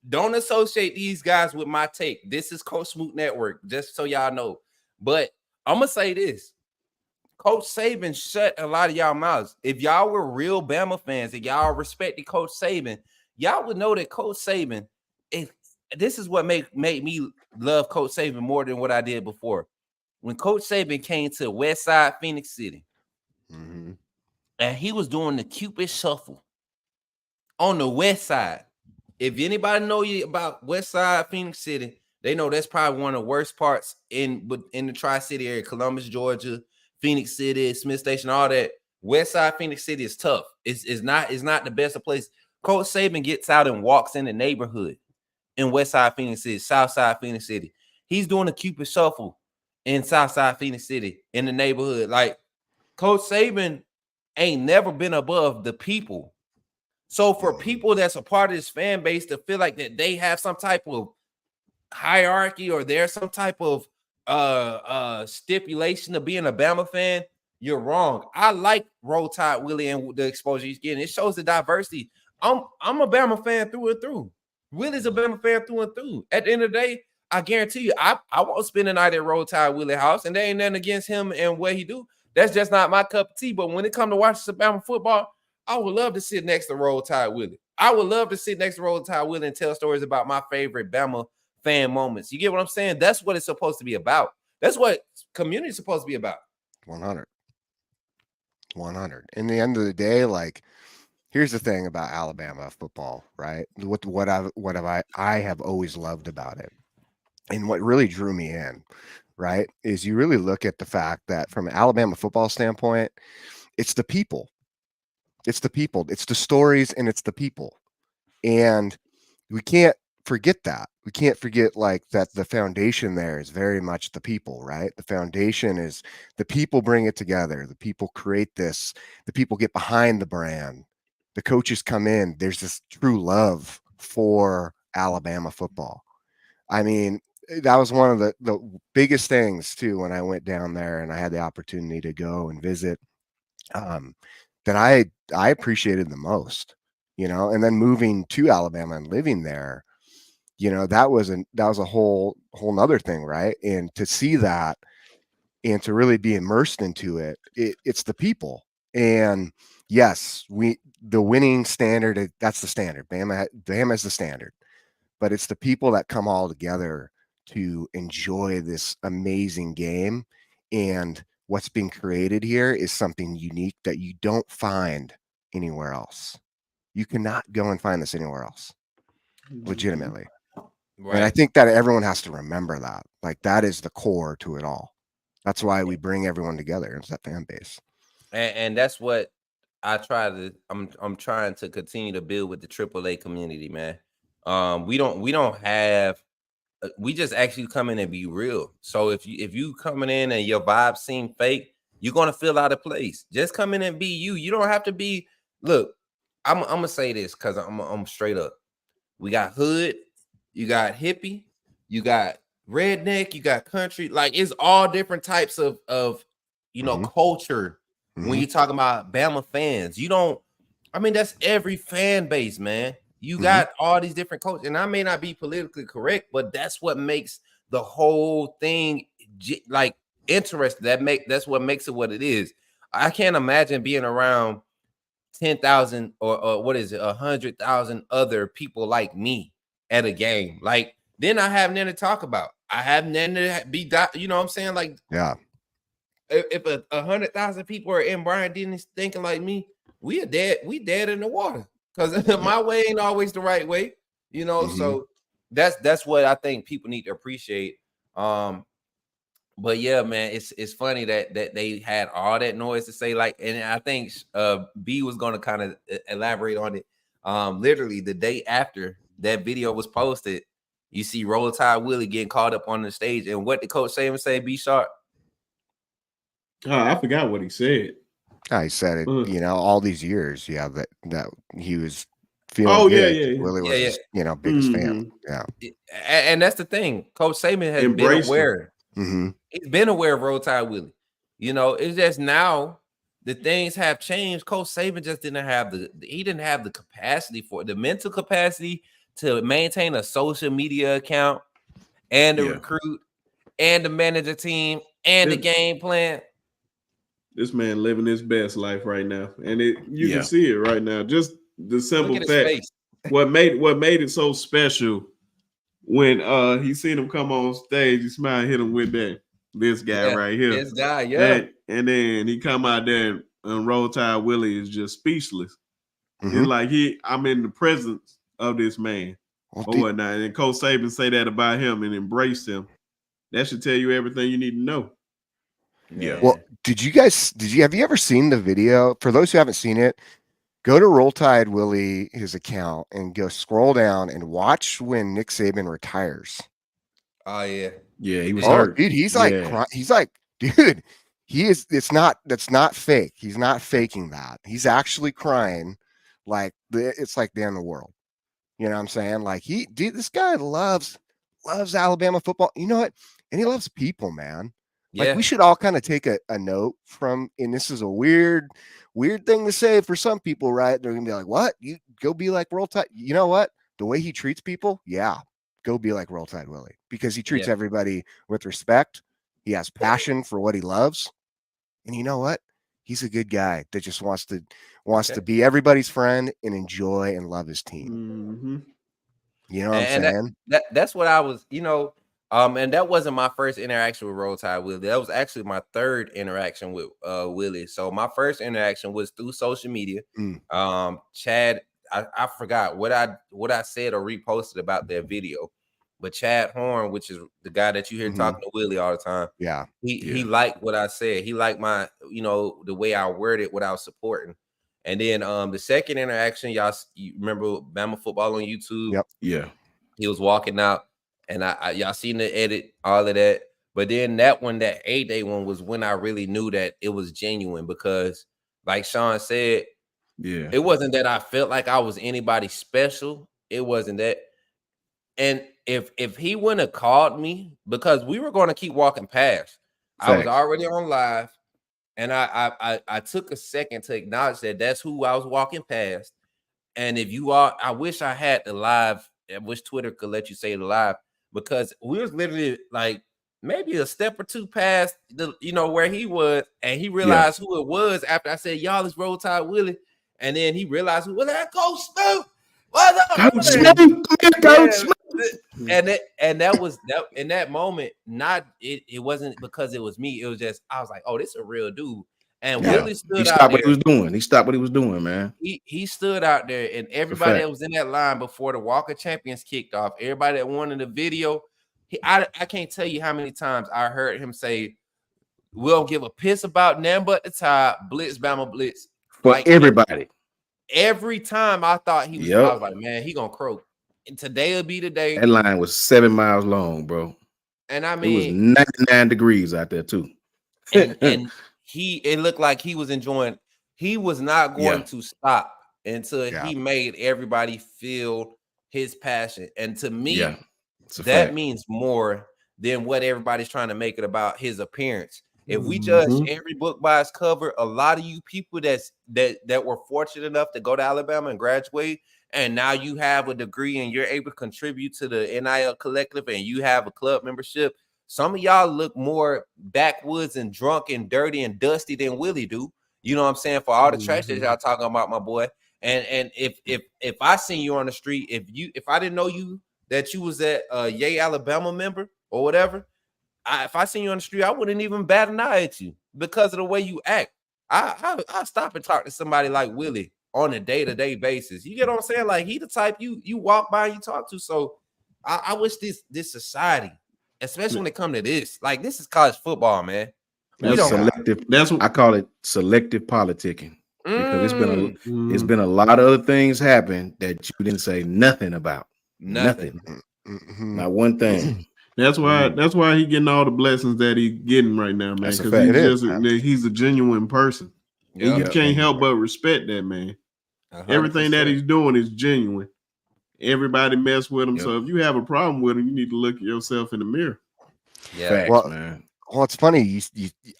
don't associate these guys with my take. This is Coach Smook Network, just so y'all know. But I'm gonna say this: Coach Saban shut a lot of y'all mouths. If y'all were real Bama fans, if y'all respected Coach Saban, y'all would know that Coach Saban, this is what made me love Coach Saban more than what I did before. When Coach Saban came to West Side Phoenix City, and he was doing the Cupid Shuffle on the West Side. If anybody know you about West Side Phoenix City, they know that's probably one of the worst parts in the Tri-City area, Columbus, Georgia, Phoenix City, Smith Station, all that. West Side Phoenix City is tough. It's not the best of place. Coach Saban gets out and walks in the neighborhood in West Side Phoenix City, South Side Phoenix City. He's doing a Cupid Shuffle in South Side Phoenix City in the neighborhood. Like, Coach Saban ain't never been above the people. So for people that's a part of this fan base to feel like that they have some type of hierarchy or there's some type of stipulation to being a Bama fan, you're wrong. I like Roll Tide Willie and the exposure he's getting. It shows the diversity. I'm a Bama fan through and through. Willie's a Bama fan through and through. At the end of the day, I guarantee you, I won't spend the night at Roll Tide Willie house, and there ain't nothing against him and what he do. That's just not my cup of tea. But when it comes to watching some Bama football, I would love to sit next to Roll Tide Willie. I would love to sit next to Roll Tide Willie and tell stories about my favorite Bama fan moments. You get what I'm saying? That's what it's supposed to be about. That's what community is supposed to be about. 100. In the end of the day, like, here's the thing about Alabama football, right? What I have always loved about it, and what really drew me in, right, is you really look at the fact that from an Alabama football standpoint, it's the people. It's the people. It's the stories, and it's the people. And we can't forget that. We can't forget, like, that the foundation there is very much the people, right? The foundation is the people bring it together. The people create this. The people get behind the brand. The coaches come in. There's this true love for Alabama football. I mean, that was one of the biggest things, too, when I went down there and I had the opportunity to go and visit, that I appreciated the most, you know. And then moving to Alabama and living there, you know, that was a whole nother thing, right? And to see that and to really be immersed into it, it's the people. And yes, the winning standard, that's the standard. Bama is the standard, but it's the people that come all together to enjoy this amazing game. And what's being created here is something unique that you don't find anywhere else. You cannot go and find this anywhere else, legitimately. Right. And I think that everyone has to remember that. Like, that is the core to it all. That's why we bring everyone together. It's that fan base. And that's what I'm trying to continue to build with the AAA community, man. We don't have. We just actually come in and be real. So if you coming in and your vibes seem fake, you're gonna feel out of place. Just come in and be you. You don't have to be. Look, I'm gonna say this because I'm straight up. We got hood, you got hippie, you got redneck, you got country, like it's all different types of culture. When you're talking about Bama fans, you don't, I mean, that's every fan base, man. You got all these different cultures, and I may not be politically correct, but that's what makes the whole thing like interesting. That's what makes it what it is. I can't imagine being around 10,000 or what is it, 100,000 other people like me at a game. Like, then I have nothing to talk about. I have nothing to be, you know what I'm saying? Like, Yeah. If 100,000 people are in Brian Dennis thinking like me, we dead in the water, because my way ain't always the right way, you know. So that's what I think people need to appreciate. But yeah, man, it's funny that they had all that noise to say, like, and I think B was gonna kind of elaborate on it. Literally the day after that video was posted, you see Roll Tide Willie getting called up on the stage, and what the coach say, B Sharp. Oh, I forgot what he said. I said it, you know, all these years, that he was feeling good. Willie was his, biggest fan. Yeah. And that's the thing. Coach Saban has been aware. He's been aware of Roll Tide Willie. You know, it's just now the things have changed. Coach Saban just didn't have the capacity the mental capacity to maintain a social media account and the recruit and the manager team and the game plan. This man living his best life right now, and you can see it right now. Just the simple fact, what made it so special when he seen him come on stage, he smiled, hit him with this guy right here, this guy, and then he come out there and Roll Tide Willie is just speechless. It's like I'm in the presence of this man or whatnot, and Coach Saban say that about him and embrace him. That should tell you everything you need to know. Yeah. Well, have you ever seen the video? For those who haven't seen it, go to Roll Tide Willie, his account, and go scroll down and watch when Nick Saban retires. Oh yeah. Yeah, he was hurt. Dude, he's like, dude, that's not fake. He's not faking that. He's actually crying like it's like the end of the world. You know what I'm saying? Like this guy loves Alabama football. You know what? And he loves people, man. Like we should all kind of take a note from, and this is a weird thing to say for some people, right? They're gonna be like, "What? You go be like Roll Tide?" You know what? The way he treats people, go be like Roll Tide Willie, because he treats everybody with respect. He has passion for what he loves, and you know what? He's a good guy that just wants to be everybody's friend and enjoy and love his team. You know what I'm saying? That's what I was, and that wasn't my first interaction with Roll Tide Willie. That was actually my third interaction with Willie. So my first interaction was through social media. Chad, I forgot what I said or reposted about their video, but Chad Horn, which is the guy that you hear talking to Willie all the time, he liked what I said. He liked my, the way I worded what I was supporting. And then the second interaction, you remember Bama Football on YouTube? Yep. Yeah. He was walking out, and y'all seen the edit, all of that. But then that A-Day one was when I really knew that it was genuine, because like Sean said, it wasn't that I felt like I was anybody special. It wasn't that. And if he wouldn't have called me, because we were going to keep walking past, I was already on live, and I took a second to acknowledge that that's who I was walking past. And I wish I had the live. I wish Twitter could let you say the live, because we was literally like maybe a step or two past where he was, and he realized who it was after I said, "Y'all, it's Roll Tide Willie," and then he realized who was that. Coach Smook. What's up, Coach Smook? Coach Smook. And that was that in that moment. It wasn't because it was me. It was just I was like, "Oh, this is a real dude." And Willie stood out. He stopped what he was doing. He stopped what he was doing, man. He stood out there, and everybody that was in that line before the Walk of Champions kicked off, everybody that wanted the video, I can't tell you how many times I heard him say, "We don't give a piss about nothing but the Tide, blitz, Bama blitz." For everybody. Every time I thought he was, I was like, man, he gonna croak. And today will be the day. That line was 7 miles long, bro. And I mean, it was 99 degrees out there too. and it looked like he was enjoying. He was not going to stop until he made everybody feel his passion. And to me, that means more than what everybody's trying to make it about his appearance. If we judge every book by its cover, a lot of you people that were fortunate enough to go to Alabama and graduate, and now you have a degree and you're able to contribute to the NIL collective and you have a club membership, some of y'all look more backwoods and drunk and dirty and dusty than Willie do. You know what I'm saying? For all the trash that y'all talking about, my boy. And if I seen you on the street, if I didn't know you that you was that Yay Alabama member or whatever, if I seen you on the street, I wouldn't even bat an eye at you because of the way you act. I stop and talk to somebody like Willie on a day-to-day basis. You get what I'm saying? Like, he the type you walk by and you talk to. So I wish this society, especially when it comes to this, like, this is college football, man. That's selective. That's what I call it, selective politicking. Because it's been a lot of other things happen that you didn't say nothing about. Nothing. Not one thing. That's why he getting all the blessings that he getting right now, man. Because he's a genuine person. And you can't help but respect that, man. 100%. Everything that he's doing is genuine. Everybody mess with him. So if you have a problem with him, you need to look at yourself in the mirror. Yeah. Facts, man. Well, it's funny.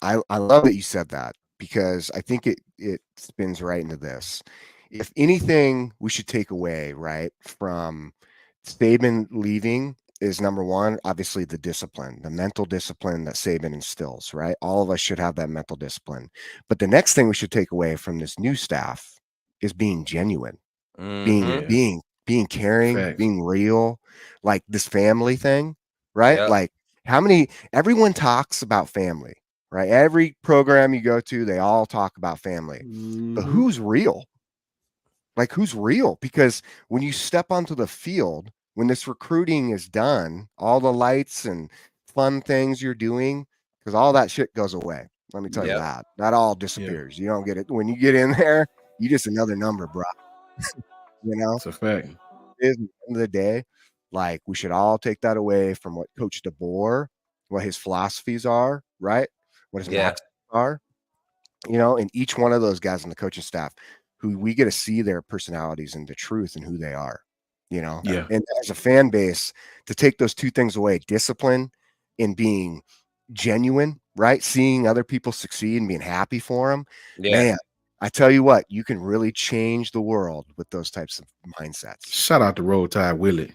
I love that you said that, because I think it spins right into this. If anything we should take away, right, from Saban leaving is, number one, obviously the discipline, the mental discipline that Saban instills, right? All of us should have that mental discipline. But the next thing we should take away from this new staff is being genuine, being caring, being real, like this family thing, right? Yep. Like, everyone talks about family, right? Every program you go to, they all talk about family. But who's real? Like, who's real? Because when you step onto the field, when this recruiting is done, all the lights and fun things you're doing, because all that shit goes away. Let me tell you that all disappears. You don't get it. When you get in there, you just another number, bro. You know? It's a fact. At the end of the day, like, we should all take that away from what Coach DeBoer, what his philosophies are, right? What his maxims are, you know, and each one of those guys on the coaching staff, who we get to see their personalities and the truth and who they are, you know? Yeah. And as a fan base, to take those two things away, discipline and being genuine, right? Seeing other people succeed and being happy for them. Man, I tell you what, you can really change the world with those types of mindsets. Shout out to Roll Tide Willie.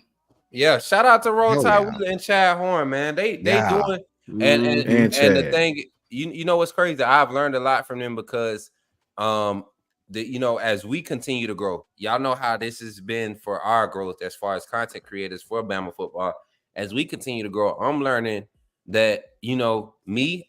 Yeah, shout out to Roll Tide Willie and Chad Horn, man. They doing and the thing, you know what's crazy? I've learned a lot from them because as we continue to grow, y'all know how this has been for our growth as far as content creators for Bama football. As we continue to grow, I'm learning that,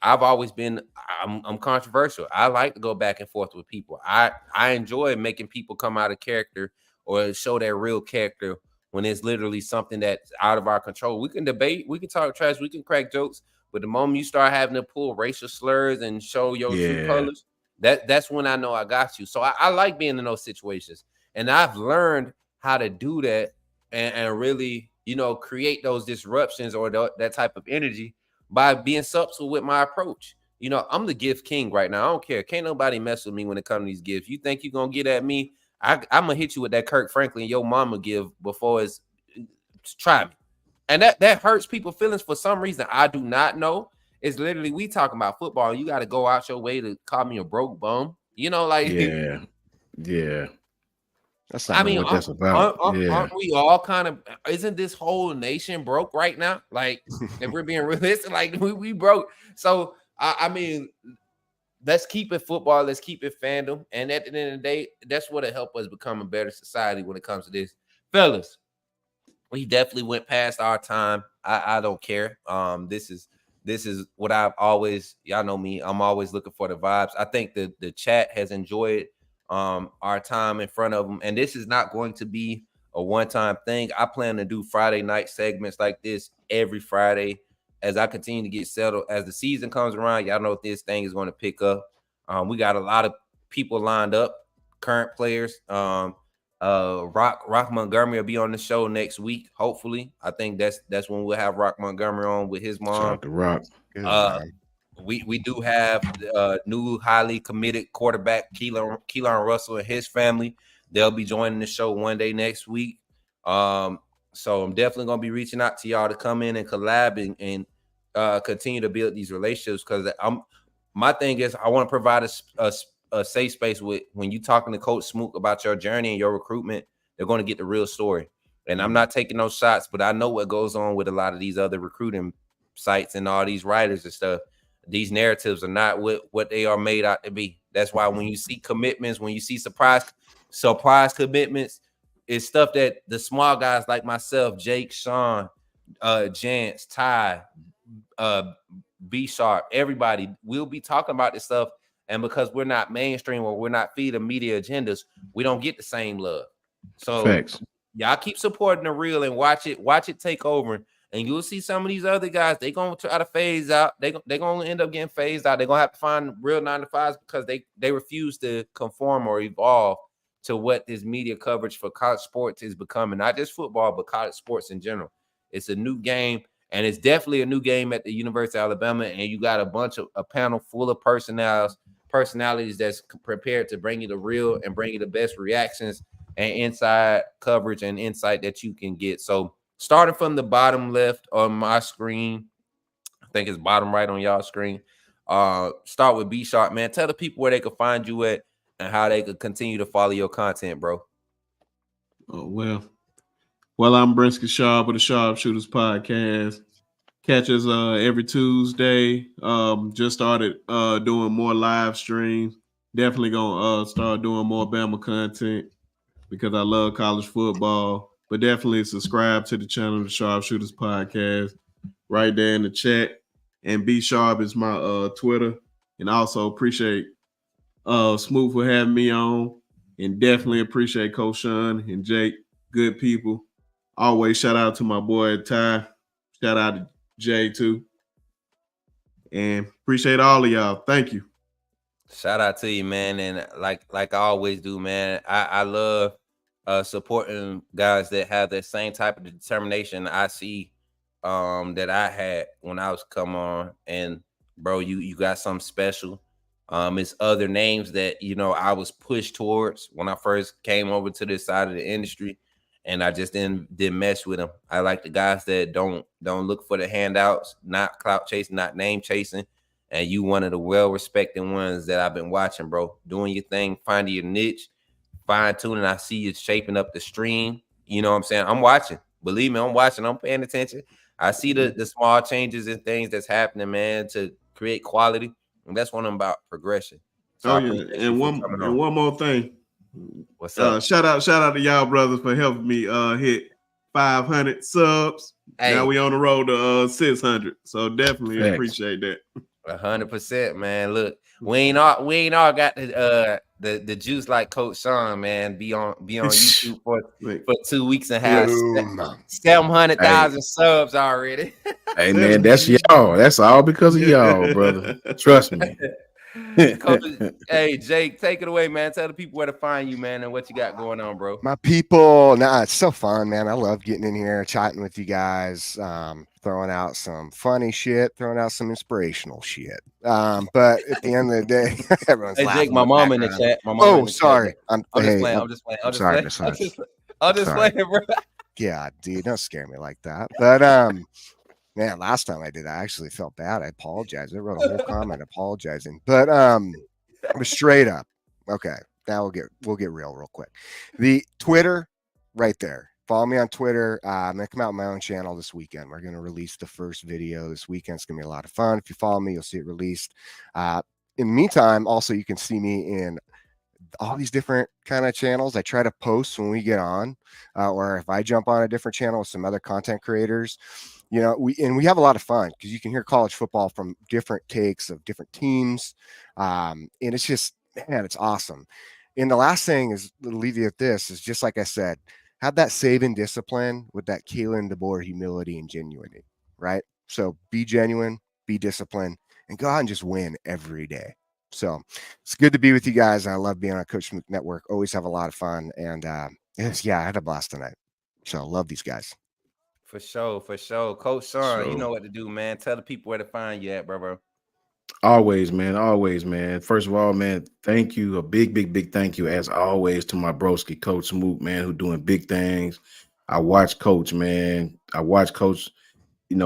I've always been, I'm controversial. I like to go back and forth with people. I enjoy making people come out of character or show their real character when it's literally something that's out of our control. We can debate, we can talk trash, we can crack jokes, but the moment you start having to pull racial slurs and show your true colors, that's when I know I got you. So I like being in those situations. And I've learned how to do that and really, create those disruptions or that type of energy by being subtle with my approach. I'm the gift king right now. I don't care. Can't nobody mess with me when it comes to these gifts. You think you're going to get at me? I'm going to hit you with that Kirk Franklin your mama give before it's try me. And that hurts people's feelings for some reason. I do not know. It's literally, we talking about football. You got to go out your way to call me a broke bum. Yeah. That's not what that's about. Aren't we all kind of, isn't this whole nation broke right now? Like, if we're being realistic, like we broke. So, let's keep it football. Let's keep it fandom. And at the end of the day, that's what'll help us become a better society when it comes to this. Fellas, we definitely went past our time. I don't care. This is what I've always, y'all know me, I'm always looking for the vibes. I think the chat has enjoyed our time in front of them. And this is not going to be a one-time thing. I plan to do Friday night segments like this every Friday as I continue to get settled. As the season comes around, y'all know this thing is going to pick up. We got a lot of people lined up, current players. Rock Montgomery will be on the show next week, hopefully. I think that's when we'll have Rock Montgomery on with his mom. Shout out to Rock. We do have new highly committed quarterback Keelan Russell and his family. They'll be joining the show one day next week. So I'm definitely gonna be reaching out to y'all to come in and collab and continue to build these relationships, because my thing is I want to provide a safe space with when you talking to Coach Smook about your journey and your recruitment. They're going to get the real story. And I'm not taking no shots, but I know what goes on with a lot of these other recruiting sites and all these writers and stuff. These narratives are not what they are made out to be. That's why when you see commitments, when you see surprise commitments, it's stuff that the small guys like myself, Jake, Sean, Jance, Ty, B Sharp, everybody will be talking about this stuff. And because we're not mainstream or we're not feeding media agendas, we don't get the same love. So Facts. Y'all keep supporting the real and watch it take over. And you'll see some of these other guys, they gonna try to phase out. They gonna end up getting phased out. They're gonna have to find real 9-to-5s because they refuse to conform or evolve to what this media coverage for college sports is becoming. Not just football, but college sports in general. It's a new game, and it's definitely a new game at the University of Alabama. And you got a panel full of personalities that's prepared to bring you the real and bring you the best reactions and inside coverage and insight that you can get. So starting from the bottom left on my screen, I think it's bottom right on y'all screen. Start with B Sharp, man. Tell the people where they can find you at and how they could continue to follow your content, bro. Oh, well, I'm Brinsky Sharp with the Sharpshooters Podcast. Catch us every Tuesday. Just started doing more live streams. Definitely gonna start doing more Bama content because I love college football. But definitely subscribe to the channel, the Sharpshooters Podcast, right there in the chat. And B Sharp is my Twitter. And also appreciate Smook for having me on. And definitely appreciate Coach Sean and Jake, good people. Always shout out to my boy Ty. Shout out to Jay too. And appreciate all of y'all. Thank you. Shout out to you, man. And like I always do, man, I love supporting guys that have that same type of determination I see that I had when I was come on. And bro, you got something special. It's other names that I was pushed towards when I first came over to this side of the industry, and I just didn't mess with them. I like the guys that don't look for the handouts, not clout chasing, not name chasing. And you one of the well-respected ones that I've been watching, bro. Doing your thing, finding your niche, fine-tuning. I see you shaping up the stream. You know what I'm saying? I'm watching. Believe me, I'm watching. I'm paying attention. I see the small changes and things that's happening, man, to create quality. And that's what I'm about, progression. So and one more thing. What's up? Shout out to y'all brothers for helping me hit 500 subs. Hey. Now we on the road to 600. So definitely Thanks. Appreciate that. 100%, man. Look, we ain't all got the juice like Coach Sean, man. Be on YouTube for 2 weeks and have 700,000 subs already. Hey man, that's y'all. That's all because of y'all, brother. Trust me. Coach, hey Jake, take it away, man. Tell the people where to find you, man, and what you got going on, bro. My people, it's so fun, man. I love getting in here, chatting with you guys, throwing out some funny shit, throwing out some inspirational shit. But at the end of the day, everyone's laughing. Jake, my mom in the chat. Sorry. I'm just playing. I'm just playing, bro. Yeah, dude, don't scare me like that. But man, last time I did, I actually felt bad. I apologized. I wrote a whole comment apologizing. But straight up. Okay, now we'll get real quick. The Twitter, right there. Follow me on Twitter. I'm gonna come out on my own channel this weekend. We're gonna release the first video this weekend. It's gonna be a lot of fun. If you follow me, you'll see it released. In the meantime, also you can see me in all these different kind of channels. I try to post when we get on, or if I jump on a different channel with some other content creators. We have a lot of fun because you can hear college football from different takes of different teams. And it's just, man, it's awesome. And the last thing is to leave you with this is just like I said, have that saving discipline with that Kalen DeBoer humility and genuinity, right? So be genuine, be disciplined, and go out and just win every day. So it's good to be with you guys. I love being on Coach Smook Network. Always have a lot of fun. And I had a blast tonight. So love these guys. For sure. Coach Sean, you know what to do, man. Tell the people where to find you at, bro. Always, man. First of all, man, thank you. A big thank you, as always, to my broski, Coach Smook, man, who doing big things. I watch Coach, man.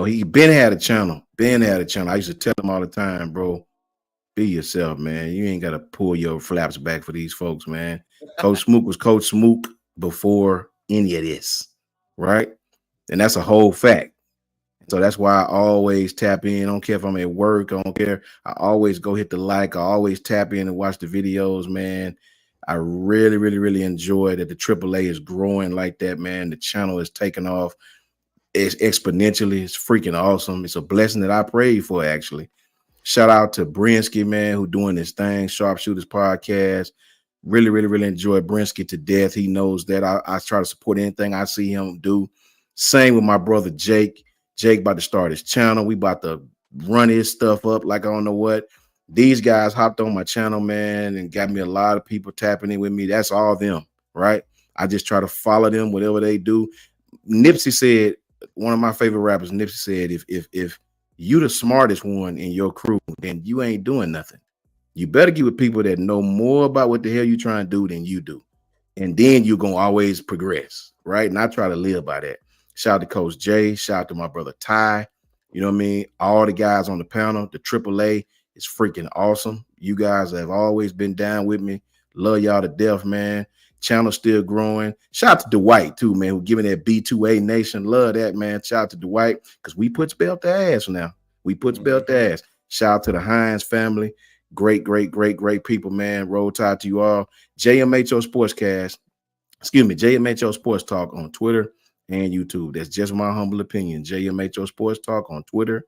he been had a channel. I used to tell him all the time, bro, be yourself, man. You ain't got to pull your flaps back for these folks, man. Coach Smook was Coach Smook before any of this, right? And that's a whole fact. So that's why I always tap in. I don't care if I'm at work. I don't care. I always go hit the like. I always tap in and watch the videos, man. I really, really, really enjoy that the AAA is growing like that, man. The channel is taking off. It's exponentially. It's freaking awesome. It's a blessing that I prayed for, actually. Shout out to Brinsky, man, who doing this thing, Sharpshooters Podcast. Really, really, really enjoy Brinsky to death. He knows that I try to support anything I see him do. Same with my brother Jake. Jake about to start his channel. We about to run his stuff up like I don't know what. These guys hopped on my channel, man, and got me a lot of people tapping in with me. That's all them, right? I just try to follow them, whatever they do. Nipsey said, one of my favorite rappers, Nipsey said, if you the smartest one in your crew, then you ain't doing nothing. You better get with people that know more about what the hell you trying to do than you do. And then you're going to always progress, right? And I try to live by that. Shout out to Coach Jay. Shout out to my brother Ty. You know what I mean? All the guys on the panel. The AAA is freaking awesome. You guys have always been down with me. Love y'all to death, man. Channel still growing. Shout out to Dwight, too, man, who giving that B2A Nation. Love that, man. Shout out to Dwight, because we put spell to ass now. We put spell to ass. Shout out to the Hines family. Great, great, great, great people, man. Roll Tide to you all. JMHO Sportscast. JMHO Sports Talk on Twitter and YouTube. That's just my humble opinion. JMHO Sports Talk on Twitter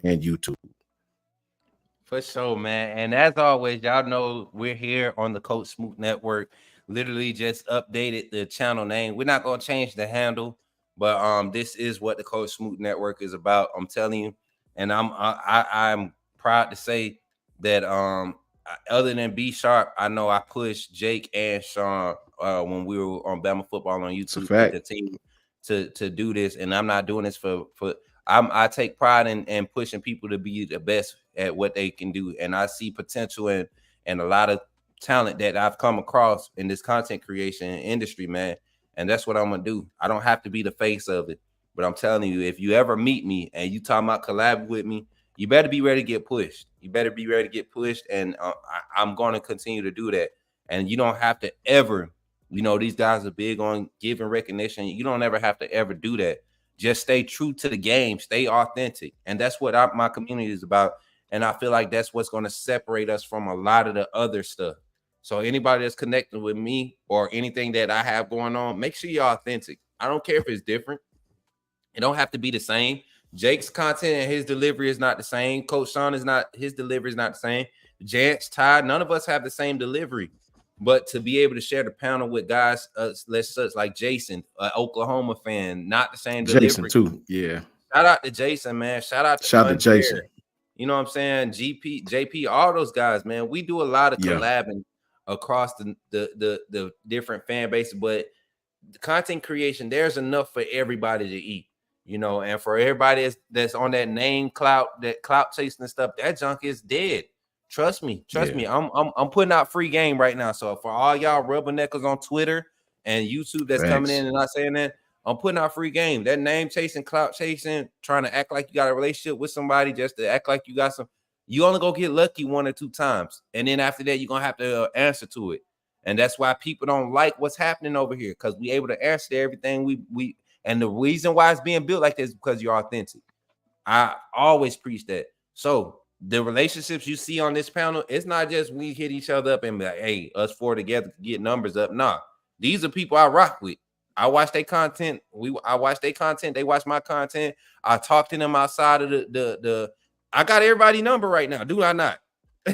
and YouTube. For sure, man. And as always, y'all know we're here on the Coach Smook Network. Literally just updated the channel name. We're not gonna change the handle, but this is what the Coach Smook Network is about. I'm telling you, and I'm proud to say that other than B Sharp, I know I pushed Jake and Sean when we were on Bama Football on YouTube to continue to do this, and I'm not doing this for I take pride in pushing people to be the best at what they can do, and I see potential and a lot of talent that I've come across in this content creation industry, man, and that's what I'm gonna do. I don't have to be the face of it, but I'm telling you, if you ever meet me and you talking about collab with me, you better be ready to get pushed. You better be ready to get pushed, and I'm going to continue to do that. And you don't have to ever, these guys are big on giving recognition. You don't ever have to ever do that. Just stay true to the game, stay authentic. And that's what my community is about. And I feel like that's what's going to separate us from a lot of the other stuff. So anybody that's connected with me or anything that I have going on, make sure you're authentic. I don't care if it's different. It don't have to be the same. Jake's content and his delivery is not the same. Coach Sean his delivery is not the same. Jance, Tide, none of us have the same delivery. But to be able to share the panel with guys, such like Jason, Oklahoma fan, not the same delivery. Jason too, yeah. Shout out to Jason, man. Shout out to Jason. You know what I'm saying? JP, all those guys, man. We do a lot of collabing across the different fan bases, but the content creation, there's enough for everybody to eat. And for everybody that's on that name clout chasing and stuff, that junk is dead. Trust me. I'm putting out free game right now. So for all y'all rubberneckers on Twitter and YouTube that's coming in and not saying that, I'm putting out free game. That name chasing, clout chasing, trying to act like you got a relationship with somebody just to act like you got some. You only go get lucky 1 or 2 times, and then after that, you're gonna have to answer to it. And that's why people don't like what's happening over here, because we able to answer to everything we. And the reason why it's being built like this is because you're authentic. I always preach that. So the relationships you see on this panel, it's not just we hit each other up and be like, hey, us 4 together get numbers up. Nah, these are people I rock with. I watch their content. I watch their content. They watch my content. I talk to them outside of the I got everybody's number right now. Do I not?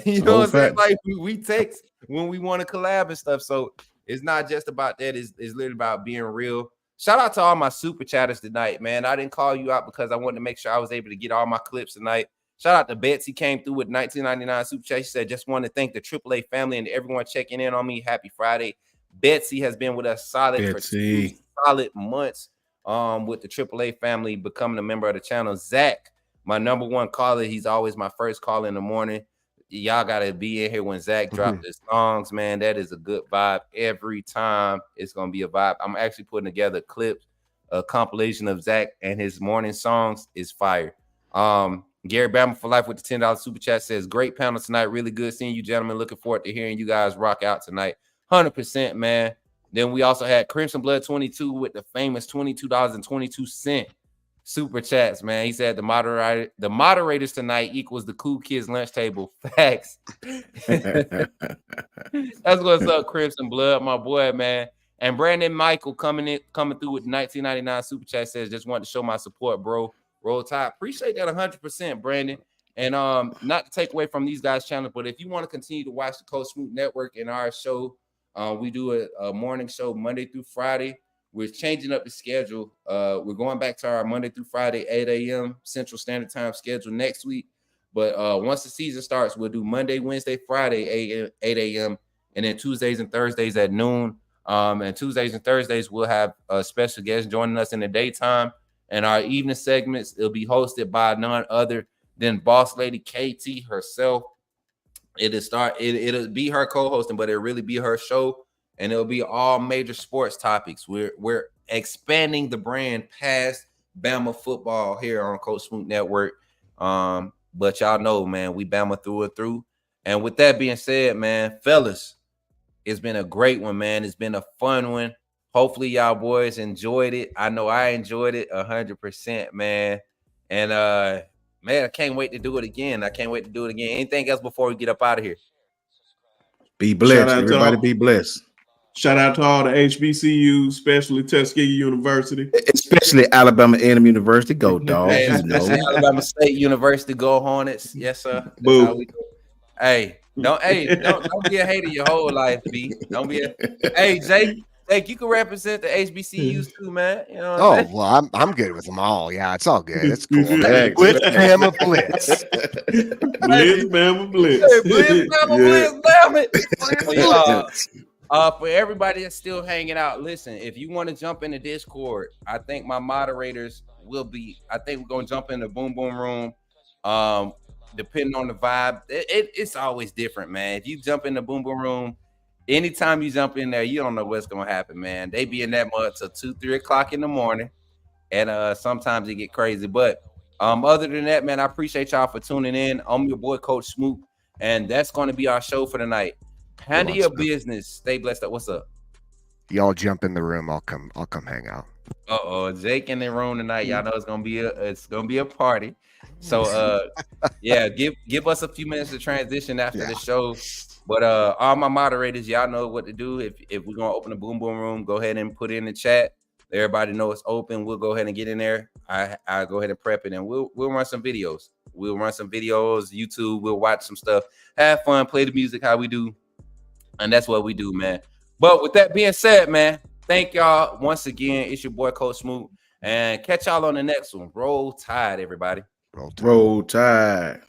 You know what I'm saying? Like we text when we want to collab and stuff. So it's not just about that. It's literally about being real. Shout out to all my super chatters tonight, man. I didn't call you out because I wanted to make sure I was able to get all my clips tonight. Shout out to Betsy, came through with 1999 super chat. She said, just want to thank the AAA family and everyone checking in on me. Happy Friday. Betsy has been with us solid for 2 solid months with the AAA family, becoming a member of the channel. Zach, my number 1 caller. He's always my first call in the morning. Y'all got to be in here when Zach dropped his songs, man. That is a good vibe. Every time it's going to be a vibe. I'm actually putting together clips a compilation of Zach and his morning songs is fire. Gary Bama for Life with the $10 super chat says, great panel tonight. Really good seeing you gentlemen. Looking forward to hearing you guys rock out tonight. 100%, man. Then we also had Crimson Blood 22 with the famous $22.22 super chats, man. He said the moderators tonight equals the cool kids lunch table. Facts. That's what's up, Crimson Blood, my boy, man. And Brandon Michael coming through with 1999 super chat says, just wanted to show my support, bro. Roll Tide. Appreciate that 100%, Brandon. And not to take away from these guys' channel, but if you want to continue to watch the Coach Smook Network and our show, we do a morning show Monday through Friday. We're changing up the schedule. We're going back to our Monday through Friday, 8 a.m. Central Standard Time schedule next week. But once the season starts, we'll do Monday, Wednesday, Friday, 8 a.m. and then Tuesdays and Thursdays at noon. And Tuesdays and Thursdays, we'll have a special guest joining us in the daytime. And our evening segments, it'll be hosted by none other than Boss Lady KT herself. It'll be her co-hosting, but it'll really be her show, and it'll be all major sports topics. We're expanding the brand past Bama football here on Coach Smook Network. But y'all know, man, we Bama through and through. And with that being said, man, fellas, it's been a great one, man. It's been a fun one. Hopefully y'all boys enjoyed it. I know I enjoyed it 100%, man. And man, I can't wait to do it again. Anything else before we get up out of here? Be blessed. Everybody be blessed. Shout out to all the HBCUs, especially Tuskegee University. Especially Alabama A&M University. Go, dogs. Hey, especially Alabama State University. Go Hornets. Yes, sir. Boo. How we do. Hey, don't be a hater your whole life, B. Don't be hey, Jake, you can represent the HBCUs too, man. You know what I'm saying? Well, I'm good with them all. Yeah, it's all good. It's cool. Blitz, Bama, Blitz. Blitz, Bama, Blitz. Hey, Blitz, Bama, Blitz, damn it. For everybody that's still hanging out, listen, if you want to jump in the Discord, I think my moderators we're going to jump in the Boom Boom Room. Depending on the vibe, it's always different, man. If you jump in the Boom Boom Room, anytime you jump in there, you don't know what's gonna happen, man. They be in that mud till 2-3 o'clock in the morning, and sometimes it get crazy. But other than that, man, I appreciate y'all for tuning in. I'm your boy, Coach Smook, and that's going to be our show for the night. Handle your business. Stay blessed. What's up? Y'all jump in the room. I'll come hang out. Jake in the room tonight. Y'all know it's gonna be a party. So yeah, give us a few minutes to transition after the show. But all my moderators, y'all know what to do. If we're gonna open the Boom Boom Room, go ahead and put it in the chat. Everybody know it's open. We'll go ahead and get in there. I'll go ahead and prep it, and we'll run some videos. YouTube. We'll watch some stuff, have fun, play the music how we do, and that's what we do, man. But with that being said, man, thank y'all once again. It's your boy Coach Smook, and catch y'all on the next one. Roll Tide, everybody. Roll Tide.